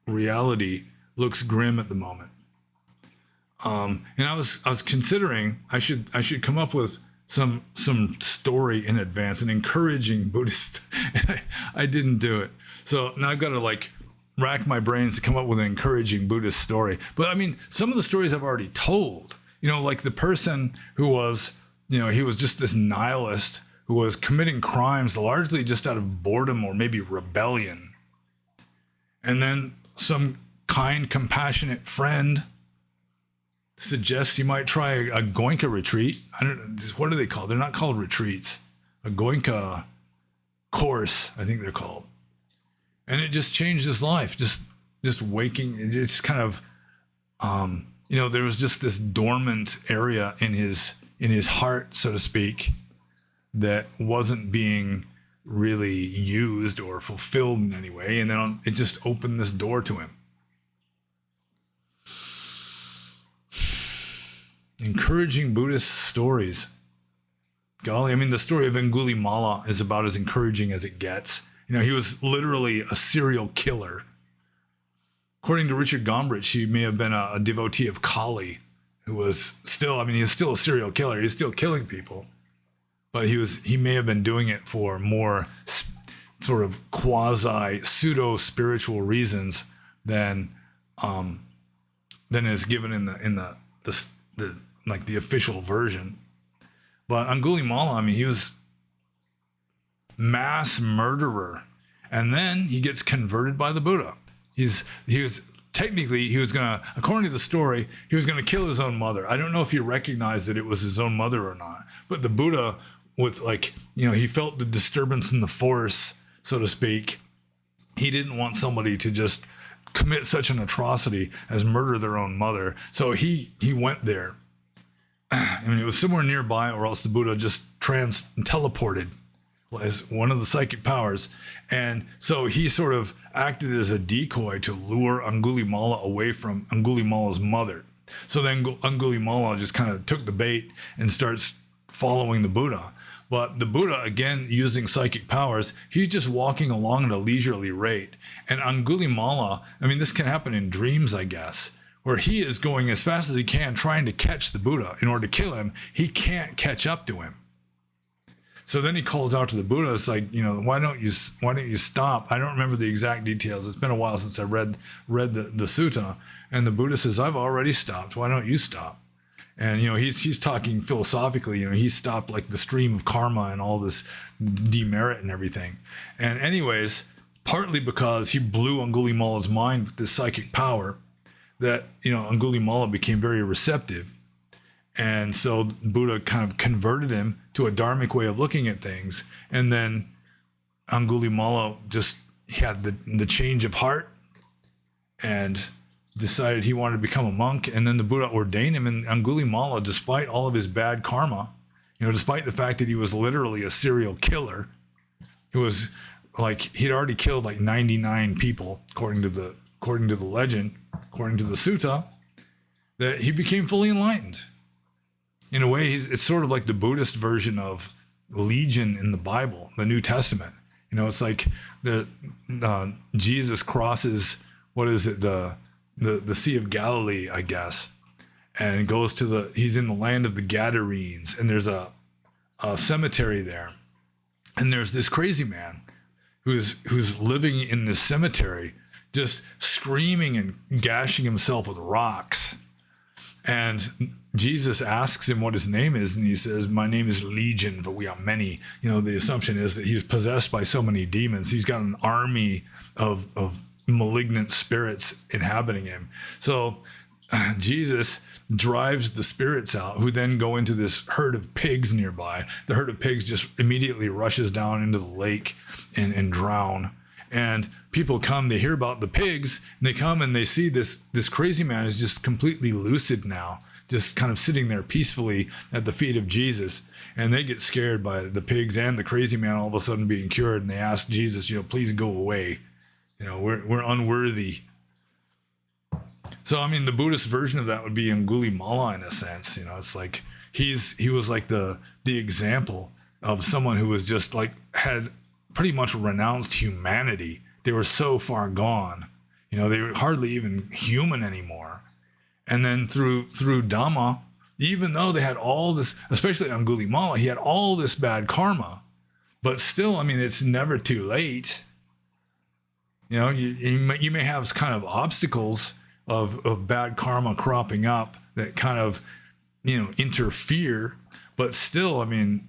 reality looks grim at the moment. And I was considering I should come up with some story in advance, an encouraging Buddhist. I didn't do it. So now I've got to rack my brains to come up with an encouraging Buddhist story. But I mean, some of the stories I've already told, like the person who was, he was just this nihilist who was committing crimes largely just out of boredom or maybe rebellion. And then some kind, compassionate friend suggests you might try a Goenka retreat. I don't know, what are they called? They're not called retreats. A Goenka course, I think they're called. And it just changed his life. Just waking, it's kind of, there was just this dormant area in his heart, so to speak, that wasn't being really used or fulfilled in any way. And then it just opened this door to him. Encouraging Buddhist stories. Golly, I mean, the story of Angulimala is about as encouraging as it gets. He was literally a serial killer. According to Richard Gombrich, he may have been a devotee of Kali, who was still, he was still a serial killer. He was still killing people. But he may have been doing it for more sort of quasi pseudo-spiritual reasons than is given in the official version. But Angulimala, he was mass murderer, and then he gets converted by the Buddha. He was gonna, according to the story, he was gonna kill his own mother. I don't know if he recognized that it was his own mother or not, but the Buddha, with he felt the disturbance in the force, so to speak. He didn't want somebody to just commit such an atrocity as murder their own mother, so he went there. It was somewhere nearby, or else the Buddha just teleported as one of the psychic powers. And so he sort of acted as a decoy to lure Angulimala away from Angulimala's mother. So then Angulimala just kind of took the bait and starts following the Buddha. But the Buddha, again, using psychic powers, he's just walking along at a leisurely rate. And Angulimala, this can happen in dreams, I guess, where he is going as fast as he can, trying to catch the Buddha. In order to kill him, he can't catch up to him. So then he calls out to the Buddha. It's like, why don't you stop? I don't remember the exact details. It's been a while since I read the sutta. And the Buddha says, I've already stopped. Why don't you stop? And, he's talking philosophically. He stopped like the stream of karma and all this demerit and everything. And anyways, partly because he blew Angulimala's mind with this psychic power, that, Angulimala became very receptive. And so Buddha kind of converted him to a dharmic way of looking at things. And then Angulimala just had the change of heart and decided he wanted to become a monk. And then the Buddha ordained him. And Angulimala, despite all of his bad karma, despite the fact that he was literally a serial killer, he was he'd already killed 99 people, according to the legend, according to the sutta, that he became fully enlightened. In a way, it's sort of like the Buddhist version of Legion in the Bible, the New Testament. It's like Jesus crosses, the Sea of Galilee, I guess, and goes he's in the land of the Gadarenes, and there's a cemetery there. And there's this crazy man who's living in this cemetery, just screaming and gashing himself with rocks. And Jesus asks him what his name is, and he says, my name is Legion, for we are many. The assumption is that he's possessed by so many demons. He's got an army of malignant spirits inhabiting him. So Jesus drives the spirits out, who then go into this herd of pigs nearby. The herd of pigs just immediately rushes down into the lake and drown. And people come, they hear about the pigs, and they come and they see this crazy man is just completely lucid now, just kind of sitting there peacefully at the feet of Jesus. And they get scared by the pigs and the crazy man all of a sudden being cured. And they ask Jesus, please go away. We're unworthy. So, the Buddhist version of that would be Angulimala in a sense. It's like he was like the example of someone who was just had pretty much renounced humanity. They were so far gone. They were hardly even human anymore. And then through Dhamma, even though they had all this, especially Angulimala, he had all this bad karma, but still, it's never too late. You may have kind of obstacles of bad karma cropping up that kind of, interfere, but still, I mean,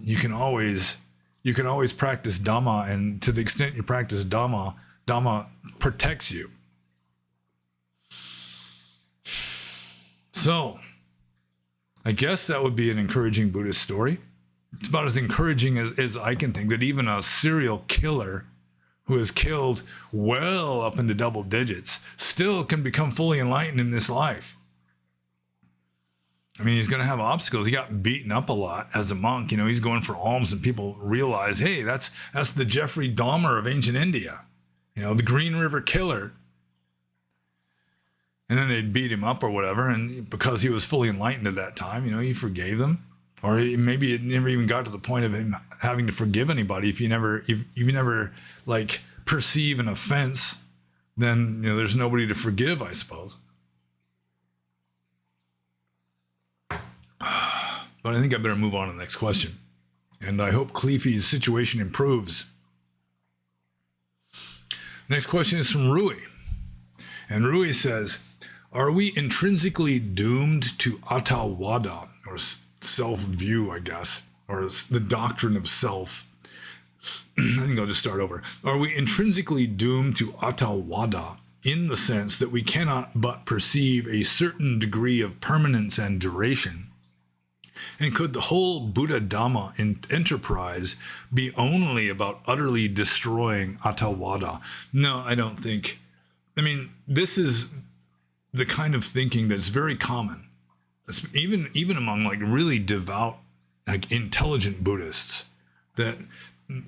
you can always practice Dhamma, and to the extent you practice Dhamma protects you. So, I guess that would be an encouraging Buddhist story. It's about as encouraging as I can think, that even a serial killer who has killed well up into double digits still can become fully enlightened in this life. I mean, he's going to have obstacles. He got beaten up a lot as a monk. He's going for alms, and people realize, hey, that's the Jeffrey Dahmer of ancient India, the Green River Killer. And then they beat him up or whatever, and because he was fully enlightened at that time, he forgave them. Or maybe it never even got to the point of him having to forgive anybody. If you never like perceive an offense, then there's nobody to forgive, I suppose. But I think I better move on to the next question. And I hope Cleefy's situation improves. Next question is from Rui. And Rui says, are we intrinsically doomed to attawada, or self-view, I guess, or the doctrine of self? I think I'll just start over. Are we intrinsically doomed to attawada in the sense that we cannot but perceive a certain degree of permanence and duration? And could the whole Buddha Dhamma enterprise be only about utterly destroying attawada? No, I don't think. I mean, this is the kind of thinking that's very common, even among like really devout, like intelligent Buddhists, that,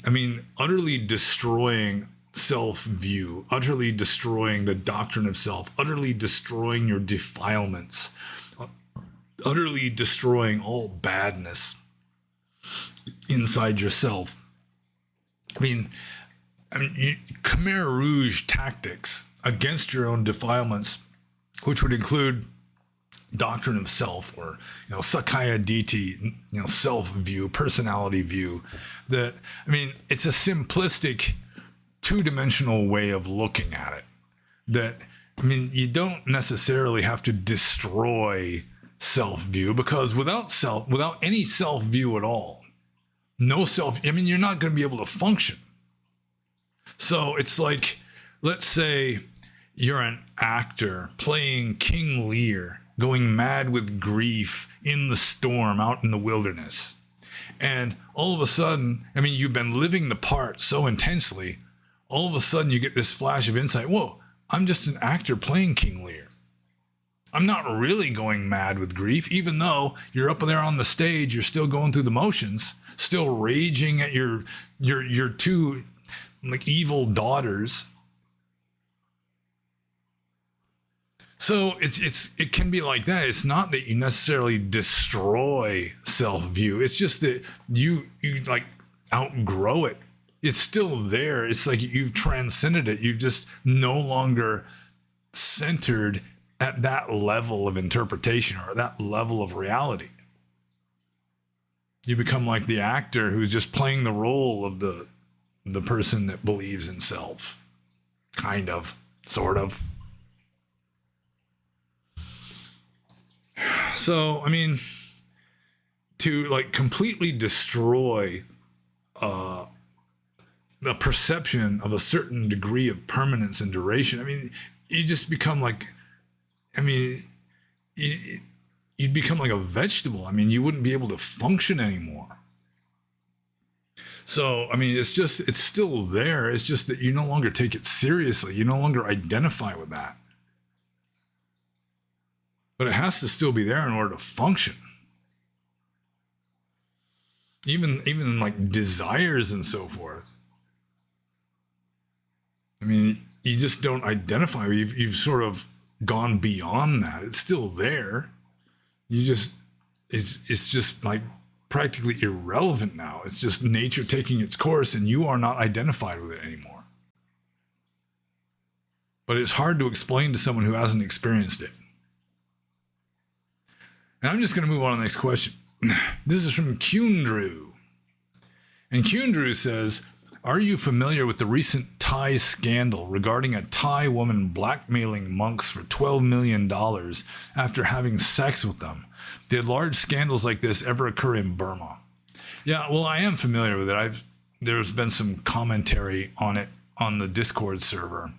I mean, utterly destroying self-view, utterly destroying the doctrine of self, utterly destroying your defilements, utterly destroying all badness inside yourself. I mean, Khmer Rouge tactics against your own defilements, which would include doctrine of self, or Sakkaya Ditthi, self-view, personality view. That, I mean, it's a simplistic, two-dimensional way of looking at it. That, I mean, you don't necessarily have to destroy self-view, because without any self-view at all, you're not going to be able to function. So it's like, let's say you're an actor playing King Lear, going mad with grief in the storm out in the wilderness. And all of a sudden, I mean, you've been living the part so intensely, all of a sudden you get this flash of insight. Whoa, I'm just an actor playing King Lear. I'm not really going mad with grief, even though you're up there on the stage, you're still going through the motions, still raging at your two like evil daughters. So it can be like that. It's not that you necessarily destroy self-view. It's just that you like outgrow it. It's still there. It's like you've transcended it. You've just no longer centered at that level of interpretation or that level of reality. You become like the actor who's just playing the role of the person that believes in self. Kind of, sort of. So, I mean, to like completely destroy the perception of a certain degree of permanence and duration, I mean, you just become like, I mean, you'd become like a vegetable. I mean, you wouldn't be able to function anymore. So, I mean, it's still there. It's just that you no longer take it seriously. You no longer identify with that. But it has to still be there in order to function. Even like desires and so forth. I mean, you just don't identify. You've sort of gone beyond that. It's still there. It's just like practically irrelevant now. It's just nature taking its course, and you are not identified with it anymore. But it's hard to explain to someone who hasn't experienced it. And I'm just going to move on to the next question. This is from Kyundru. And Kyundru says, are you familiar with the recent Thai scandal regarding a Thai woman blackmailing monks for $12 million after having sex with them. Did large scandals like this ever occur in Burma? Yeah, well, I am familiar with it. There's been some commentary on it on the Discord server.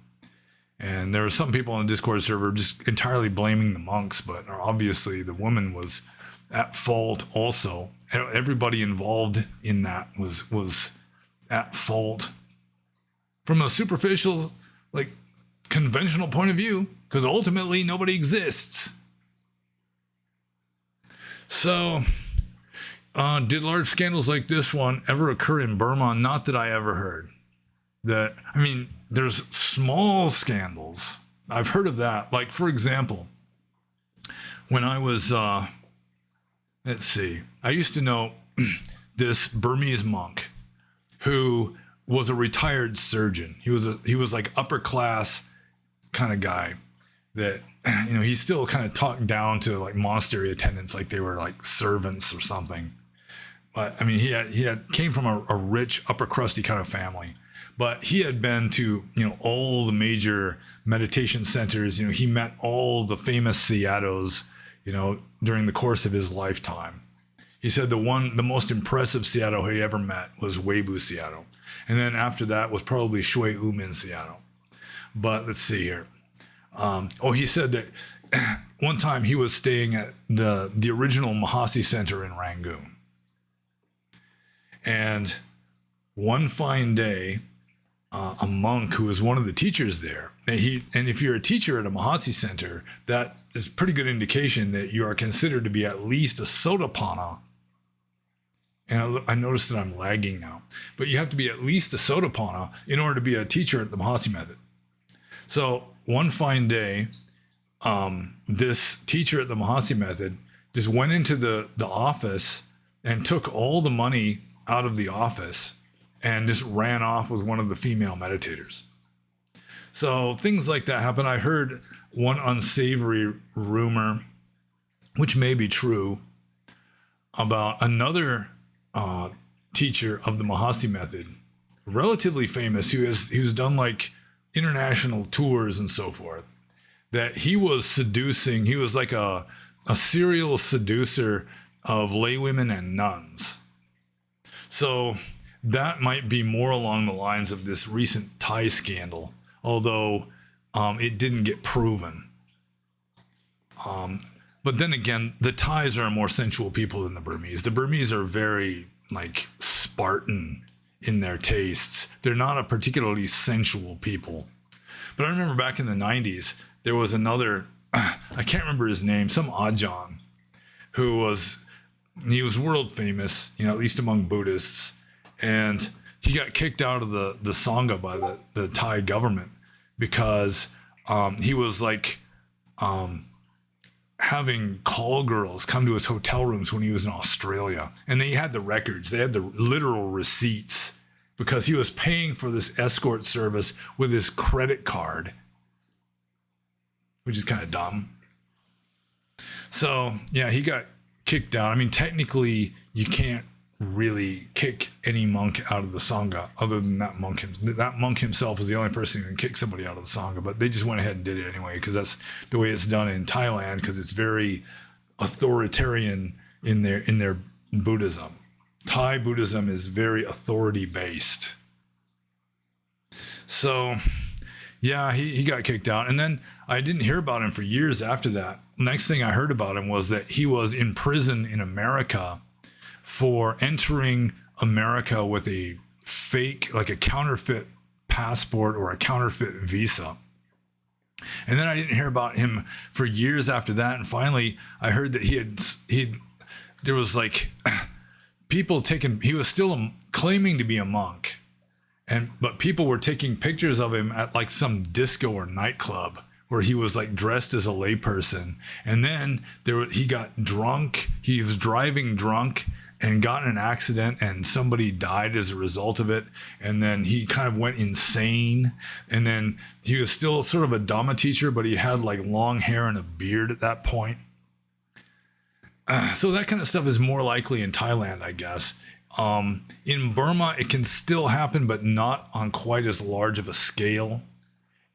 And there were some people on the Discord server just entirely blaming the monks, but obviously the woman was at fault also. Everybody involved in that was at fault from a superficial, like, conventional point of view, because ultimately nobody exists. So, did large scandals like this one ever occur in Burma? Not that I ever heard. There's small scandals. I've heard of that. Like, for example, when I was, I used to know this Burmese monk who was a retired surgeon. He was like upper class kind of guy that, he still kind of talked down to like monastery attendants like they were like servants or something. But he came from a rich upper crusty kind of family. But he had been to, all the major meditation centers. He met all the famous Seatos, during the course of his lifetime. He said the most impressive Seato he ever met was Weibu Seato. And then after that was probably Shui Umin Seato. But let's see here. He said that one time he was staying at the original Mahasi Center in Rangoon. And one fine day, a monk who was one of the teachers there, and if you're a teacher at a Mahasi Center, that is a pretty good indication that you are considered to be at least a Sotapanna. And I noticed that I'm lagging now, but you have to be at least a Sotapanna in order to be a teacher at the Mahasi method. So one fine day, this teacher at the Mahasi method just went into the office and took all the money out of the office and just ran off with one of the female meditators. So things like that happen. I heard one unsavory rumor, which may be true, about another teacher of the Mahasi method, relatively famous, who's done like international tours and so forth, that he was seducing. He was like a serial seducer of laywomen and nuns. So that might be more along the lines of this recent Thai scandal, although it didn't get proven. But then again, the Thais are more sensual people than the Burmese. The Burmese are very like Spartan in their tastes. They're not a particularly sensual people. But I remember back in the 90s, there was another, I can't remember his name, some Ajahn, he was world famous, at least among Buddhists. And he got kicked out of the Sangha by the Thai government because he was like having call girls come to his hotel rooms when he was in Australia. And they had the records. They had the literal receipts because he was paying for this escort service with his credit card, which is kind of dumb. So, yeah, he got kicked out. Technically, you can't really kick any monk out of the Sangha other than that monk. That monk himself is the only person who can kick somebody out of the Sangha, but they just went ahead and did it anyway because that's the way it's done in Thailand, because it's very authoritarian in their Buddhism. Thai Buddhism is very authority based. So yeah, he got kicked out, and then I didn't hear about him for years after that. Next thing I heard about him was that he was in prison in America for entering America with a fake, like a counterfeit passport or a counterfeit visa. And then I didn't hear about him for years after that. And finally, I heard that there was like people he was still claiming to be a monk. But people were taking pictures of him at like some disco or nightclub where he was like dressed as a layperson. And then he got drunk. He was driving drunk and got in an accident, and somebody died as a result of it. And then he kind of went insane. And then he was still sort of a Dhamma teacher, but he had like long hair and a beard at that point. So that kind of stuff is more likely in Thailand, I guess. In Burma, it can still happen, but not on quite as large of a scale.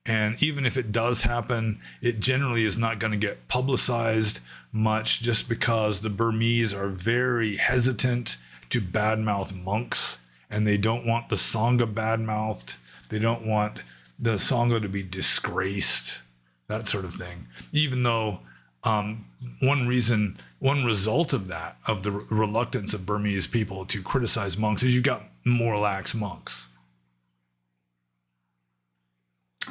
And even if it does happen, it generally is not going to get publicized much, just because the Burmese are very hesitant to badmouth monks, and they don't want the Sangha badmouthed. They don't want the Sangha to be disgraced, that sort of thing. Even though one result of that, of the reluctance of Burmese people to criticize monks, is you've got more lax monks.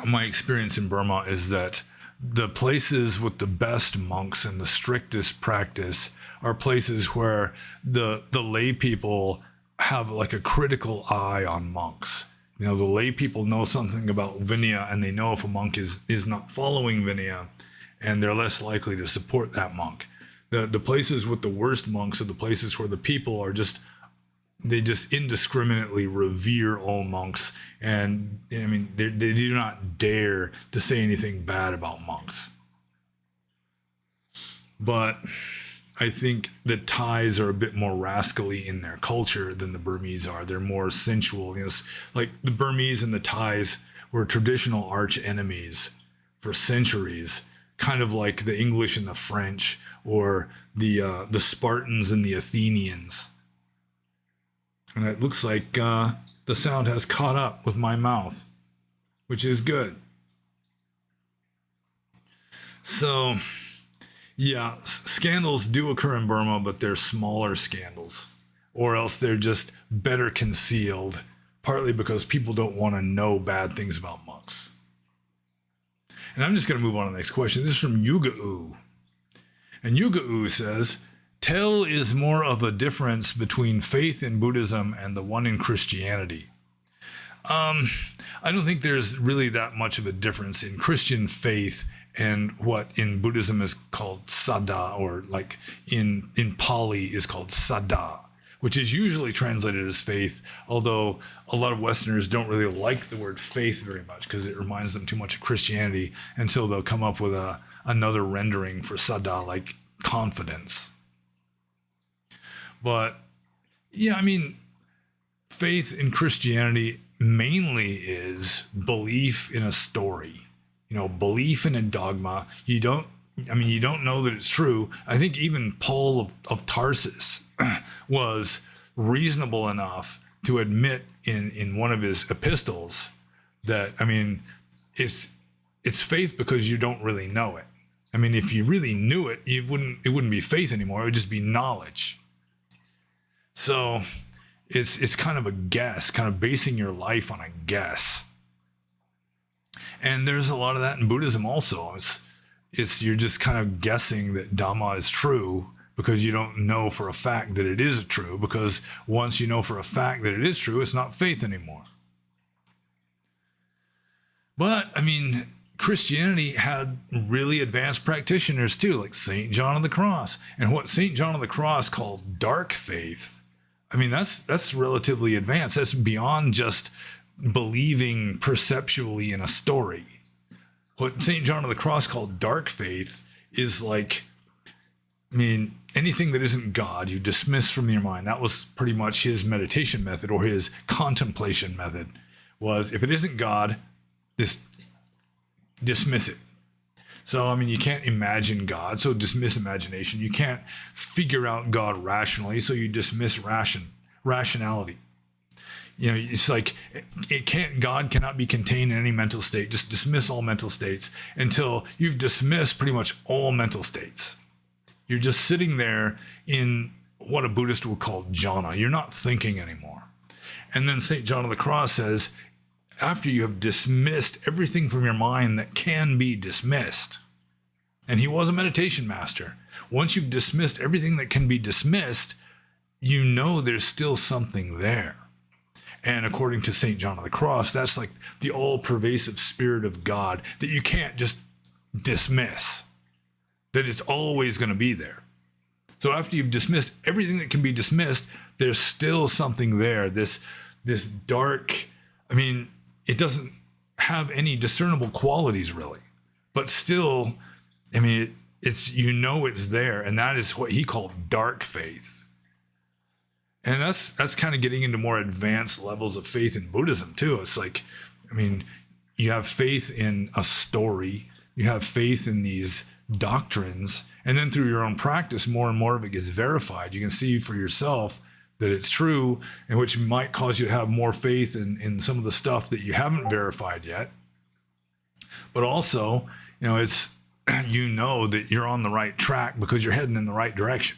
My experience in Burma is that the places with the best monks and the strictest practice are places where the lay people have like a critical eye on monks. You know, the lay people know something about Vinaya, and they know if a monk is not following Vinaya, and they're less likely to support that monk. The places with the worst monks are the places where the people are they just indiscriminately revere all monks, and I mean they do not dare to say anything bad about monks. But I think the Thais are a bit more rascally in their culture than the Burmese are. They're more sensual. You know, like the Burmese and the Thais were traditional arch enemies for centuries, kind of like the English and the French, or the Spartans and the Athenians. And it looks like the sound has caught up with my mouth, which is good. So, yeah, scandals do occur in Burma, but they're smaller scandals, or else they're just better concealed, partly because people don't want to know bad things about monks. And I'm just going to move on to the next question. This is from Yuga-U. And Yuga-U says, "Tell is more of a difference between faith in Buddhism and the one in Christianity." I don't think there's really that much of a difference in Christian faith and what in Buddhism is called Sada, or like in Pali is called Sada, which is usually translated as faith, although a lot of Westerners don't really like the word faith very much because it reminds them too much of Christianity, and so they'll come up with another rendering for Sada, like confidence. But yeah, I mean, faith in Christianity mainly is belief in a story, you know, belief in a dogma. You don't know that it's true. I think even Paul of Tarsus was reasonable enough to admit in one of his epistles that, I mean, it's faith because you don't really know it. I mean, if you really knew it, it wouldn't be faith anymore. It would just be knowledge. So it's kind of a guess, kind of basing your life on a guess. And there's a lot of that in Buddhism also. It's you're just kind of guessing that Dhamma is true because you don't know for a fact that it is true, because once you know for a fact that it is true, it's not faith anymore. But, I mean, Christianity had really advanced practitioners too, like St. John of the Cross. And what St. John of the Cross called dark faith, I mean, that's relatively advanced. That's beyond just believing perceptually in a story. What St. John of the Cross called dark faith is like, I mean, anything that isn't God, you dismiss from your mind. That was pretty much his meditation method, or his contemplation method, was if it isn't God, dismiss it. So, I mean, you can't imagine God, so dismiss imagination. You can't figure out God rationally, so you dismiss rationality. You know, it's like God cannot be contained in any mental state. Just dismiss all mental states until you've dismissed pretty much all mental states. You're just sitting there in what a Buddhist would call jhana. You're not thinking anymore. And then St. John of the Cross says, after you have dismissed everything from your mind that can be dismissed, and he was a meditation master, once you've dismissed everything that can be dismissed, you know there's still something there. And according to St. John of the Cross, that's like the all-pervasive spirit of God that you can't just dismiss, that it's always going to be there. So after you've dismissed everything that can be dismissed, there's still something there, this dark, I mean, it doesn't have any discernible qualities really, but still, I mean, it's, you know, it's there. And that is what he called dark faith. And that's kind of getting into more advanced levels of faith in Buddhism too. It's like, I mean, you have faith in a story, you have faith in these doctrines, and then through your own practice, more and more of it gets verified. You can see for yourself that it's true, and which might cause you to have more faith in some of the stuff that you haven't verified yet. But also, it's, that you're on the right track because you're heading in the right direction.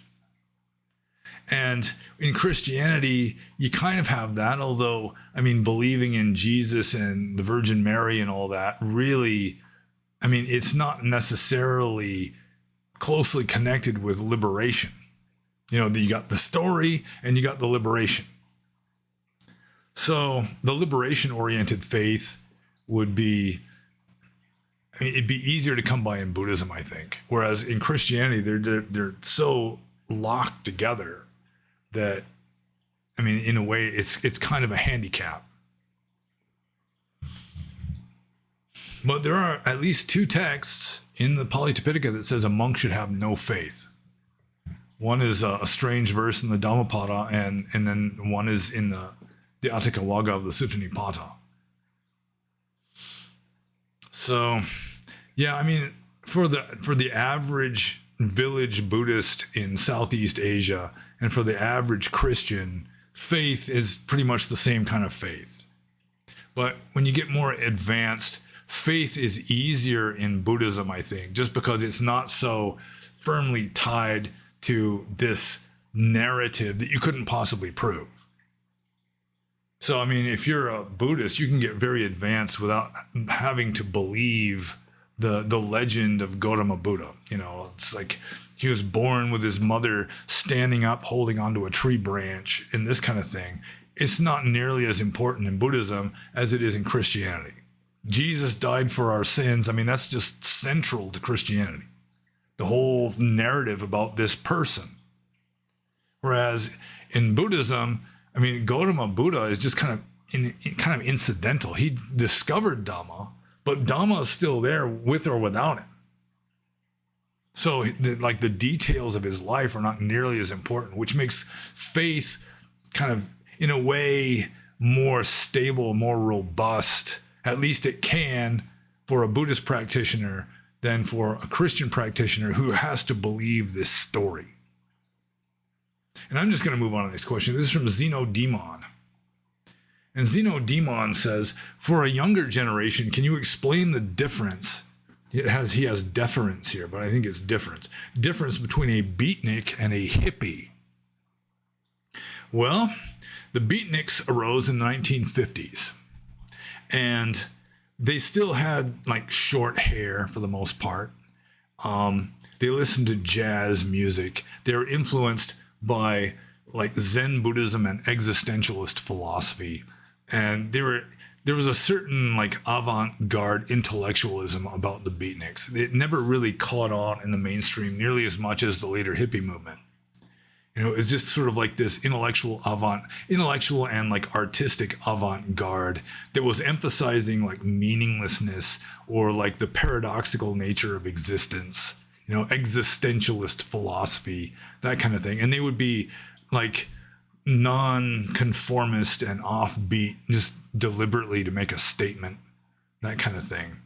And in Christianity, you kind of have that, although, believing in Jesus and the Virgin Mary and all that, really, it's not necessarily closely connected with liberation. You got the story and you got the liberation. So the liberation-oriented faith would be, it'd be easier to come by in Buddhism, I think. Whereas in Christianity, they're so locked together that, in a way, it's kind of a handicap. But there are at least 2 texts in the Pali Tipitaka that says a monk should have no faith. One is a strange verse in the Dhammapada, and then one is in the Atthakavagga of the Sutta Nipata. So, yeah, for the average village Buddhist in Southeast Asia and for the average Christian, faith is pretty much the same kind of faith. But when you get more advanced, faith is easier in Buddhism, I think, just because it's not so firmly tied to this narrative that you couldn't possibly prove. So, if you're a Buddhist, you can get very advanced without having to believe the legend of Gautama Buddha. It's like he was born with his mother standing up, holding onto a tree branch, and this kind of thing. It's not nearly as important in Buddhism as it is in Christianity. Jesus died for our sins. That's just central to Christianity. The whole narrative about this person. Whereas in Buddhism, Gautama Buddha is just kind of incidental. He discovered Dhamma, but Dhamma is still there with or without him. So the details of his life are not nearly as important, which makes faith kind of, in a way, more stable, more robust. At least it can for a Buddhist practitioner than for a Christian practitioner who has to believe this story. And I'm just going to move on to the next question. This is from Zeno Demon. And Zeno Demon says, for a younger generation, can you explain the difference? He has deference here, but I think it's difference. Difference between a beatnik and a hippie. Well, the beatniks arose in the 1950s. And they still had short hair for the most part. They listened to jazz music. They were influenced by Zen Buddhism and existentialist philosophy. And there was a certain avant-garde intellectualism about the beatniks. It never really caught on in the mainstream nearly as much as the later hippie movement. It's just sort of this intellectual and artistic avant-garde that was emphasizing meaninglessness or the paradoxical nature of existence, existentialist philosophy, that kind of thing. And they would be non-conformist and offbeat, just deliberately to make a statement, that kind of thing.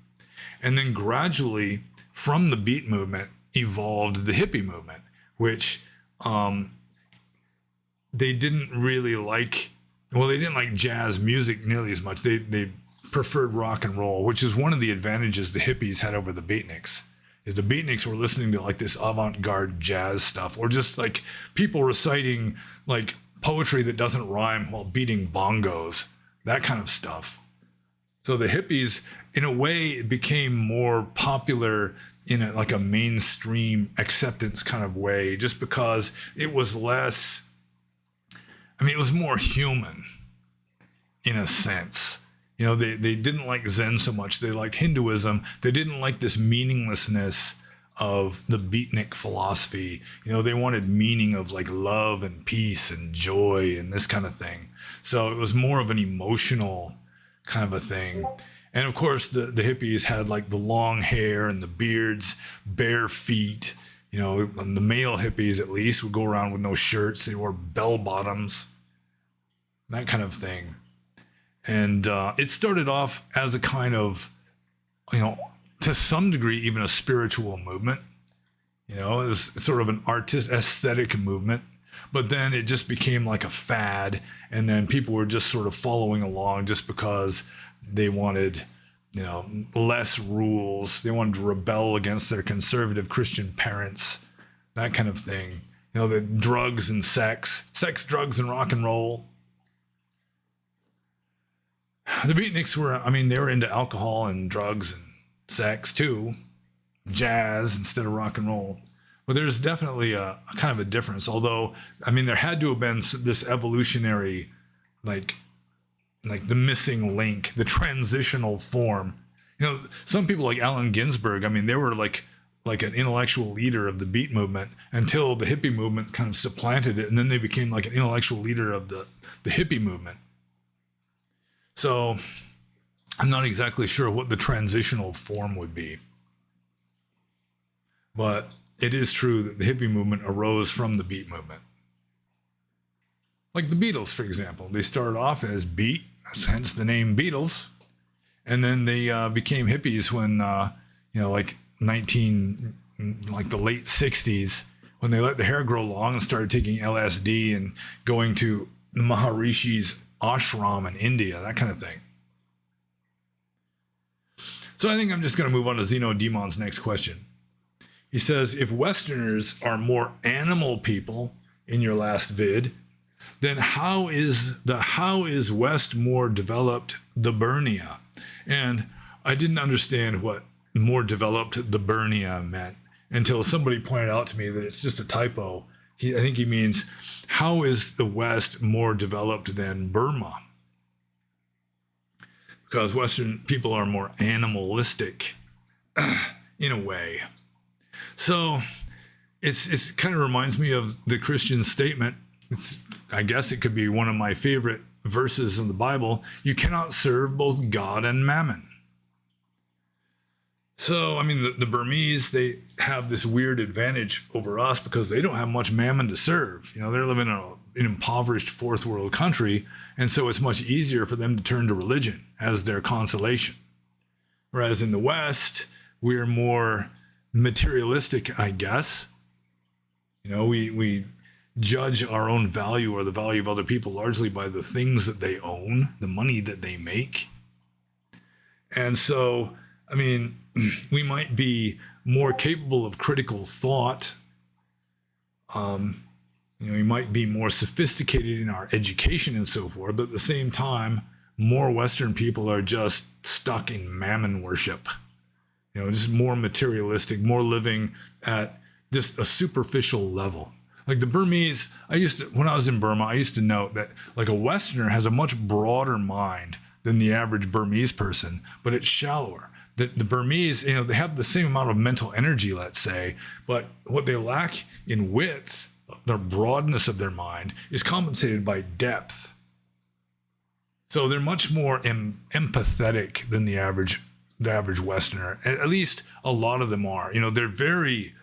And then gradually from the beat movement evolved the hippie movement, which they didn't really they didn't like jazz music nearly as much. They preferred rock and roll, which is one of the advantages the hippies had over the beatniks. Is the beatniks were listening to this avant-garde jazz stuff, or just people reciting poetry that doesn't rhyme while beating bongos, that kind of stuff. So the hippies, in a way, it became more popular in a mainstream acceptance kind of way, just because it was less, it was more human in a sense. They didn't like Zen so much. They liked Hinduism. They didn't like this meaninglessness of the beatnik philosophy. They wanted meaning of love and peace and joy and this kind of thing. So it was more of an emotional kind of a thing. And of course, the hippies had the long hair and the beards, bare feet. The male hippies, at least, would go around with no shirts. They wore bell bottoms. that kind of thing. And it started off as a kind of, to some degree, even a spiritual movement. It was sort of an aesthetic movement. But then it just became like a fad. And then people were just sort of following along just because they wanted, less rules. They wanted to rebel against their conservative Christian parents, that kind of thing. The drugs and sex, drugs, and rock and roll. The beatniks were, they were into alcohol and drugs and sex too, jazz instead of rock and roll. But there's definitely a kind of a difference. Although, there had to have been this evolutionary, like the missing link, the transitional form. Some people like Allen Ginsberg, they were like an intellectual leader of the beat movement until the hippie movement kind of supplanted it. And then they became like an intellectual leader of the hippie movement. So I'm not exactly sure what the transitional form would be. But it is true that the hippie movement arose from the beat movement. Like the Beatles, for example. They started off as beat, hence the name Beatles. And then they became hippies when, like the late 60s, when they let the hair grow long and started taking LSD and going to Maharishi's ashram in India, that kind of thing. So I think I'm just going to move on to Zeno Demon's next question. He says, if Westerners are more animal people in your last vid, then how is West more developed the Burnia? And I didn't understand what more developed the Burnia meant until somebody pointed out to me that it's just a typo. I think he means, how is the West more developed than Burma? Because Western people are more animalistic in a way. So it's kind of reminds me of the Christian statement. I guess it could be one of my favorite verses in the Bible. You cannot serve both God and mammon. So, the Burmese, they have this weird advantage over us because they don't have much mammon to serve. They're living in an impoverished fourth world country, and so it's much easier for them to turn to religion as their consolation. Whereas in the West, we're more materialistic, I guess. We judge our own value or the value of other people largely by the things that they own, the money that they make. And so, we might be more capable of critical thought. We might be more sophisticated in our education and so forth, but at the same time, more Western people are just stuck in mammon worship. Just more materialistic, more living at just a superficial level. Like the Burmese, when I was in Burma, I used to note that like a Westerner has a much broader mind than the average Burmese person, but it's shallower. The Burmese, they have the same amount of mental energy, let's say, but what they lack in width, the broadness of their mind, is compensated by depth. So they're much more empathetic than the average Westerner. At least a lot of them are. They're very,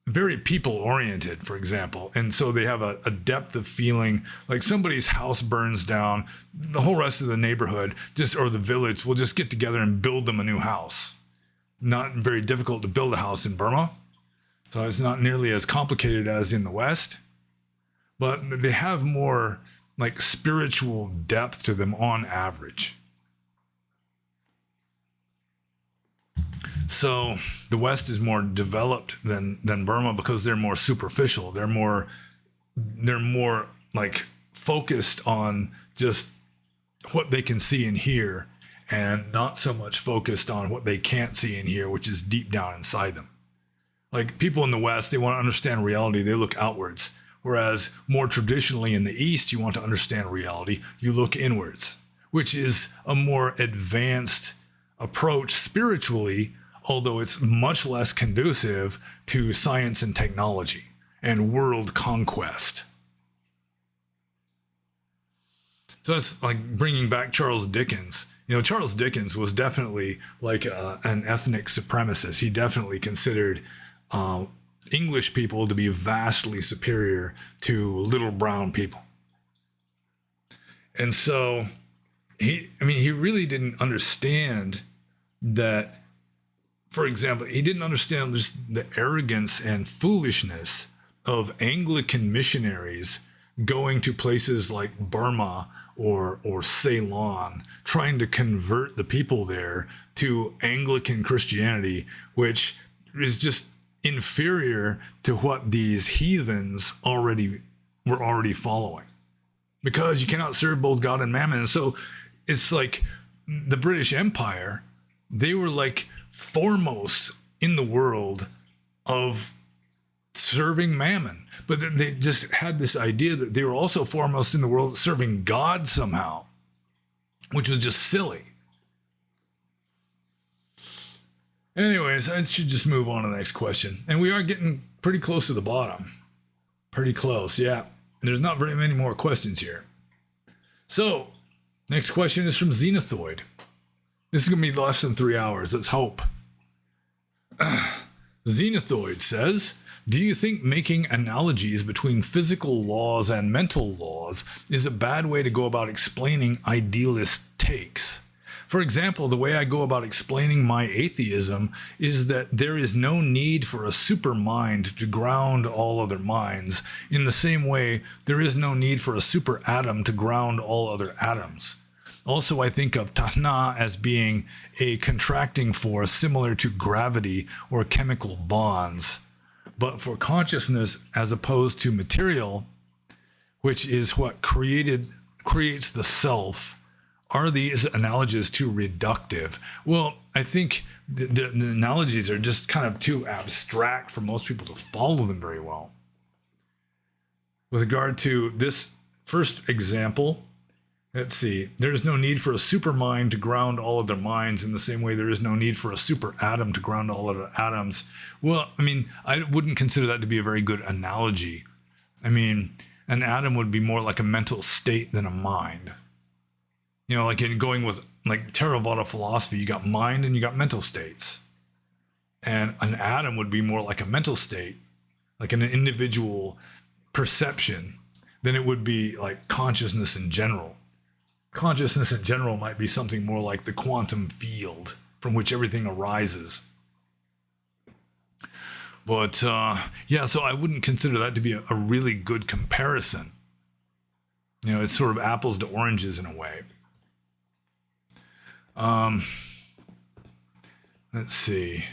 very people-oriented, for example. And so they have a depth of feeling. Like somebody's house burns down, the whole rest of the neighborhood or the village will just get together and build them a new house. Not very difficult to build a house in Burma. So it's not nearly as complicated as in the West. But they have more like spiritual depth to them on average. So the West is more developed than Burma because they're more superficial. They're more like focused on just what they can see and hear, and not so much focused on what they can't see and hear, which is deep down inside them. Like people in the West, they want to understand reality. They look outwards. Whereas more traditionally in the East, you want to understand reality, you look inwards, which is a more advanced approach spiritually, although it's much less conducive to science and technology and world conquest. So it's like bringing back Charles Dickens. Charles Dickens was definitely like an ethnic supremacist. He definitely considered English people to be vastly superior to little brown people. And so he really didn't understand that, for example, he didn't understand just the arrogance and foolishness of Anglican missionaries going to places like Burma or Ceylon, trying to convert the people there to Anglican Christianity, which is just inferior to what these heathens were already following. Because you cannot serve both God and mammon. And so it's like the British Empire, they were like foremost in the world of serving mammon. But then they just had this idea that they were also foremost in the world serving God somehow, which was just silly. Anyways, I should just move on to the next question. And we are getting pretty close to the bottom. Pretty close, yeah. There's not very many more questions here. So, next question is from Xenothoid. This is going to be less than 3 hours. Let's hope. Xenothoid says, do you think making analogies between physical laws and mental laws is a bad way to go about explaining idealist takes? For example, the way I go about explaining my atheism is that there is no need for a super mind to ground all other minds. In the same way, there is no need for a super atom to ground all other atoms. Also, I think of Tahna as being a contracting force similar to gravity or chemical bonds. But for consciousness as opposed to material, which is what creates the self, are these analogies too reductive? Well, I think the analogies are just kind of too abstract for most people to follow them very well. With regard to this first example, let's see, there is no need for a super mind to ground all other minds in the same way there is no need for a super atom to ground all other atoms. Well, I wouldn't consider that to be a very good analogy. An atom would be more like a mental state than a mind. Like in going with like Theravada philosophy, you got mind and you got mental states. And an atom would be more like a mental state, like an individual perception, than it would be like consciousness in general. Consciousness in general might be something more like the quantum field from which everything arises. But so I wouldn't consider that to be a really good comparison. It's sort of apples to oranges in a way. Let's see.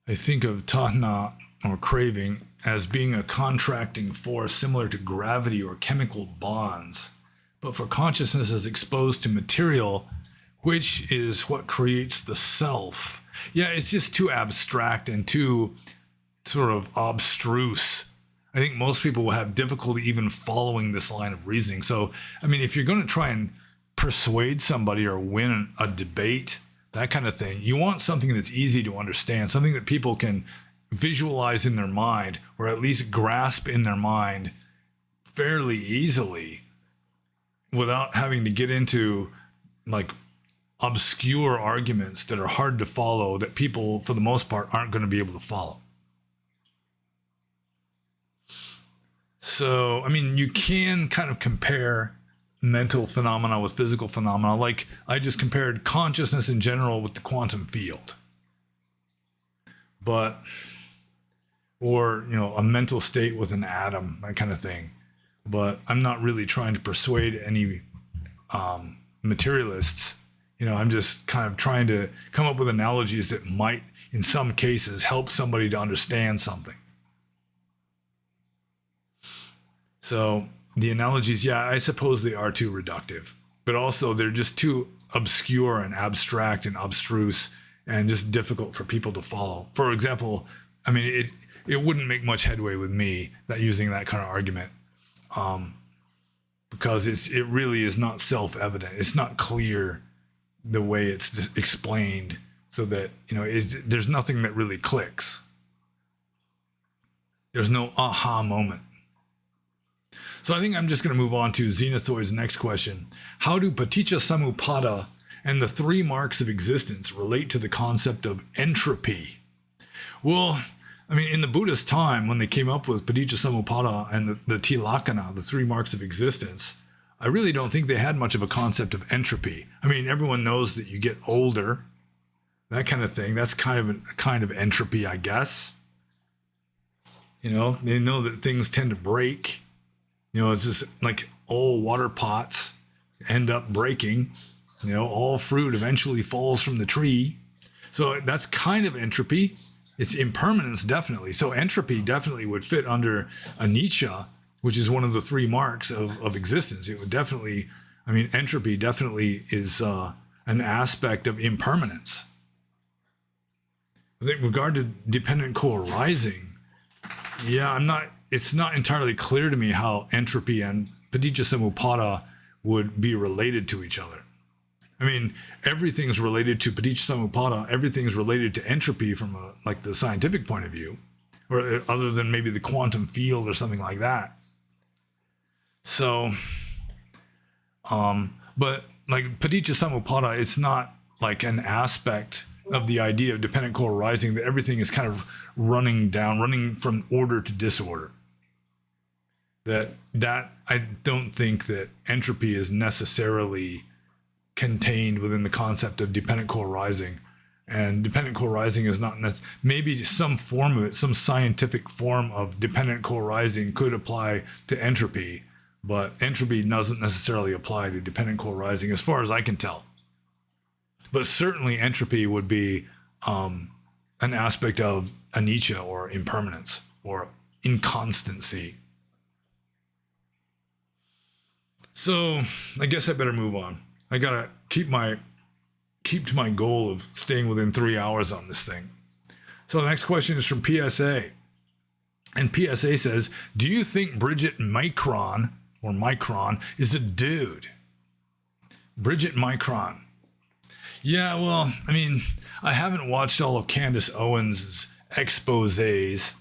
I think of Tahna or craving as being a contracting force similar to gravity or chemical bonds. But for consciousness as exposed to material, which is what creates the self. Yeah, it's just too abstract and too sort of abstruse. I think most people will have difficulty even following this line of reasoning. So, if you're going to try and persuade somebody or win a debate, that kind of thing, you want something that's easy to understand, something that people can visualize in their mind or at least grasp in their mind fairly easily without having to get into like obscure arguments that are hard to follow, that people for the most part aren't going to be able to follow. So, you can kind of compare mental phenomena with physical phenomena. Like I just compared consciousness in general with the quantum field. Or a mental state with an atom, that kind of thing. But I'm not really trying to persuade any materialists. I'm just kind of trying to come up with analogies that might, in some cases, help somebody to understand something. So the analogies, yeah, I suppose they are too reductive, but also they're just too obscure and abstract and abstruse and just difficult for people to follow. For example, it wouldn't make much headway with me that using that kind of argument, because it really is not self-evident. It's not clear the way it's just explained, so that there's nothing that really clicks. There's no aha moment. So I think I'm just going to move on to Xenothoid's next question. How do Paticca Samuppada and the three marks of existence relate to the concept of entropy? Well, in the Buddhist time, when they came up with Paticca Samuppada and the Tilakkhana, the three marks of existence, I really don't think they had much of a concept of entropy. I mean, everyone knows that you get older, that kind of thing. That's kind of entropy, I guess. You know, they know that things tend to break. You know, it's just like all water pots end up breaking. You know, all fruit eventually falls from the tree. So that's kind of entropy. It's impermanence, definitely. So entropy definitely would fit under anicca, which is one of the three marks of existence. It would definitely, I mean, entropy definitely is an aspect of impermanence. With regard to dependent co-arising, yeah, it's not entirely clear to me how entropy and paticca would be related to each other. I mean, everything's related to paticca, everything's related to entropy from like the scientific point of view, or other than maybe the quantum field or something like that. So, but like paticca, it's not like an aspect of the idea of dependent co-arising that everything is kind of running from order to disorder. That I don't think that entropy is necessarily contained within the concept of dependent co-arising. And dependent co-arising is not maybe some form of it, some scientific form of dependent co-arising could apply to entropy, but entropy doesn't necessarily apply to dependent co-arising as far as I can tell. But certainly entropy would be an aspect of anicca or impermanence or inconstancy. So I guess I better move on. I gotta keep to my goal of staying within 3 hours on this thing. So the next question is from PSA. And PSA says, do you think Brigitte Macron is a dude? Brigitte Macron. Yeah, well, I mean, I haven't watched all of Candace Owens' exposés,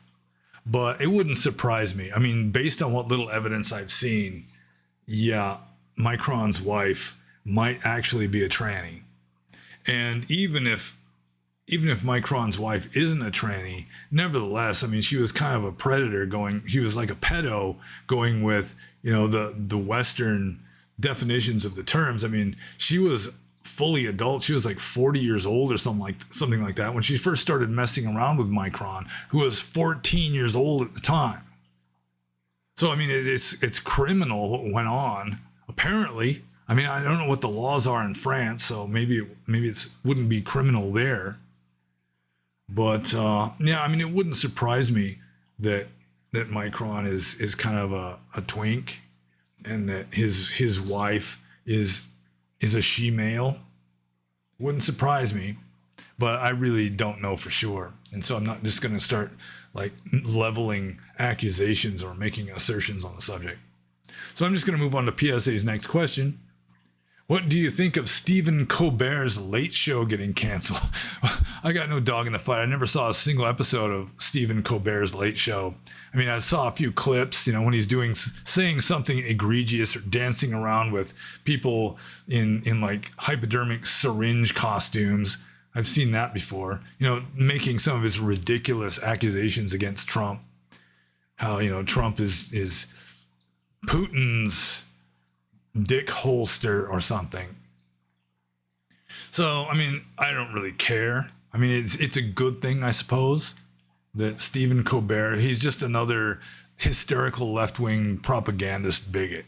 but it wouldn't surprise me. I mean, based on what little evidence I've seen, yeah, Macron's wife might actually be a tranny. And even if Macron's wife isn't a tranny, nevertheless, I mean, she was kind of a predator she was like a pedo going with, you know, the Western definitions of the terms. I mean, she was fully adult. She was like 40 years old or something like that when she first started messing around with Macron, who was 14 years old at the time. So, I mean, it's criminal what went on, apparently. I mean, I don't know what the laws are in France, so maybe it wouldn't be criminal there. But yeah, I mean, it wouldn't surprise me that Macron is kind of a twink, and that his wife is a she-male. Wouldn't surprise me, but I really don't know for sure. And so I'm not just going to start like leveling accusations or making assertions on the subject. So I'm just going to move on to PSA's next question. What do you think of Stephen Colbert's Late Show getting canceled? I got no dog in the fight. I never saw a single episode of Stephen Colbert's Late Show. I mean, I saw a few clips, you know, when he's saying something egregious or dancing around with people in like hypodermic syringe costumes. I've seen that before. You know, making some of his ridiculous accusations against Trump. How, you know, Trump is Putin's dick holster or something. So, I mean, I don't really care. I mean, it's a good thing, I suppose, that Stephen Colbert, he's just another hysterical left-wing propagandist bigot.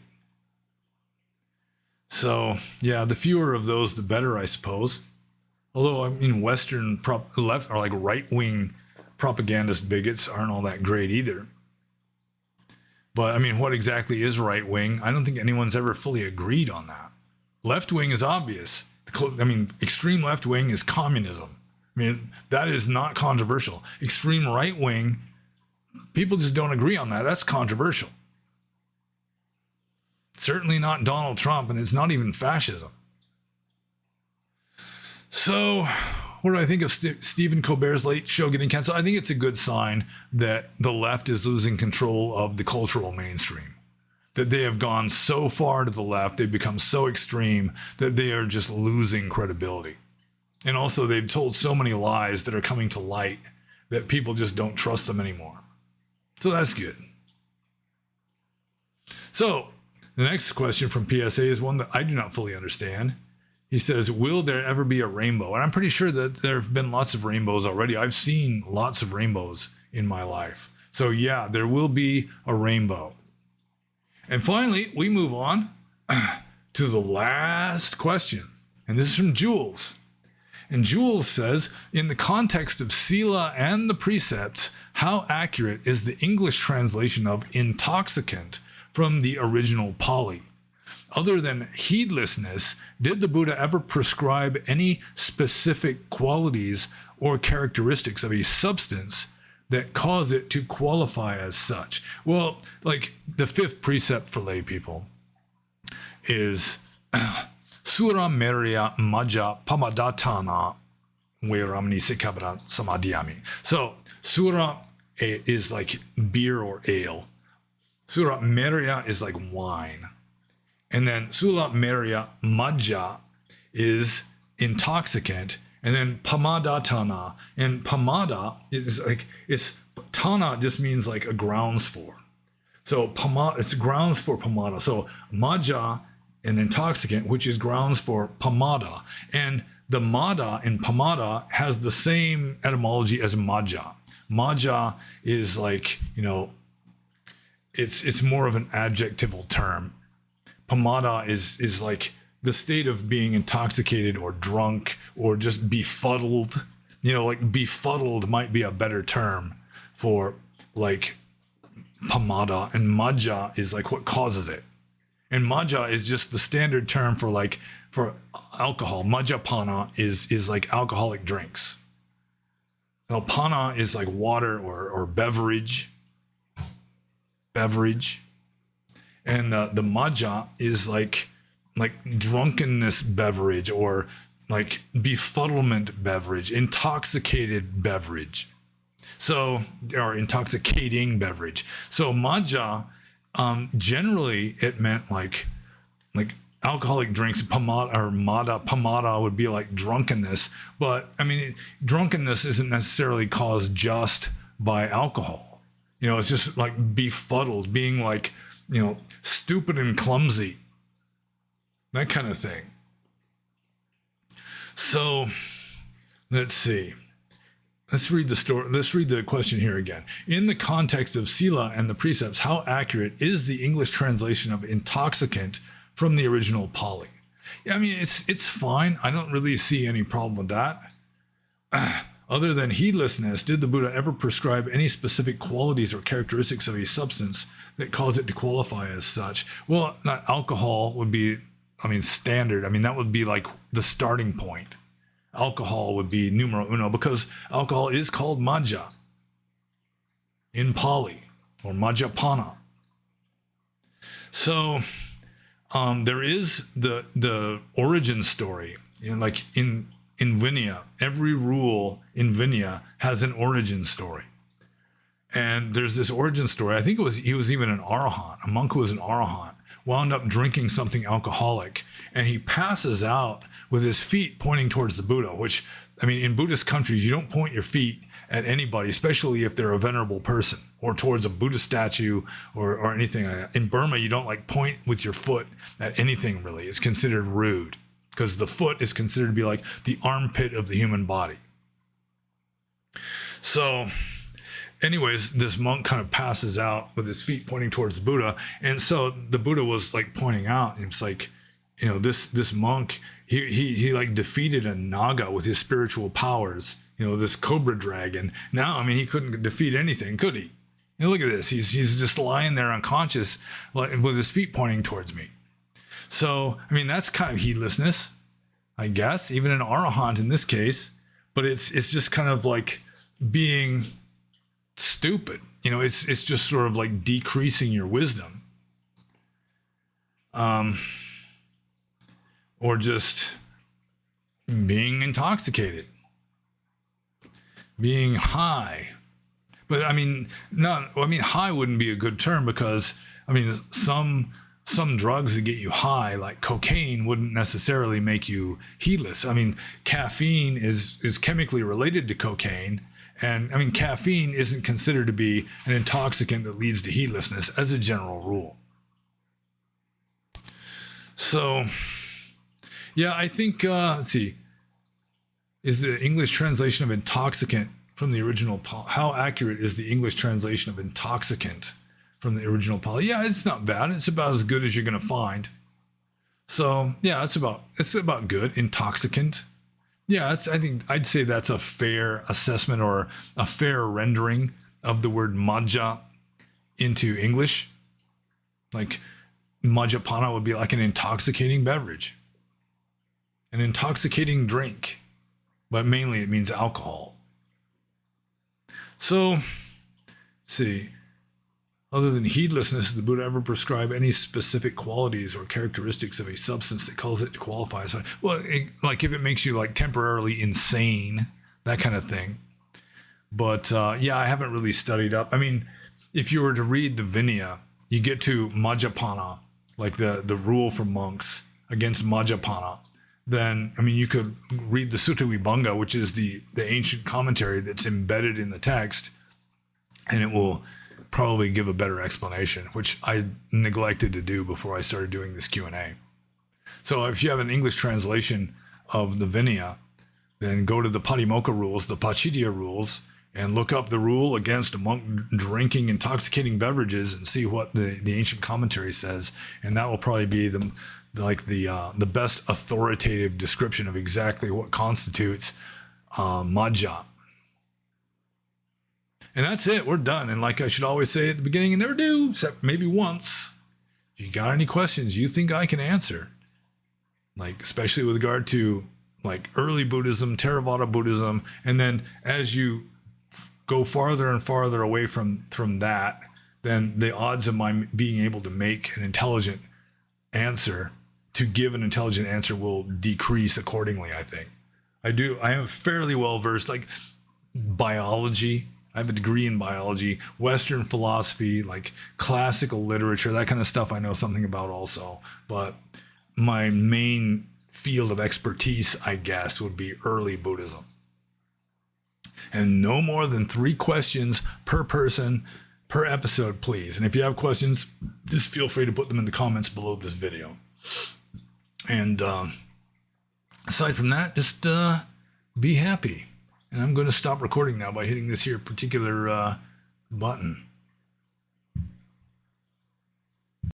So, yeah, the fewer of those, the better, I suppose. Although, I mean, Western left or like right-wing propagandist bigots aren't all that great either. But, I mean, what exactly is right-wing? I don't think anyone's ever fully agreed on that. Left-wing is obvious. I mean, extreme left-wing is communism. I mean, that is not controversial. Extreme right-wing, people just don't agree on that. That's controversial. Certainly not Donald Trump, and it's not even fascism. So, what do I think of Stephen Colbert's Late Show getting canceled? I think it's a good sign that the left is losing control of the cultural mainstream. That they have gone so far to the left, they've become so extreme that they are just losing credibility. And also, they've told so many lies that are coming to light that people just don't trust them anymore. So that's good. So, The next question from PSA is one that I do not fully understand. He says, will there ever be a rainbow? And I'm pretty sure that there have been lots of rainbows already. I've seen lots of rainbows in my life. So yeah, there will be a rainbow. And finally, we move on to the last question. And this is from Jules. And Jules says, in the context of Sila and the precepts, how accurate is the English translation of intoxicant from the original Pali? Other than heedlessness, did the Buddha ever prescribe any specific qualities or characteristics of a substance that cause it to qualify as such? Well, like the fifth precept for lay people is Sura Merya Maja Pamadatana Veramni Sikabra Samadhyami. So Sura is like beer or ale. Sura Merya is like wine. And then Sula Merya Maja is intoxicant. And then Pamadatana. And Pamada is like, it's Tana just means like a grounds for. So it's grounds for Pamada. So Maja, an intoxicant, which is grounds for Pamada. And the Mada in Pamada has the same etymology as Maja. Maja is like, it's more of an adjectival term. Pamada is like the state of being intoxicated or drunk or just befuddled. Like befuddled might be a better term for like pamada, and maja is like what causes it. And maja is just the standard term for alcohol. Majapana is like alcoholic drinks. Now pana is like water or beverage. And the maja is like drunkenness beverage or like befuddlement beverage, intoxicated beverage. So, or intoxicating beverage. So maja, generally it meant like alcoholic drinks. Pamada would be like drunkenness. But I mean, drunkenness isn't necessarily caused just by alcohol. It's just like befuddled, being like, stupid and clumsy, that kind of thing. So let's see. Let's read the story. Let's read the question here again. In the context of Sila and the precepts, how accurate is the English translation of intoxicant from the original Pali? Yeah, I mean, it's fine. I don't really see any problem with that. Other than heedlessness, did the Buddha ever prescribe any specific qualities or characteristics of a substance that cause it to qualify as such? Well, not alcohol would be, standard. That would be like the starting point. Alcohol would be numero uno because alcohol is called maja in Pali or majapana. So there is the origin story, like in Vinaya. Every rule in Vinaya has an origin story. And there's this origin story. I think he was even an arahant, a monk who was an arahant, wound up drinking something alcoholic, and he passes out with his feet pointing towards the Buddha, which, in Buddhist countries, you don't point your feet at anybody, especially if they're a venerable person, or towards a Buddha statue or anything like that. In Burma, you don't point with your foot at anything really. It's considered rude because the foot is considered to be like the armpit of the human body. So anyways, this monk kind of passes out with his feet pointing towards the Buddha. And so the Buddha was pointing out, it's like, this monk, he defeated a naga with his spiritual powers, this cobra dragon. Now, he couldn't defeat anything, could he? Look at this. He's just lying there unconscious with his feet pointing towards me. So, that's kind of heedlessness, I guess, even an arahant in this case. But it's just kind of like being stupid. It's just sort of like decreasing your wisdom. Or just being intoxicated, being high. But high wouldn't be a good term because some drugs that get you high, like cocaine, wouldn't necessarily make you heedless. Caffeine is chemically related to cocaine. And caffeine isn't considered to be an intoxicant that leads to heedlessness as a general rule. So, yeah, I think, let's see, is the English translation of intoxicant from the original Pali? How accurate is the English translation of intoxicant from the original Pali? Yeah, it's not bad. It's about as good as you're going to find. So, yeah, it's about good. Intoxicant. Yeah, I think I'd say that's a fair assessment or a fair rendering of the word majja into English. Like, Majjapana would be like an intoxicating beverage, an intoxicating drink, but mainly it means alcohol. So, let's see, other than heedlessness, did the Buddha ever prescribe any specific qualities or characteristics of a substance that calls it to qualify? So, well, like if it makes you like temporarily insane, that kind of thing. But yeah, I haven't really studied up. I mean, if you were to read the Vinaya, you get to Majjapana, like the rule for monks against Majjapana, then, I mean, you could read the Sutta Vibhanga, which is the ancient commentary that's embedded in the text, and it will probably give a better explanation, which I neglected to do before I started doing this Q&A. So if you have an English translation of the Vinaya, then go to the Patimokkha rules, the Pachitya rules, and look up the rule against a monk drinking intoxicating beverages and see what the ancient commentary says. And that will probably be the best authoritative description of exactly what constitutes majja. And that's it. We're done. And like I should always say at the beginning, and never do, except maybe once, if you got any questions you think I can answer, like especially with regard to like early Buddhism, Theravada Buddhism, and then as you go farther and farther away from that, then the odds of my being able to make an intelligent answer, to give an intelligent answer, will decrease accordingly, I think. I am fairly well versed, like biology. I have a degree in biology, Western philosophy, like classical literature, that kind of stuff I know something about also. But my main field of expertise, I guess, would be early Buddhism. And no more than 3 questions per person per episode, please. And if you have questions, just feel free to put them in the comments below this video. And aside from that, just be happy. And I'm going to stop recording now by hitting this here particular button.